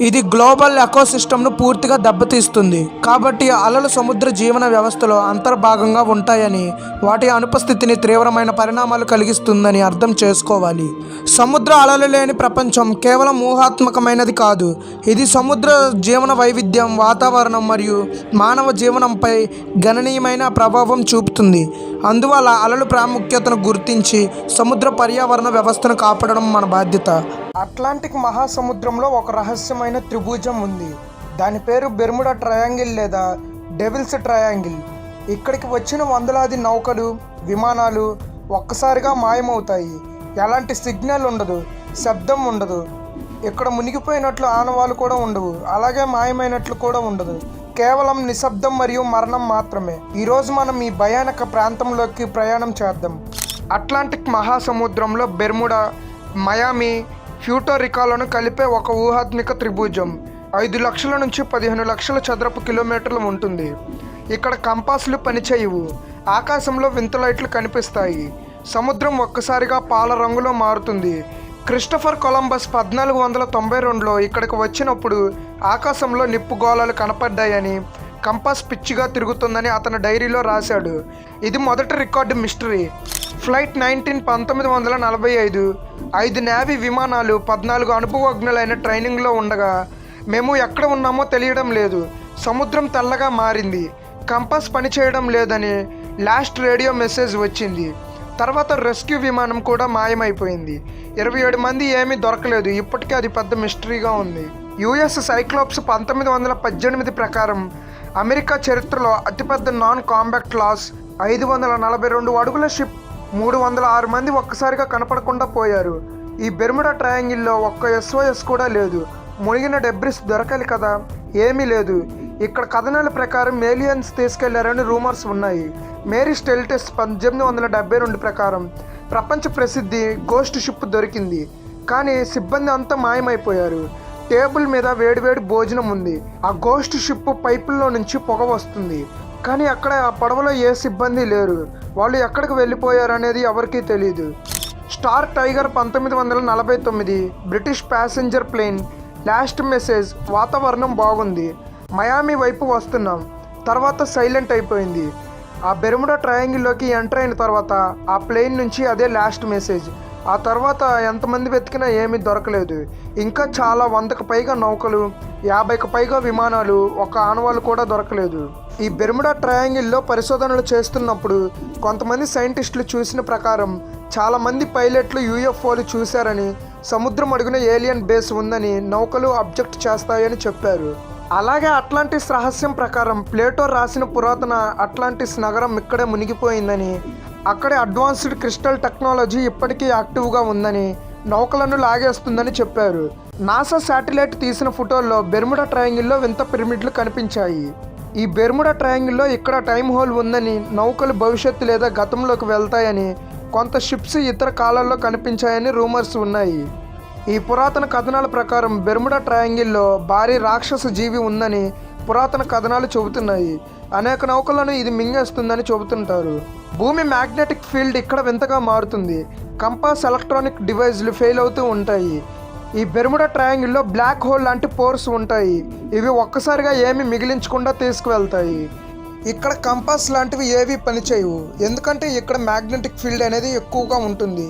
ఇది గ్లోబల్ ఎకోసిస్టమ్ను పూర్తిగా దెబ్బతీస్తుంది. కాబట్టి అలలు సముద్ర జీవన వ్యవస్థలో అంతర్భాగంగా ఉంటాయని, వాటి అనుపస్థితిని తీవ్రమైన పరిణామాలు కలిగిస్తుందని అర్థం చేసుకోవాలి. సముద్ర అలలు లేని ప్రపంచం కేవలం ఊహాత్మకమైనది కాదు. ఇది సముద్ర జీవన వైవిధ్యం, వాతావరణం మరియు మానవ జీవనంపై గణనీయమైన ప్రభావం చూపుతుంది. అందువల్ల అలలు ప్రాముఖ్యతను గుర్తించి సముద్ర పర్యావరణ వ్యవస్థను కాపాడడం మన బాధ్యత. అట్లాంటిక్ మహాసముద్రంలో ఒక రహస్యమైన త్రిభుజం ఉంది. దాని పేరు బెర్ముడా ట్రయాంగిల్ లేదా డెవిల్స్ ట్రయాంగిల్. ఇక్కడికి వచ్చిన వందలాది నౌకలు, విమానాలు ఒక్కసారిగా మాయమవుతాయి. ఎలాంటి సిగ్నల్ ఉండదు, శబ్దం ఉండదు. ఇక్కడ మునిగిపోయినట్లు ఆనవాలు కూడా ఉండవు, అలాగే మాయమైనట్లు కూడా ఉండదు. కేవలం నిశ్శబ్దం మరియు మరణం మాత్రమే. ఈరోజు మనం ఈ భయానక ప్రాంతంలోకి ప్రయాణం చేద్దాం. అట్లాంటిక్ మహాసముద్రంలో బెర్ముడా, మయామి, ప్యూర్టోరికోలను కలిపే ఒక ఊహాత్మిక త్రిభుజం 5 లక్షల నుంచి 15 లక్షల చదరపు కిలోమీటర్లు ఉంటుంది. ఇక్కడ కంపాస్లు పనిచేయవు. ఆకాశంలో వింత లైట్లు కనిపిస్తాయి. సముద్రం ఒక్కసారిగా పాల రంగులో మారుతుంది. క్రిస్టఫర్ కొలంబస్ 1492లో ఇక్కడికి వచ్చినప్పుడు ఆకాశంలో నిప్పు గోళాలు కనపడ్డాయని, కంపాస్ పిచ్చిగా తిరుగుతుందని అతని డైరీలో రాశాడు. ఇది మొదటి రికార్డు మిస్టరీ. ఫ్లైట్ 19 1945 5 నేవీ విమానాలు 14 అనుభవజ్ఞులైన ట్రైనింగ్లో ఉండగా మేము ఎక్కడ ఉన్నామో తెలియడం లేదు. సముద్రం తెల్లగా మారింది. కంపాస్ పనిచేయడం లేదని లాస్ట్ రేడియో మెసేజ్ వచ్చింది. తర్వాత రెస్క్యూ విమానం కూడా మాయమైపోయింది. 27 మంది ఏమీ దొరకలేదు. ఇప్పటికీ అది పెద్ద మిస్టరీగా ఉంది. యుఎస్ సైక్లోప్స్ 1918 ప్రకారం అమెరికా చరిత్రలో అతిపెద్ద నాన్ కాంబాక్ట్ లాస్. 542 అడుగుల షిప్, 306 మంది ఒక్కసారిగా కనపడకుండా పోయారు. ఈ బెర్ముడా ట్రయాంగిల్లో ఒక్క SOS కూడా లేదు. మునిగిన డెబ్రిస్ దొరకాలి కదా, ఏమీ లేదు. ఇక్కడ కథనాల ప్రకారం ఏలియన్స్ తీసుకెళ్లారని రూమర్స్ ఉన్నాయి. మేరీ స్టెల్టెస్ 1872 ప్రకారం ప్రపంచ ప్రసిద్ధి గోస్ట్ షిప్ దొరికింది, కానీ సిబ్బంది అంతా మాయమైపోయారు. టేబుల్ మీద వేడివేడి భోజనం ఉంది. ఆ గోస్ట్ షిప్ పైపుల్లో నుంచి పొగ వస్తుంది, కానీ అక్కడ ఆ పడవలో ఏ సిబ్బంది లేరు. వాళ్ళు ఎక్కడికి వెళ్ళిపోయారనేది ఎవరికీ తెలియదు. Star Tiger 1949 British passenger plane. Last message: వాతావరణం బాగుంది, మయామి వైపు వస్తున్నాం. తర్వాత సైలెంట్ అయిపోయింది. ఆ బెర్ముడా ట్రయాంగిల్లోకి ఎంటర్ అయిన తర్వాత ఆ ప్లేన్ నుంచి అదే లాస్ట్ మెసేజ్. ఆ తర్వాత ఎంతమంది వెతికినా ఏమీ దొరకలేదు. ఇంకా చాలా 100కు పైగా నౌకలు, 50కు పైగా విమానాలు, ఒక ఆనవాళ్ళు కూడా దొరకలేదు. ఈ బెర్ముడా ట్రయాంగిల్లో పరిశోధనలు చేస్తున్నప్పుడు కొంతమంది సైంటిస్టులు చూసిన ప్రకారం చాలామంది పైలట్లు UFOలు చూశారని, సముద్రం అడుగున ఏలియన్ బేస్ ఉందని నౌకలు అబ్జెక్ట్ చేస్తాయని చెప్పారు. అలాగే అట్లాంటిస్ రహస్యం ప్రకారం ప్లేటో రాసిన పురాతన అట్లాంటిస్ నగరం ఇక్కడే మునిగిపోయిందని, అక్కడే అడ్వాన్స్డ్ క్రిస్టల్ టెక్నాలజీ ఇప్పటికీ యాక్టివ్గా ఉందని, నౌకలను లాగేస్తుందని చెప్పారు. నాసా శాటిలైట్ తీసిన ఫోటోల్లో బెర్ముడా ట్రయాంగిల్లో వింత పిరమిడ్లు కనిపించాయి. ఈ బెర్ముడా ట్రయాంగిల్లో ఇక్కడ టైం హోల్ ఉందని, నౌకలు భవిష్యత్తు లేదా గతంలోకి వెళ్తాయని, కొంత షిప్స్ ఇతర కాలాల్లో కనిపించాయని రూమర్స్ ఉన్నాయి. ఈ పురాతన కథనాల ప్రకారం బెర్ముడా ట్రయాంగిల్లో భారీ రాక్షస జీవి ఉందని పురాతన కథనాలు చెబుతున్నాయి. అనేక నౌకలను ఇది మింగేస్తుందని చెబుతుంటారు. భూమి మ్యాగ్నెటిక్ ఫీల్డ్ ఇక్కడ వింతగా మారుతుంది. కంపాస్, ఎలక్ట్రానిక్ డివైజ్లు ఫెయిల్ అవుతూ ఉంటాయి. ఈ బెర్ముడా ట్రయాంగిల్లో బ్లాక్ హోల్ లాంటి పోర్స్ ఉంటాయి. ఇవి ఒక్కసారిగా ఏమీ మిగిలించకుండా తీసుకువెళ్తాయి. ఇక్కడ కంపాస్ లాంటివి ఏవి పనిచేయవు, ఎందుకంటే ఇక్కడ మ్యాగ్నెటిక్ ఫీల్డ్ అనేది ఎక్కువగా ఉంటుంది.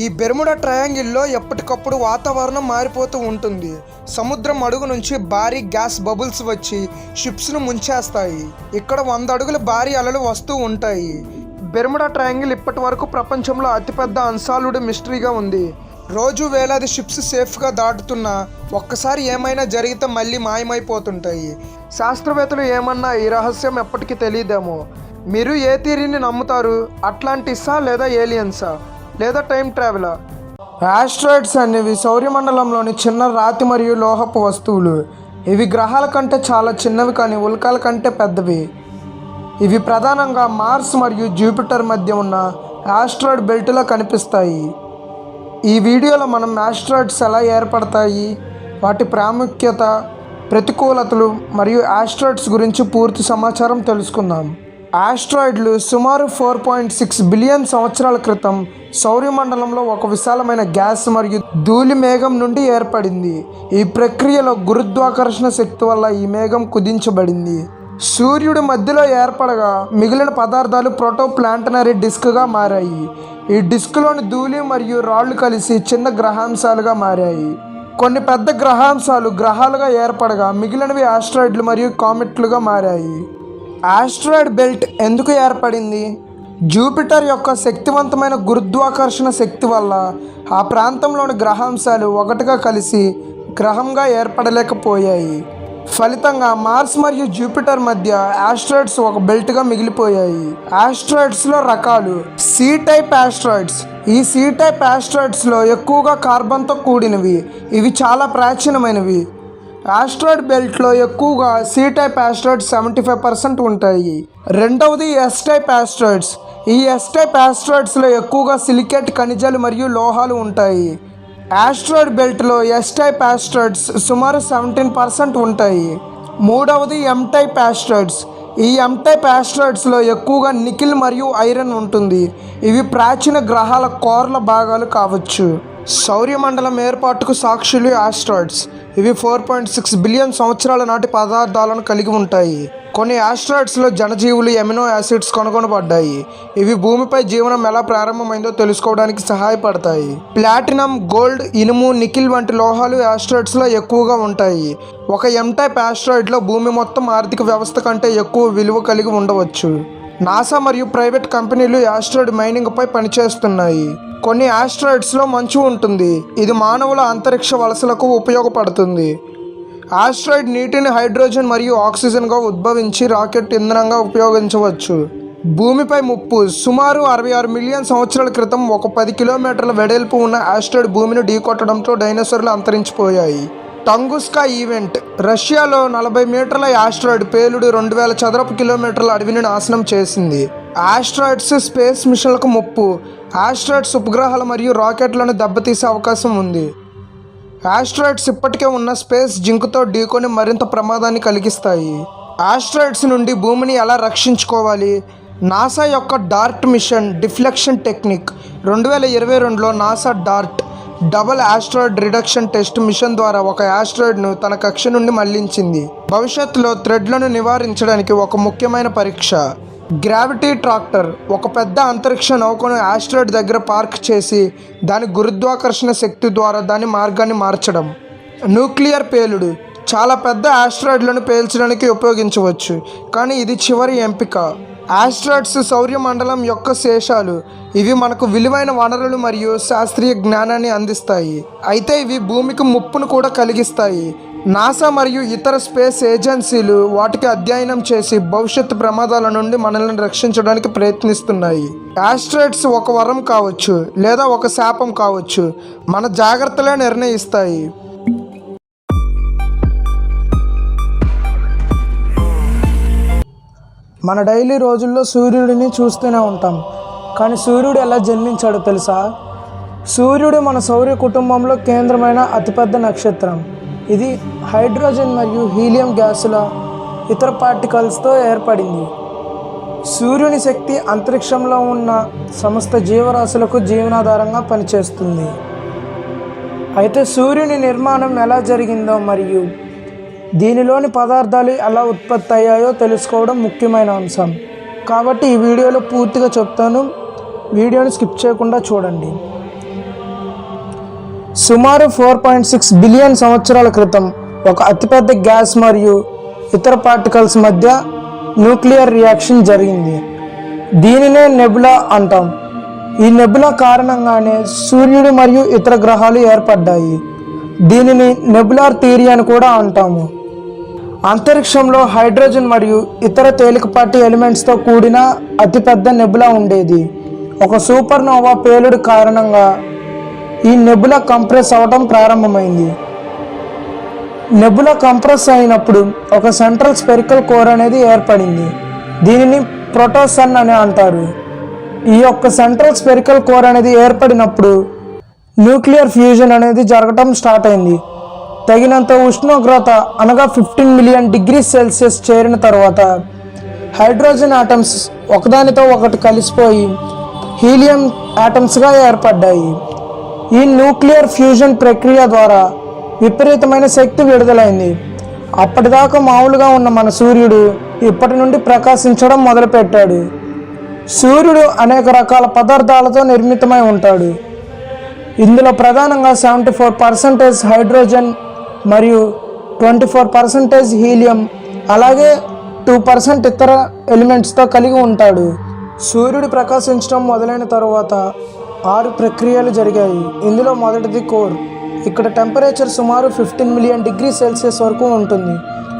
ఈ బెర్ముడా ట్రయాంగిల్లో ఎప్పటికప్పుడు వాతావరణం మారిపోతూ ఉంటుంది. సముద్రం అడుగు నుంచి భారీ గ్యాస్ బబుల్స్ వచ్చి షిప్స్ను ముంచేస్తాయి. ఇక్కడ 100 అడుగుల భారీ అలలు వస్తూ ఉంటాయి. బెర్ముడా ట్రయాంగిల్ ఇప్పటి వరకు ప్రపంచంలో అతిపెద్ద అన్సాల్వ్డ్ మిస్టరీగా ఉంది. రోజు వేలాది షిప్స్ సేఫ్గా దాటుతున్నా ఒక్కసారి ఏమైనా జరిగితే మళ్ళీ మాయమైపోతుంటాయి. శాస్త్రవేత్తలు ఏమన్నా ఈ రహస్యం ఎప్పటికీ తెలియదేమో. మీరు ఏ థియరీని నమ్ముతారు? అట్లాంటిసా లేదా ఏలియన్సా లేదా టైం ట్రావెలా? ఆస్ట్రాయిడ్స్ అనేవి సౌరమండలంలోని చిన్న రాతి మరియు లోహపు వస్తువులు. ఇవి గ్రహాల కంటే చాలా చిన్నవి కానీ ఉల్కల కంటే పెద్దవి. ఇవి ప్రధానంగా మార్స్ మరియు జూపిటర్ మధ్య ఉన్న ఆస్ట్రాయిడ్ బెల్ట్లో కనిపిస్తాయి. ఈ వీడియోలో మనం ఆస్ట్రాయిడ్స్ ఎలా ఏర్పడతాయి, వాటి ప్రాముఖ్యత, ప్రతికూలతలు మరియు ఆస్ట్రాయిడ్స్ గురించి పూర్తి సమాచారం తెలుసుకుందాం. ఆస్ట్రాయిడ్లు సుమారు 4.6 బిలియన్ సంవత్సరాల క్రితం సౌరమండలంలో ఒక విశాలమైన గ్యాస్ మరియు ధూళి మేఘం నుండి ఏర్పడింది. ఈ ప్రక్రియలో గురుత్వాకర్షణ శక్తి వల్ల ఈ మేఘం కుదించబడింది. సూర్యుడి మధ్యలో ఏర్పడగా మిగిలిన పదార్థాలు ప్రోటోప్లాంటనరీ డిస్క్గా మారాయి. ఈ డిస్క్లోని ధూళి మరియు రాళ్లు కలిసి చిన్న గ్రహాంశాలుగా మారాయి. కొన్ని పెద్ద గ్రహాంశాలు గ్రహాలుగా ఏర్పడగా మిగిలినవి ఆస్ట్రాయిడ్లు మరియు కామెట్లుగా మారాయి. ఆస్ట్రాయిడ్ బెల్ట్ ఎందుకు ఏర్పడింది? జూపిటర్ యొక్క శక్తివంతమైన గురుత్వాకర్షణ శక్తి వల్ల ఆ ప్రాంతంలోని గ్రహాంశాలు ఒకటిగా కలిసి గ్రహంగా ఏర్పడలేకపోయాయి. ఫలితంగా మార్స్ మరియు జూపిటర్ మధ్య ఆస్ట్రాయిడ్స్ ఒక బెల్ట్గా మిగిలిపోయాయి. ఆస్ట్రాయిడ్స్లో రకాలు. C type asteroids. ఈ సి టైప్ ఆస్ట్రాయిడ్స్లో ఎక్కువగా కార్బన్తో కూడినవి. ఇవి చాలా ప్రాచీనమైనవి. ఆస్ట్రాయిడ్ బెల్ట్లో ఎక్కువగా సి టైప్ ఆస్ట్రాయిడ్స్ 75% ఉంటాయి. రెండవది ఎస్ టైప్ ఆస్ట్రాయిడ్స్. ఈ ఎస్ టైప్ ఆస్ట్రాయిడ్స్లో ఎక్కువగా సిలికేట్ ఖనిజాలు మరియు లోహాలు ఉంటాయి. ఆస్ట్రాయిడ్ బెల్ట్లో ఎస్ టైప్ ఆస్ట్రాయిడ్స్ సుమారు 17% ఉంటాయి. మూడవది ఎం టైప్ ఆస్ట్రాయిడ్స్. ఈ ఎం టైప్ ఆస్ట్రాయిడ్స్లో ఎక్కువగా నికిల్ మరియు ఐరన్ ఉంటుంది. ఇవి ప్రాచీన గ్రహాల కోర్ల భాగాలు కావచ్చు. సౌరమండలం ఏర్పాటుకు సాక్షులు ఆస్ట్రాయిడ్స్. ఇవి 4.6 బిలియన్ సంవత్సరాల నాటి పదార్థాలను కలిగి ఉంటాయి. కొన్ని ఆస్ట్రాయిడ్స్లో జనజీవులు, ఎమినో యాసిడ్స్ కనుగొనబడ్డాయి. ఇవి భూమిపై జీవనం ఎలా ప్రారంభమైందో తెలుసుకోవడానికి సహాయపడతాయి. ప్లాటినం, గోల్డ్, ఇనుము, నికిల్ వంటి లోహాలు ఆస్ట్రాయిడ్స్లో ఎక్కువగా ఉంటాయి. ఒక ఎం టైప్ ఆస్ట్రాయిడ్లో భూమి మొత్తం ఆర్థిక వ్యవస్థ కంటే ఎక్కువ విలువ కలిగి ఉండవచ్చు. నాసా మరియు ప్రైవేట్ కంపెనీలు ఆస్ట్రాయిడ్ మైనింగ్పై పనిచేస్తున్నాయి. కొన్ని ఆస్ట్రాయిడ్స్లో మంచు ఉంటుంది. ఇది మానవుల అంతరిక్ష వలసలకు ఉపయోగపడుతుంది. ఆస్ట్రాయిడ్ నీటిని హైడ్రోజన్ మరియు ఆక్సిజన్గా ఉద్భవించి రాకెట్ ఇంధనంగా ఉపయోగించవచ్చు. భూమిపై ముప్పు. సుమారు 66 మిలియన్ సంవత్సరాల క్రితం ఒక 10 కిలోమీటర్ల వెడల్పు ఉన్న ఆస్ట్రాయిడ్ భూమిని ఢీకొట్టడంతో డైనోసార్లు అంతరించిపోయాయి. టంగుస్కా ఈవెంట్. రష్యాలో 40 మీటర్ల ఆస్ట్రాయిడ్ పేలుడు 2000 చదరపు కిలోమీటర్ల అడవిని నాశనం చేసింది. ఆస్ట్రాయిడ్స్ స్పేస్ మిషన్లకు ముప్పు. ఆస్ట్రాయిడ్స్ ఉపగ్రహాలు మరియు రాకెట్లను దెబ్బతీసే అవకాశం ఉంది. ఆస్ట్రాయిడ్స్ ఇప్పటికే ఉన్న స్పేస్ జింక్తో ఢీకొని మరింత ప్రమాదాన్ని కలిగిస్తాయి. ఆస్ట్రాయిడ్స్ నుండి భూమిని ఎలా రక్షించుకోవాలి? నాసా యొక్క డార్ట్ మిషన్ డిఫ్లెక్షన్ టెక్నిక్. 2022లో NASA DART double asteroid reduction test mission ద్వారా ఒక ఆస్ట్రాయిడ్ను తన కక్ష నుండి మళ్లించింది. భవిష్యత్తులో థ్రెడ్లను నివారించడానికి ఒక ముఖ్యమైన పరీక్ష. Gravity tractor. ఒక పెద్ద అంతరిక్ష నౌకను ఆస్ట్రాయిడ్ దగ్గర పార్క్ చేసి దాని గురుత్వాకర్షణ శక్తి ద్వారా దాని మార్గాన్ని మార్చడం. న్యూక్లియర్ పేలుడు. చాలా పెద్ద ఆస్ట్రాయిడ్లను పేల్చడానికి ఉపయోగించవచ్చు, కానీ ఇది చివరి ఎంపిక. ఆస్ట్రాయిడ్స్ సౌరమండలం యొక్క శేషాలు. ఇవి మనకు విలువైన వనరులు మరియు శాస్త్రీయ జ్ఞానాన్ని అందిస్తాయి. అయితే ఇవి భూమికి ముప్పును కూడా కలిగిస్తాయి. నాసా మరియు ఇతర స్పేస్ ఏజెన్సీలు వాటికి అధ్యయనం చేసి భవిష్యత్తు ప్రమాదాల నుండి మనల్ని రక్షించడానికి ప్రయత్నిస్తున్నాయి. ఆస్ట్రాయిడ్స్ ఒక వరం కావచ్చు లేదా ఒక శాపం కావచ్చు. మన జాగ్రత్తలే నిర్ణయిస్తాయి. మన డైలీ రోజుల్లో సూర్యుడిని చూస్తూనే ఉంటాం, కానీ సూర్యుడు ఎలా జన్మించాడో తెలుసా? సూర్యుడు మన సౌర కుటుంబంలో కేంద్రమైన అతిపెద్ద నక్షత్రం. ఇది హైడ్రోజన్ మరియు హీలియం గ్యాసుల ఇతర పార్టికల్స్తో ఏర్పడింది. సూర్యుని శక్తి అంతరిక్షంలో ఉన్న సమస్త జీవరాశులకు జీవనాధారంగా పనిచేస్తుంది. అయితే సూర్యుని నిర్మాణం ఎలా జరిగిందో మరియు దీనిలోని పదార్థాలు ఎలా ఉత్పత్తి అయ్యాయో తెలుసుకోవడం ముఖ్యమైన అంశం. కాబట్టి ఈ వీడియోలో పూర్తిగా చెప్తాను. వీడియోని స్కిప్ చేయకుండా చూడండి. సుమారు 4.6 బిలియన్ సంవత్సరాల క్రితం ఒక అతిపెద్ద గ్యాస్ మరియు ఇతర పార్టికల్స్ మధ్య న్యూక్లియర్ రియాక్షన్ జరిగింది. దీనినే నెబులా అంటాం. ఈ నెబులా కారణంగానే సూర్యుడు మరియు ఇతర గ్రహాలు ఏర్పడ్డాయి. దీనిని నెబులార్ థియరీ అని కూడా అంటాము. అంతరిక్షంలో హైడ్రోజన్ మరియు ఇతర తేలికపాటి ఎలిమెంట్స్తో కూడిన అతిపెద్ద నెబులా ఉండేది. ఒక సూపర్ నోవా పేలుడు కారణంగా ఈ నెబులా కంప్రెస్ అవ్వడం ప్రారంభమైంది. నెబులా కంప్రెస్ అయినప్పుడు ఒక సెంట్రల్ స్పెరికల్ కోర్ అనేది ఏర్పడింది. దీనిని ప్రోటోసన్ అని అంటారు. ఈ యొక్క సెంట్రల్ స్పెరికల్ కోర్ అనేది ఏర్పడినప్పుడు న్యూక్లియర్ ఫ్యూజన్ అనేది జరగటం స్టార్ట్ అయింది. తగినంత ఉష్ణోగ్రత అనగా 15 మిలియన్ డిగ్రీ సెల్సియస్ చేరిన తర్వాత హైడ్రోజన్ ఆటమ్స్ ఒకదానితో ఒకటి కలిసిపోయి హీలియం ఆటమ్స్గా ఏర్పడ్డాయి. ఈ న్యూక్లియర్ ఫ్యూజన్ ప్రక్రియ ద్వారా విపరీతమైన శక్తి విడుదలైంది. అప్పటిదాకా మామూలుగా ఉన్న మన సూర్యుడు ఇప్పటి నుండి ప్రకాశించడం మొదలుపెట్టాడు. సూర్యుడు అనేక రకాల పదార్థాలతో నిర్మితమై ఉంటాడు. ఇందులో ప్రధానంగా 74% హైడ్రోజన్ మరియు 24% హీలియం, అలాగే 2% ఇతర ఎలిమెంట్స్తో కలిగి ఉంటాడు. సూర్యుడు ప్రకాశించడం మొదలైన తరువాత 6 ప్రక్రియలు జరిగాయి. ఇందులో మొదటిది కోర్. ఇక్కడ టెంపరేచర్ సుమారు 15 మిలియన్ డిగ్రీ సెల్సియస్ వరకు ఉంటుంది.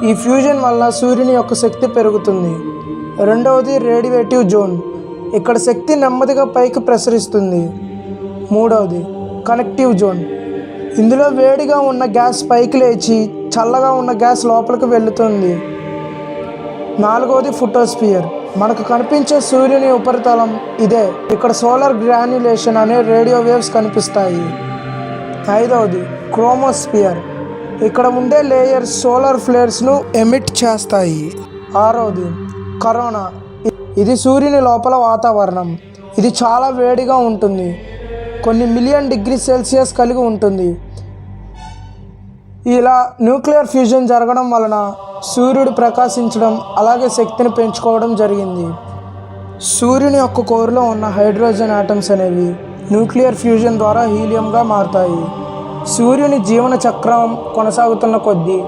ఈ ఫ్యూజన్ వల్ల సూర్యుని యొక్క శక్తి పెరుగుతుంది. రెండవది రేడియేటివ్ జోన్. ఇక్కడ శక్తి నెమ్మదిగా పైకి ప్రసరిస్తుంది. మూడవది కనెక్టివ్ జోన్. ఇందులో వేడిగా ఉన్న గ్యాస్ పైకి లేచి చల్లగా ఉన్న గ్యాస్ లోపలికి వెళుతుంది. నాలుగవది ఫోటోస్ఫియర్. మనకు కనిపించే సూర్యుని ఉపరితలం ఇదే. ఇక్కడ సోలార్ గ్రాన్యులేషన్ అనే రేడియో వేవ్స్ కనిపిస్తాయి. ఐదవది క్రోమోస్ఫియర్. ఇక్కడ ఉండే లేయర్స్ సోలార్ ఫ్లేర్స్ను ఎమిట్ చేస్తాయి. ఆరవది కరోనా. ఇది సూర్యుని లోపల వాతావరణం. ఇది చాలా వేడిగా ఉంటుంది, కొన్ని మిలియన్ డిగ్రీ సెల్సియస్ కలిగి ఉంటుంది. ఇలా న్యూక్లియర్ ఫ్యూజన్ జరగడం వలన సూర్యుడు ప్రకాశించడం అలాగే శక్తిని పెంచుకోవడం జరిగింది. సూర్యుని యొక్క కోర్లో ఉన్న హైడ్రోజన్ ఆటమ్స్ అనేవి న్యూక్లియర్ ఫ్యూజన్ ద్వారా హీలియంగా మారుతాయి. సూర్యుని జీవన చక్రం కొనసాగుతున్న కొద్దీ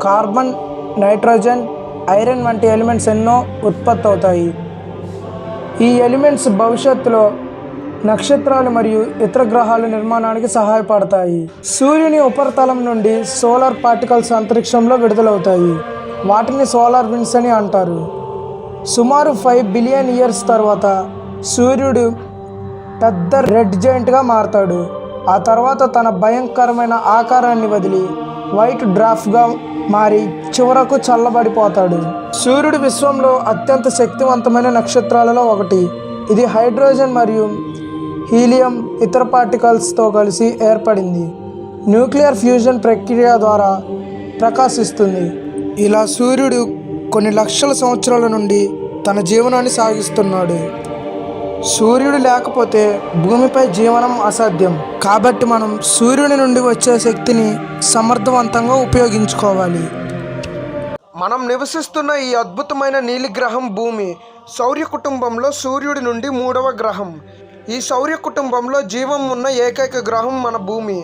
కార్బన్, నైట్రోజన్, ఐరన్ వంటి ఎలిమెంట్స్ ఎన్నో ఉత్పత్తి అవుతాయి. ఈ ఎలిమెంట్స్ భవిష్యత్తులో నక్షత్రాలు మరియు ఇతర గ్రహాల నిర్మాణానికి సహాయపడతాయి. సూర్యుని ఉపరితలం నుండి సోలార్ పార్టికల్స్ అంతరిక్షంలో విడుదలవుతాయి. వాటిని సోలార్ విండ్స్ అని అంటారు. సుమారు 5 బిలియన్ ఇయర్స్ తర్వాత సూర్యుడు పెద్ద రెడ్ జైంట్గా మారతాడు. ఆ తర్వాత తన భయంకరమైన ఆకారాన్ని వదిలి వైట్ డ్రాఫ్ట్గా మారి చివరకు చల్లబడిపోతాడు. సూర్యుడు విశ్వంలో అత్యంత శక్తివంతమైన నక్షత్రాలలో ఒకటి. ఇది హైడ్రోజన్ మరియు హీలియం ఇతర పార్టికల్స్తో కలిసి ఏర్పడింది. న్యూక్లియర్ ఫ్యూజన్ ప్రక్రియ ద్వారా ప్రకాశిస్తుంది. ఇలా సూర్యుడు కొన్ని లక్షల సంవత్సరాల నుండి తన జీవనాన్ని సాగిస్తున్నాడు. సూర్యుడు లేకపోతే భూమిపై జీవనం అసాధ్యం. కాబట్టి మనం సూర్యుని నుండి వచ్చే శక్తిని సమర్థవంతంగా ఉపయోగించుకోవాలి. మనం నివసిస్తున్న ఈ అద్భుతమైన నీలి గ్రహం భూమి సౌర్య కుటుంబంలో సూర్యుడి నుండి 3వ గ్రహం. ఈ సౌర్య కుటుంబంలో జీవం ఉన్న ఏకైక గ్రహం మన భూమి.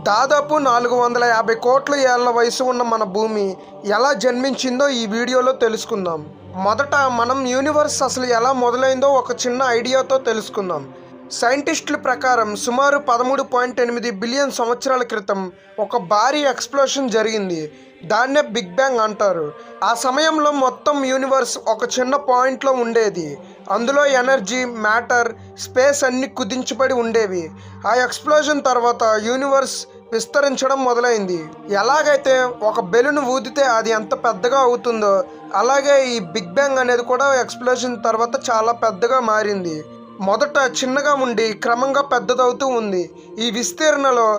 దాదాపు 450 కోట్ల ఏళ్ల వయసు ఉన్న మన భూమి ఎలా జన్మించిందో ఈ వీడియోలో తెలుసుకుందాం. మొదట మనం యూనివర్స్ అసలు ఎలా మొదలైందో ఒక చిన్న ఐడియాతో తెలుసుకుందాం. సైంటిస్టుల ప్రకారం సుమారు 13.8 బిలియన్ సంవత్సరాల క్రితం ఒక భారీ ఎక్స్ప్లోషన్ జరిగింది. దాన్నే బిగ్ బ్యాంగ్ అంటారు. ఆ సమయంలో మొత్తం యూనివర్స్ ఒక చిన్న పాయింట్లో ఉండేది. అందులో ఎనర్జీ, మ్యాటర్, స్పేస్ అన్నీ కుదించబడి ఉండేవి. ఆ ఎక్స్ప్లోజన్ తర్వాత యూనివర్స్ విస్తరించడం మొదలైంది. ఎలాగైతే ఒక బెలూన్ ఊదితే అది ఎంత పెద్దగా అవుతుందో అలాగే ఈ బిగ్ బ్యాంగ్ అనేది కూడా ఎక్స్ప్లోజన్ తర్వాత చాలా పెద్దగా మారింది. మొదట చిన్నగా ఉండి క్రమంగా పెద్దదవుతూ ఉంది. ఈ విస్తీర్ణలో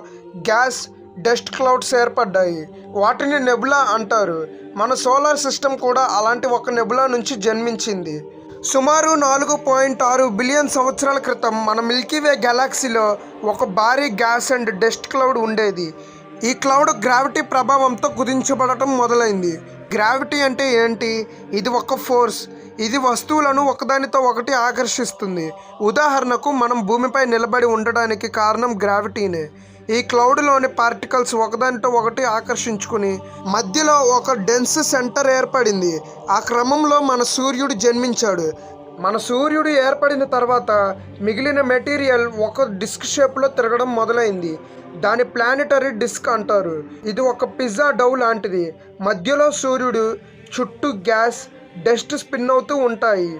గ్యాస్, డస్ట్ క్లౌడ్స్ ఏర్పడ్డాయి. వాటిని నెబులా అంటారు. మన సోలార్ సిస్టమ్ కూడా అలాంటి ఒక నెబులా నుంచి జన్మించింది. సుమారు 4.6 బిలియన్ సంవత్సరాల క్రితం మన మిల్కీవే గెలాక్సీలో ఒక భారీ గ్యాస్ అండ్ డస్ట్ క్లౌడ్ ఉండేది. ఈ క్లౌడ్ గ్రావిటీ ప్రభావంతో కుదించబడటం మొదలైంది. గ్రావిటీ అంటే ఏంటి? ఇది ఒక ఫోర్స్. ఇది వస్తువులను ఒకదానితో ఒకటి ఆకర్షిస్తుంది. ఉదాహరణకు మనం భూమిపై నిలబడి ఉండడానికి కారణం గ్రావిటీనే. ఈ క్లౌడ్లోని పార్టికల్స్ ఒకదానితో ఒకటి ఆకర్షించుకుని మధ్యలో ఒక డెన్స్ సెంటర్ ఏర్పడింది. ఆ క్రమంలో మన సూర్యుడు జన్మించాడు. మన సూర్యుడు ఏర్పడిన తర్వాత మిగిలిన మెటీరియల్ ఒక డిస్క్ షేప్లో తిరగడం మొదలైంది. దాని ప్లానెటరీ డిస్క్ అంటారు. ఇది ఒక పిజ్జా డౌ లాంటిది. మధ్యలో సూర్యుడు చుట్టూ గ్యాస్, డస్ట్ స్పిన్ అవుతూ ఉంటాయి.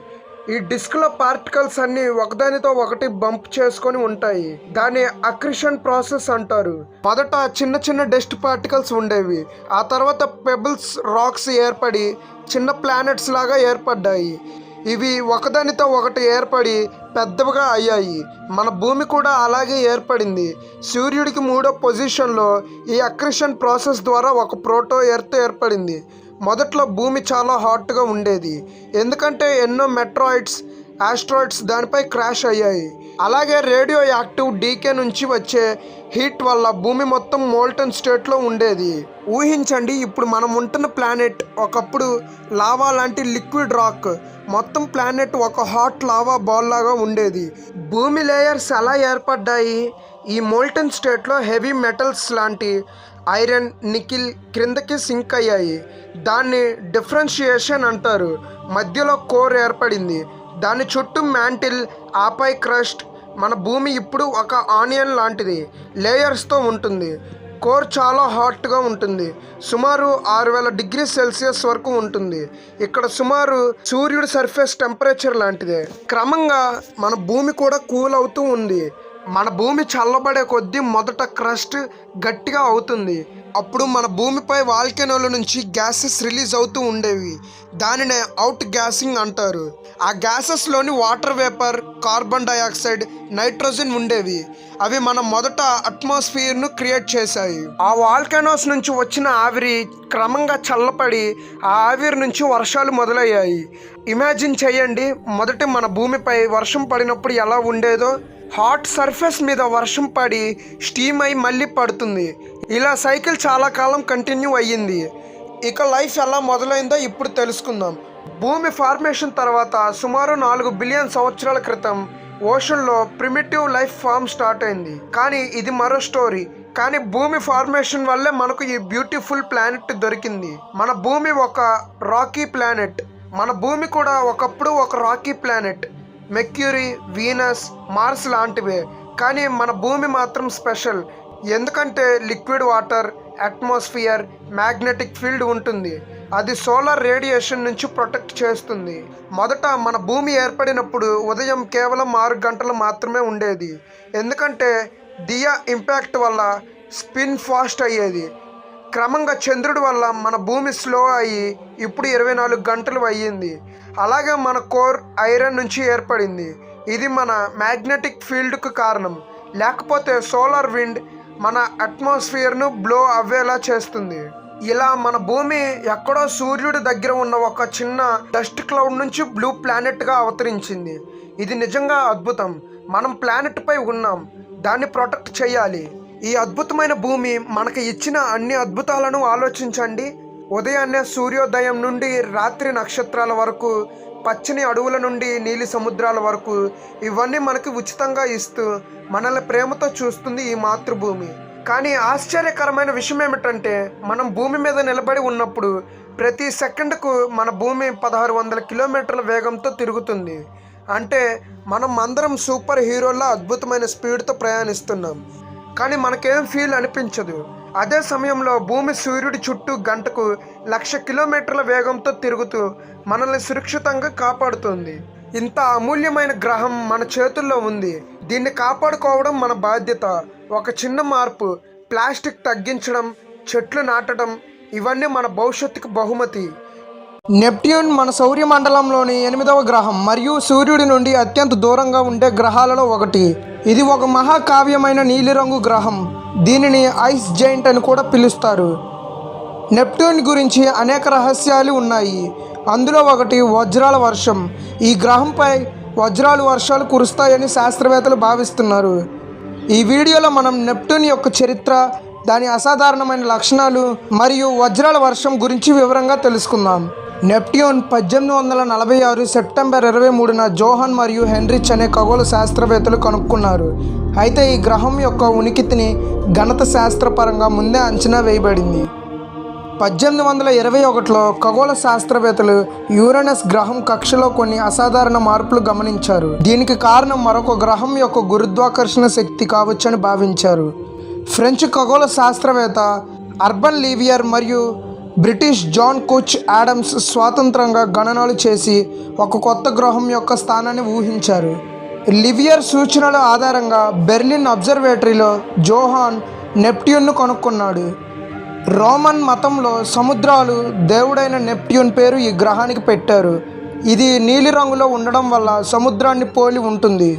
ఈ డిస్క్లో పార్టికల్స్ అన్నీ ఒకదానితో ఒకటి బంప్ చేసుకొని ఉంటాయి. దాన్ని అక్రిషన్ ప్రాసెస్ అంటారు. మొదట చిన్న చిన్న డస్ట్ పార్టికల్స్ ఉండేవి. ఆ తర్వాత పెబుల్స్, రాక్స్ ఏర్పడి చిన్న ప్లానెట్స్ లాగా ఏర్పడ్డాయి. ఇవి ఒకదానితో ఒకటి ఏర్పడి పెద్దవిగా అయ్యాయి. మన భూమి కూడా అలాగే ఏర్పడింది. సూర్యుడికి 3వ పొజిషన్లో ఈ అక్రిషన్ ప్రాసెస్ ద్వారా ఒక ప్రోటో ఎర్త్ ఏర్పడింది. మొదట్లో భూమి చాలా హాట్గా ఉండేది, ఎందుకంటే ఎన్నో మెట్రాయిడ్స్, ఆస్ట్రాయిడ్స్ దానిపై క్రాష్ అయ్యాయి. అలాగే రేడియో యాక్టివ్ డీకే నుంచి వచ్చే హీట్ వల్ల భూమి మొత్తం మోల్టన్ స్టేట్లో ఉండేది. ఊహించండి, ఇప్పుడు మనం ఉంటున్న ప్లానెట్ ఒకప్పుడు లావా లాంటి లిక్విడ్ రాక్. మొత్తం ప్లానెట్ ఒక హాట్ లావా బాల్ లాగా ఉండేది. భూమి లేయర్స్ ఎలా ఏర్పడ్డాయి? ఈ మోల్టన్ స్టేట్లో హెవీ మెటల్స్ లాంటి ఐరన్, నికిల్ క్రిందకి సింక్ అయ్యాయి. దాన్ని డిఫరెన్షియేషన్ అంటారు. మధ్యలో కోర్ ఏర్పడింది. దాని చుట్టూ మ్యాంటిల్, ఆపై క్రస్ట్. మన భూమి ఇప్పుడు ఒక ఆనియన్ లాంటిది, లేయర్స్తో ఉంటుంది. కోర్ చాలా హాట్గా ఉంటుంది. సుమారు 6000 డిగ్రీ సెల్సియస్ వరకు ఉంటుంది. ఇక్కడ సుమారు సూర్యుడి సర్ఫేస్ టెంపరేచర్ లాంటిదే. క్రమంగా మన భూమి కూడా కూల్ అవుతూ ఉంది. మన భూమి చల్లబడే కొద్దీ మొదట క్రస్ట్ గట్టిగా అవుతుంది. అప్పుడు మన భూమిపై వాల్కెనోల నుంచి గ్యాసెస్ రిలీజ్ అవుతూ ఉండేవి. దానినే అవుట్ గ్యాసింగ్ అంటారు. ఆ గ్యాసెస్లోని water vapour, carbon dioxide, nitrogen ఉండేవి. అవి మన మొదట అట్మాస్ఫియర్ను క్రియేట్ చేశాయి. ఆ వాల్కెనోస్ నుంచి వచ్చిన ఆవిరి క్రమంగా చల్లపడి ఆ ఆవిరి నుంచి వర్షాలు మొదలయ్యాయి. ఇమాజిన్ చేయండి, మొదటి మన భూమిపై వర్షం పడినప్పుడు ఎలా ఉండేదో. హాట్ సర్ఫేస్ మీద వర్షం పడి స్టీమ్ అయి మళ్ళీ పడుతుంది. ఇలా సైకిల్ చాలా కాలం కంటిన్యూ అయ్యింది. ఇక లైఫ్ ఎలా మొదలైందో ఇప్పుడు తెలుసుకుందాం. భూమి ఫార్మేషన్ తర్వాత సుమారు 4 బిలియన్ సంవత్సరాల క్రితం ఓషన్లో ప్రిమిటివ్ లైఫ్ ఫామ్ స్టార్ట్ అయింది. కానీ ఇది మరో స్టోరీ. కానీ భూమి ఫార్మేషన్ వల్లే మనకు ఈ బ్యూటిఫుల్ ప్లానెట్ దొరికింది. మన భూమి ఒక రాకీ ప్లానెట్. మన భూమి కూడా ఒకప్పుడు ఒక rocky planet. Mercury, Venus, Mars లాంటివే. కానీ మన భూమి మాత్రం స్పెషల్. ఎందుకంటే liquid water, atmosphere, magnetic field ఉంటుంది. అది సోలార్ రేడియేషన్ నుంచి ప్రొటెక్ట్ చేస్తుంది. మొదట మన భూమి ఏర్పడినప్పుడు ఉదయం కేవలం 6 గంటలు మాత్రమే ఉండేది. ఎందుకంటే దియా ఇంపాక్ట్ వల్ల స్పిన్ ఫాస్ట్ అయ్యేది. క్రమంగా చంద్రుడి వల్ల మన భూమి స్లో అయ్యి ఇప్పుడు 24 గంటలు అయ్యింది. అలాగే మన కోర్ ఐరన్ నుంచి ఏర్పడింది. ఇది మన మ్యాగ్నెటిక్ ఫీల్డ్కు కారణం. లేకపోతే సోలార్ విండ్ మన అట్మాస్ఫియర్ను బ్లో అవ్వేలా చేస్తుంది. ఇలా మన భూమి ఎక్కడో సూర్యుడి దగ్గర ఉన్న ఒక చిన్న డస్ట్ క్లౌడ్ నుంచి బ్లూ ప్లానెట్గా అవతరించింది. ఇది నిజంగా అద్భుతం. మనం ప్లానెట్పై ఉన్నాం, దాన్ని ప్రొటెక్ట్ చేయాలి. ఈ అద్భుతమైన భూమి మనకి ఇచ్చిన అన్ని అద్భుతాలను ఆలోచించండి. ఉదయాన్నే సూర్యోదయం నుండి రాత్రి నక్షత్రాల వరకు, పచ్చని అడవుల నుండి నీలి సముద్రాల వరకు ఇవన్నీ మనకి ఉచితంగా ఇస్తూ మనల్ని ప్రేమతో చూస్తుంది ఈ మాతృభూమి. కానీ ఆశ్చర్యకరమైన విషయం ఏమిటంటే, మనం భూమి మీద నిలబడి ఉన్నప్పుడు ప్రతి సెకండ్కు మన భూమి 1600 కిలోమీటర్ల వేగంతో తిరుగుతుంది. అంటే మనం అందరం సూపర్ హీరోల్లా అద్భుతమైన స్పీడ్తో ప్రయాణిస్తున్నాం. కానీ మనకేం ఫీల్ అనిపించదు. అదే సమయంలో భూమి సూర్యుడి చుట్టూ గంటకు 1,00,000 కిలోమీటర్ల వేగంతో తిరుగుతూ మనల్ని సురక్షితంగా కాపాడుతుంది. ఇంత అమూల్యమైన గ్రహం మన చేతుల్లో ఉంది. దీన్ని కాపాడుకోవడం మన బాధ్యత. ఒక చిన్న మార్పు, ప్లాస్టిక్ తగ్గించడం, చెట్లు నాటడం, ఇవన్నీ మన భవిష్యత్తుకు బహుమతి. నెప్ట్యూన్ మన సౌరమండలంలోని 8వ గ్రహం మరియు సూర్యుడి నుండి అత్యంత దూరంగా ఉండే గ్రహాలలో ఒకటి. ఇది ఒక మహాకావ్యమైన నీలిరంగు గ్రహం. దీనిని ఐస్ జైంట్ అని కూడా పిలుస్తారు. నెప్ట్యూన్ గురించి అనేక రహస్యాలు ఉన్నాయి. అందులో ఒకటి వజ్రాల వర్షం. ఈ గ్రహంపై వజ్రాలు వర్షాలు కురుస్తాయని శాస్త్రవేత్తలు భావిస్తున్నారు. ఈ వీడియోలో మనం నెప్ట్యూన్ యొక్క చరిత్ర, దాని అసాధారణమైన లక్షణాలు మరియు వజ్రాల వర్షం గురించి వివరంగా తెలుసుకుందాం. నెప్ట్యూన్ 1846 సెప్టెంబర్ 23న జోహాన్ మరియు హెన్రిచ్ అనే ఖగోళ శాస్త్రవేత్తలు కనుక్కున్నారు. అయితే ఈ గ్రహం యొక్క ఉనికిని గణిత శాస్త్రపరంగా ముందే అంచనా వేయబడింది. 1821లో ఖగోళ శాస్త్రవేత్తలు యురేనస్ గ్రహం కక్షలో కొన్ని అసాధారణ మార్పులు గమనించారు. దీనికి కారణం మరొక గ్రహం యొక్క గురుత్వాకర్షణ శక్తి కావచ్చని భావించారు. ఫ్రెంచ్ ఖగోళ శాస్త్రవేత్త అర్బన్ లీవియర్ మరియు బ్రిటిష్ జాన్ కుచ్ ఆడమ్స్ స్వతంత్రంగా గణనాలు చేసి ఒక కొత్త గ్రహం యొక్క స్థానాన్ని ఊహించారు. లివియర్ సూచనల ఆధారంగా బెర్లిన్ అబ్జర్వేటరీలో జోహాన్ నెప్ట్యూన్ను కనుక్కున్నాడు. రోమన్ మతంలో సముద్రాలు దేవుడైన నెప్ట్యూన్ పేరు ఈ గ్రహానికి పెట్టారు. ఇది నీలిరంగులో ఉండడం వల్ల సముద్రాన్ని పోలి ఉంటుంది.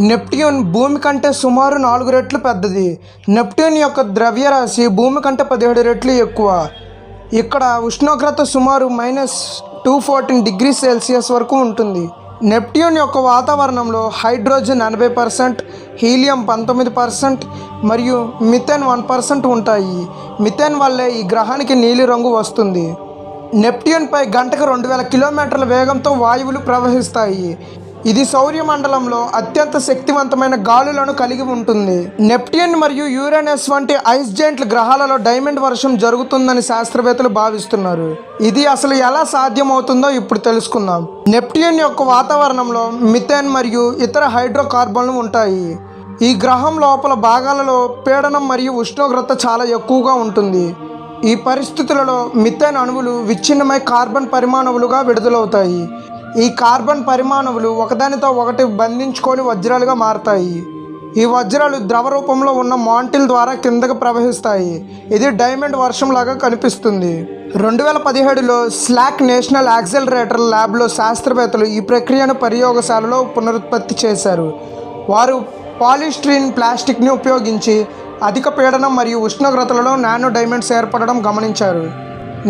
నెప్ట్యూన్ భూమి కంటే సుమారు 4 రెట్లు పెద్దది. నెప్ట్యూన్ యొక్క ద్రవ్యరాశి భూమి కంటే 17 రెట్లు ఎక్కువ. ఇక్కడ ఉష్ణోగ్రత సుమారు -214 డిగ్రీ సెల్సియస్ వరకు ఉంటుంది. నెప్ట్యూన్ యొక్క వాతావరణంలో హైడ్రోజన్ 80%, హీలియం 19% మరియు మిథేన్ 1% ఉంటాయి. మిథేన్ వల్లే ఈ గ్రహానికి నీలిరంగు వస్తుంది. నెప్ట్యూన్పై గంటకు 2000 కిలోమీటర్ల వేగంతో వాయువులు ప్రవహిస్తాయి. ఇది సౌరమండలంలో అత్యంత శక్తివంతమైన గాలులను కలిగి ఉంటుంది. నెప్ట్యూన్ మరియు యురేనస్ వంటి ఐస్ జెయింట్ గ్రహాలలో డైమండ్ వర్షం జరుగుతుందని శాస్త్రవేత్తలు భావిస్తున్నారు. ఇది అసలు ఎలా సాధ్యమవుతుందో ఇప్పుడు తెలుసుకుందాం. నెప్ట్యూన్ యొక్క వాతావరణంలో మిథేన్ మరియు ఇతర హైడ్రోకార్బన్లు ఉంటాయి. ఈ గ్రహం లోపల భాగాలలో పీడనం మరియు ఉష్ణోగ్రత చాలా ఎక్కువగా ఉంటుంది. ఈ పరిస్థితులలో మిథేన్ అణువులు విచ్ఛిన్నమై కార్బన్ పరమాణువులుగా విడుదలవుతాయి. ఈ కార్బన్ పరమాణువులు ఒకదానితో ఒకటి బంధించుకొని వజ్రాలుగా మారతాయి. ఈ వజ్రాలు ద్రవ రూపంలో ఉన్న మాంటిల్ ద్వారా కిందకు ప్రవహిస్తాయి. ఇది డైమండ్ వర్షం లాగా కనిపిస్తుంది. 2017లో స్లాక్ నేషనల్ యాక్సిలరేటర్ ల్యాబ్లో శాస్త్రవేత్తలు ఈ ప్రక్రియను ప్రయోగశాలలో పునరుత్పత్తి చేశారు. వారు పాలిస్ట్రీన్ ప్లాస్టిక్ని ఉపయోగించి అధిక పీడనం మరియు ఉష్ణోగ్రతలలో నానో డైమండ్స్ ఏర్పడడం గమనించారు.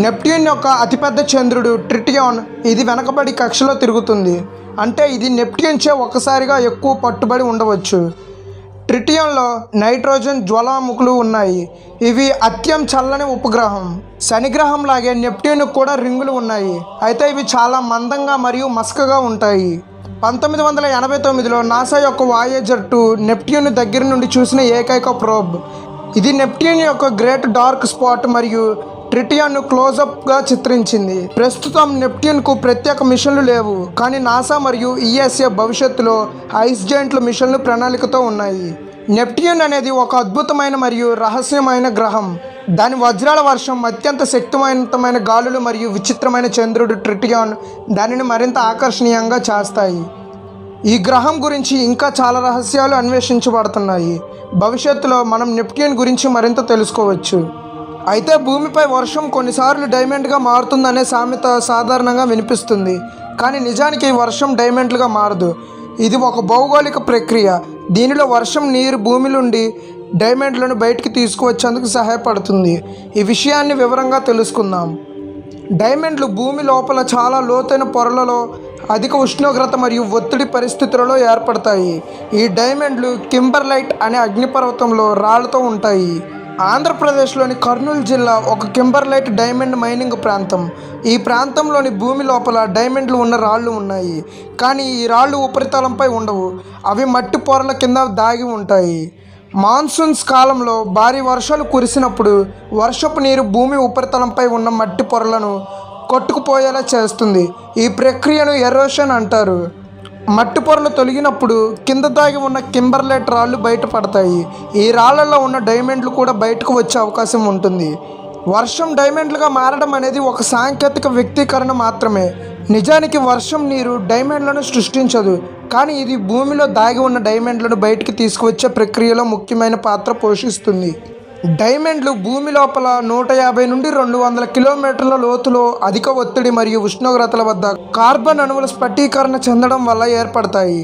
నెప్ట్యూన్ యొక్క అతిపెద్ద చంద్రుడు ట్రిటియాన్ ఇది వెనకబడి కక్షలో తిరుగుతుంది. అంటే ఇది నెప్ట్యూన్చే ఒక్కసారిగా ఎక్కువ పట్టుబడి ఉండవచ్చు. ట్రిటియాన్లో నైట్రోజన్ జ్వాలాముఖులు ఉన్నాయి. ఇవి అత్యం చల్లని ఉపగ్రహం. శనిగ్రహం లాగే నెప్ట్యూన్కు కూడా రింగులు ఉన్నాయి. అయితే ఇవి చాలా మందంగా మరియు మసకగా ఉంటాయి. 1989లో నాసా యొక్క వాయేజర్ 2 నెప్ట్యూన్ దగ్గర నుండి చూసిన ఏకైక ప్రోబ్. ఇది నెప్ట్యూన్ యొక్క గ్రేట్ డార్క్ స్పాట్ మరియు ట్రిటియాన్ను క్లోజప్గా చిత్రించింది. ప్రస్తుతం నెప్ట్యూన్కు ప్రత్యేక మిషన్లు లేవు, కానీ నాసా మరియు ఈఎస్ఏ భవిష్యత్తులో ఐస్ జెయింట్ల మిషన్లు ప్రణాళికతో ఉన్నాయి. నెప్ట్యూన్ అనేది ఒక అద్భుతమైన మరియు రహస్యమైన గ్రహం. దాని వజ్రాల వర్షం, అత్యంత శక్తివంతమైన గాలులు మరియు విచిత్రమైన చంద్రుడు ట్రిటియాన్ దానిని మరింత ఆకర్షణీయంగా చేస్తాయి. ఈ గ్రహం గురించి ఇంకా చాలా రహస్యాలు అన్వేషించబడుతున్నాయి. భవిష్యత్తులో మనం నెప్ట్యూన్ గురించి మరింత తెలుసుకోవచ్చు. అయితే భూమిపై వర్షం కొన్నిసార్లు డైమండ్గా మారుతుందనే సామెత సాధారణంగా వినిపిస్తుంది. కానీ నిజానికి ఈ వర్షం డైమండ్లుగా మారదు. ఇది ఒక భౌగోళిక ప్రక్రియ. దీనిలో వర్షం నీరు భూమి నుండి డైమండ్లను బయటికి తీసుకువచ్చేందుకు సహాయపడుతుంది. ఈ విషయాన్ని వివరంగా తెలుసుకుందాం. డైమండ్లు భూమి లోపల చాలా లోతైన పొరలలో అధిక ఉష్ణోగ్రత మరియు ఒత్తిడి పరిస్థితులలో ఏర్పడతాయి. ఈ డైమండ్లు కింబర్లైట్ అనే అగ్నిపర్వతంలో రాళ్లతో ఉంటాయి. ఆంధ్రప్రదేశ్లోని కర్నూలు జిల్లా ఒక కింబర్లైట్ డైమండ్ మైనింగ్ ప్రాంతం. ఈ ప్రాంతంలోని భూమి లోపల డైమండ్లు ఉన్న రాళ్ళు ఉన్నాయి, కానీ ఈ రాళ్ళు ఉపరితలంపై ఉండవు. అవి మట్టి పొరల కింద దాగి ఉంటాయి. మాన్సూన్స్ కాలంలో భారీ వర్షాలు కురిసినప్పుడు వర్షపు నీరు భూమి ఉపరితలంపై ఉన్న మట్టి పొరలను కొట్టుకుపోయేలా చేస్తుంది. ఈ ప్రక్రియను ఎరోషన్ అంటారు. మట్టి పొరలు తొలగినప్పుడు కింద దాగి ఉన్న కింబర్లైట్ రాళ్ళు బయటపడతాయి. ఈ రాళ్లలో ఉన్న డైమండ్లు కూడా బయటకు వచ్చే అవకాశం ఉంటుంది. వర్షం డైమండ్లుగా మారడం అనేది ఒక సాంకేతిక వ్యక్తీకరణ మాత్రమే. నిజానికి వర్షం నీరు డైమండ్లను సృష్టించదు, కానీ ఇది భూమిలో దాగి ఉన్న డైమండ్లను బయటికి తీసుకువచ్చే ప్రక్రియలో ముఖ్యమైన పాత్ర పోషిస్తుంది. డైమండ్లు భూమి లోపల 150 నుండి 200 కిలోమీటర్ల లోతులో అధిక ఒత్తిడి మరియు ఉష్ణోగ్రతల వద్ద కార్బన్ అణువుల స్ఫటీకరణ చెందడం వల్ల ఏర్పడతాయి.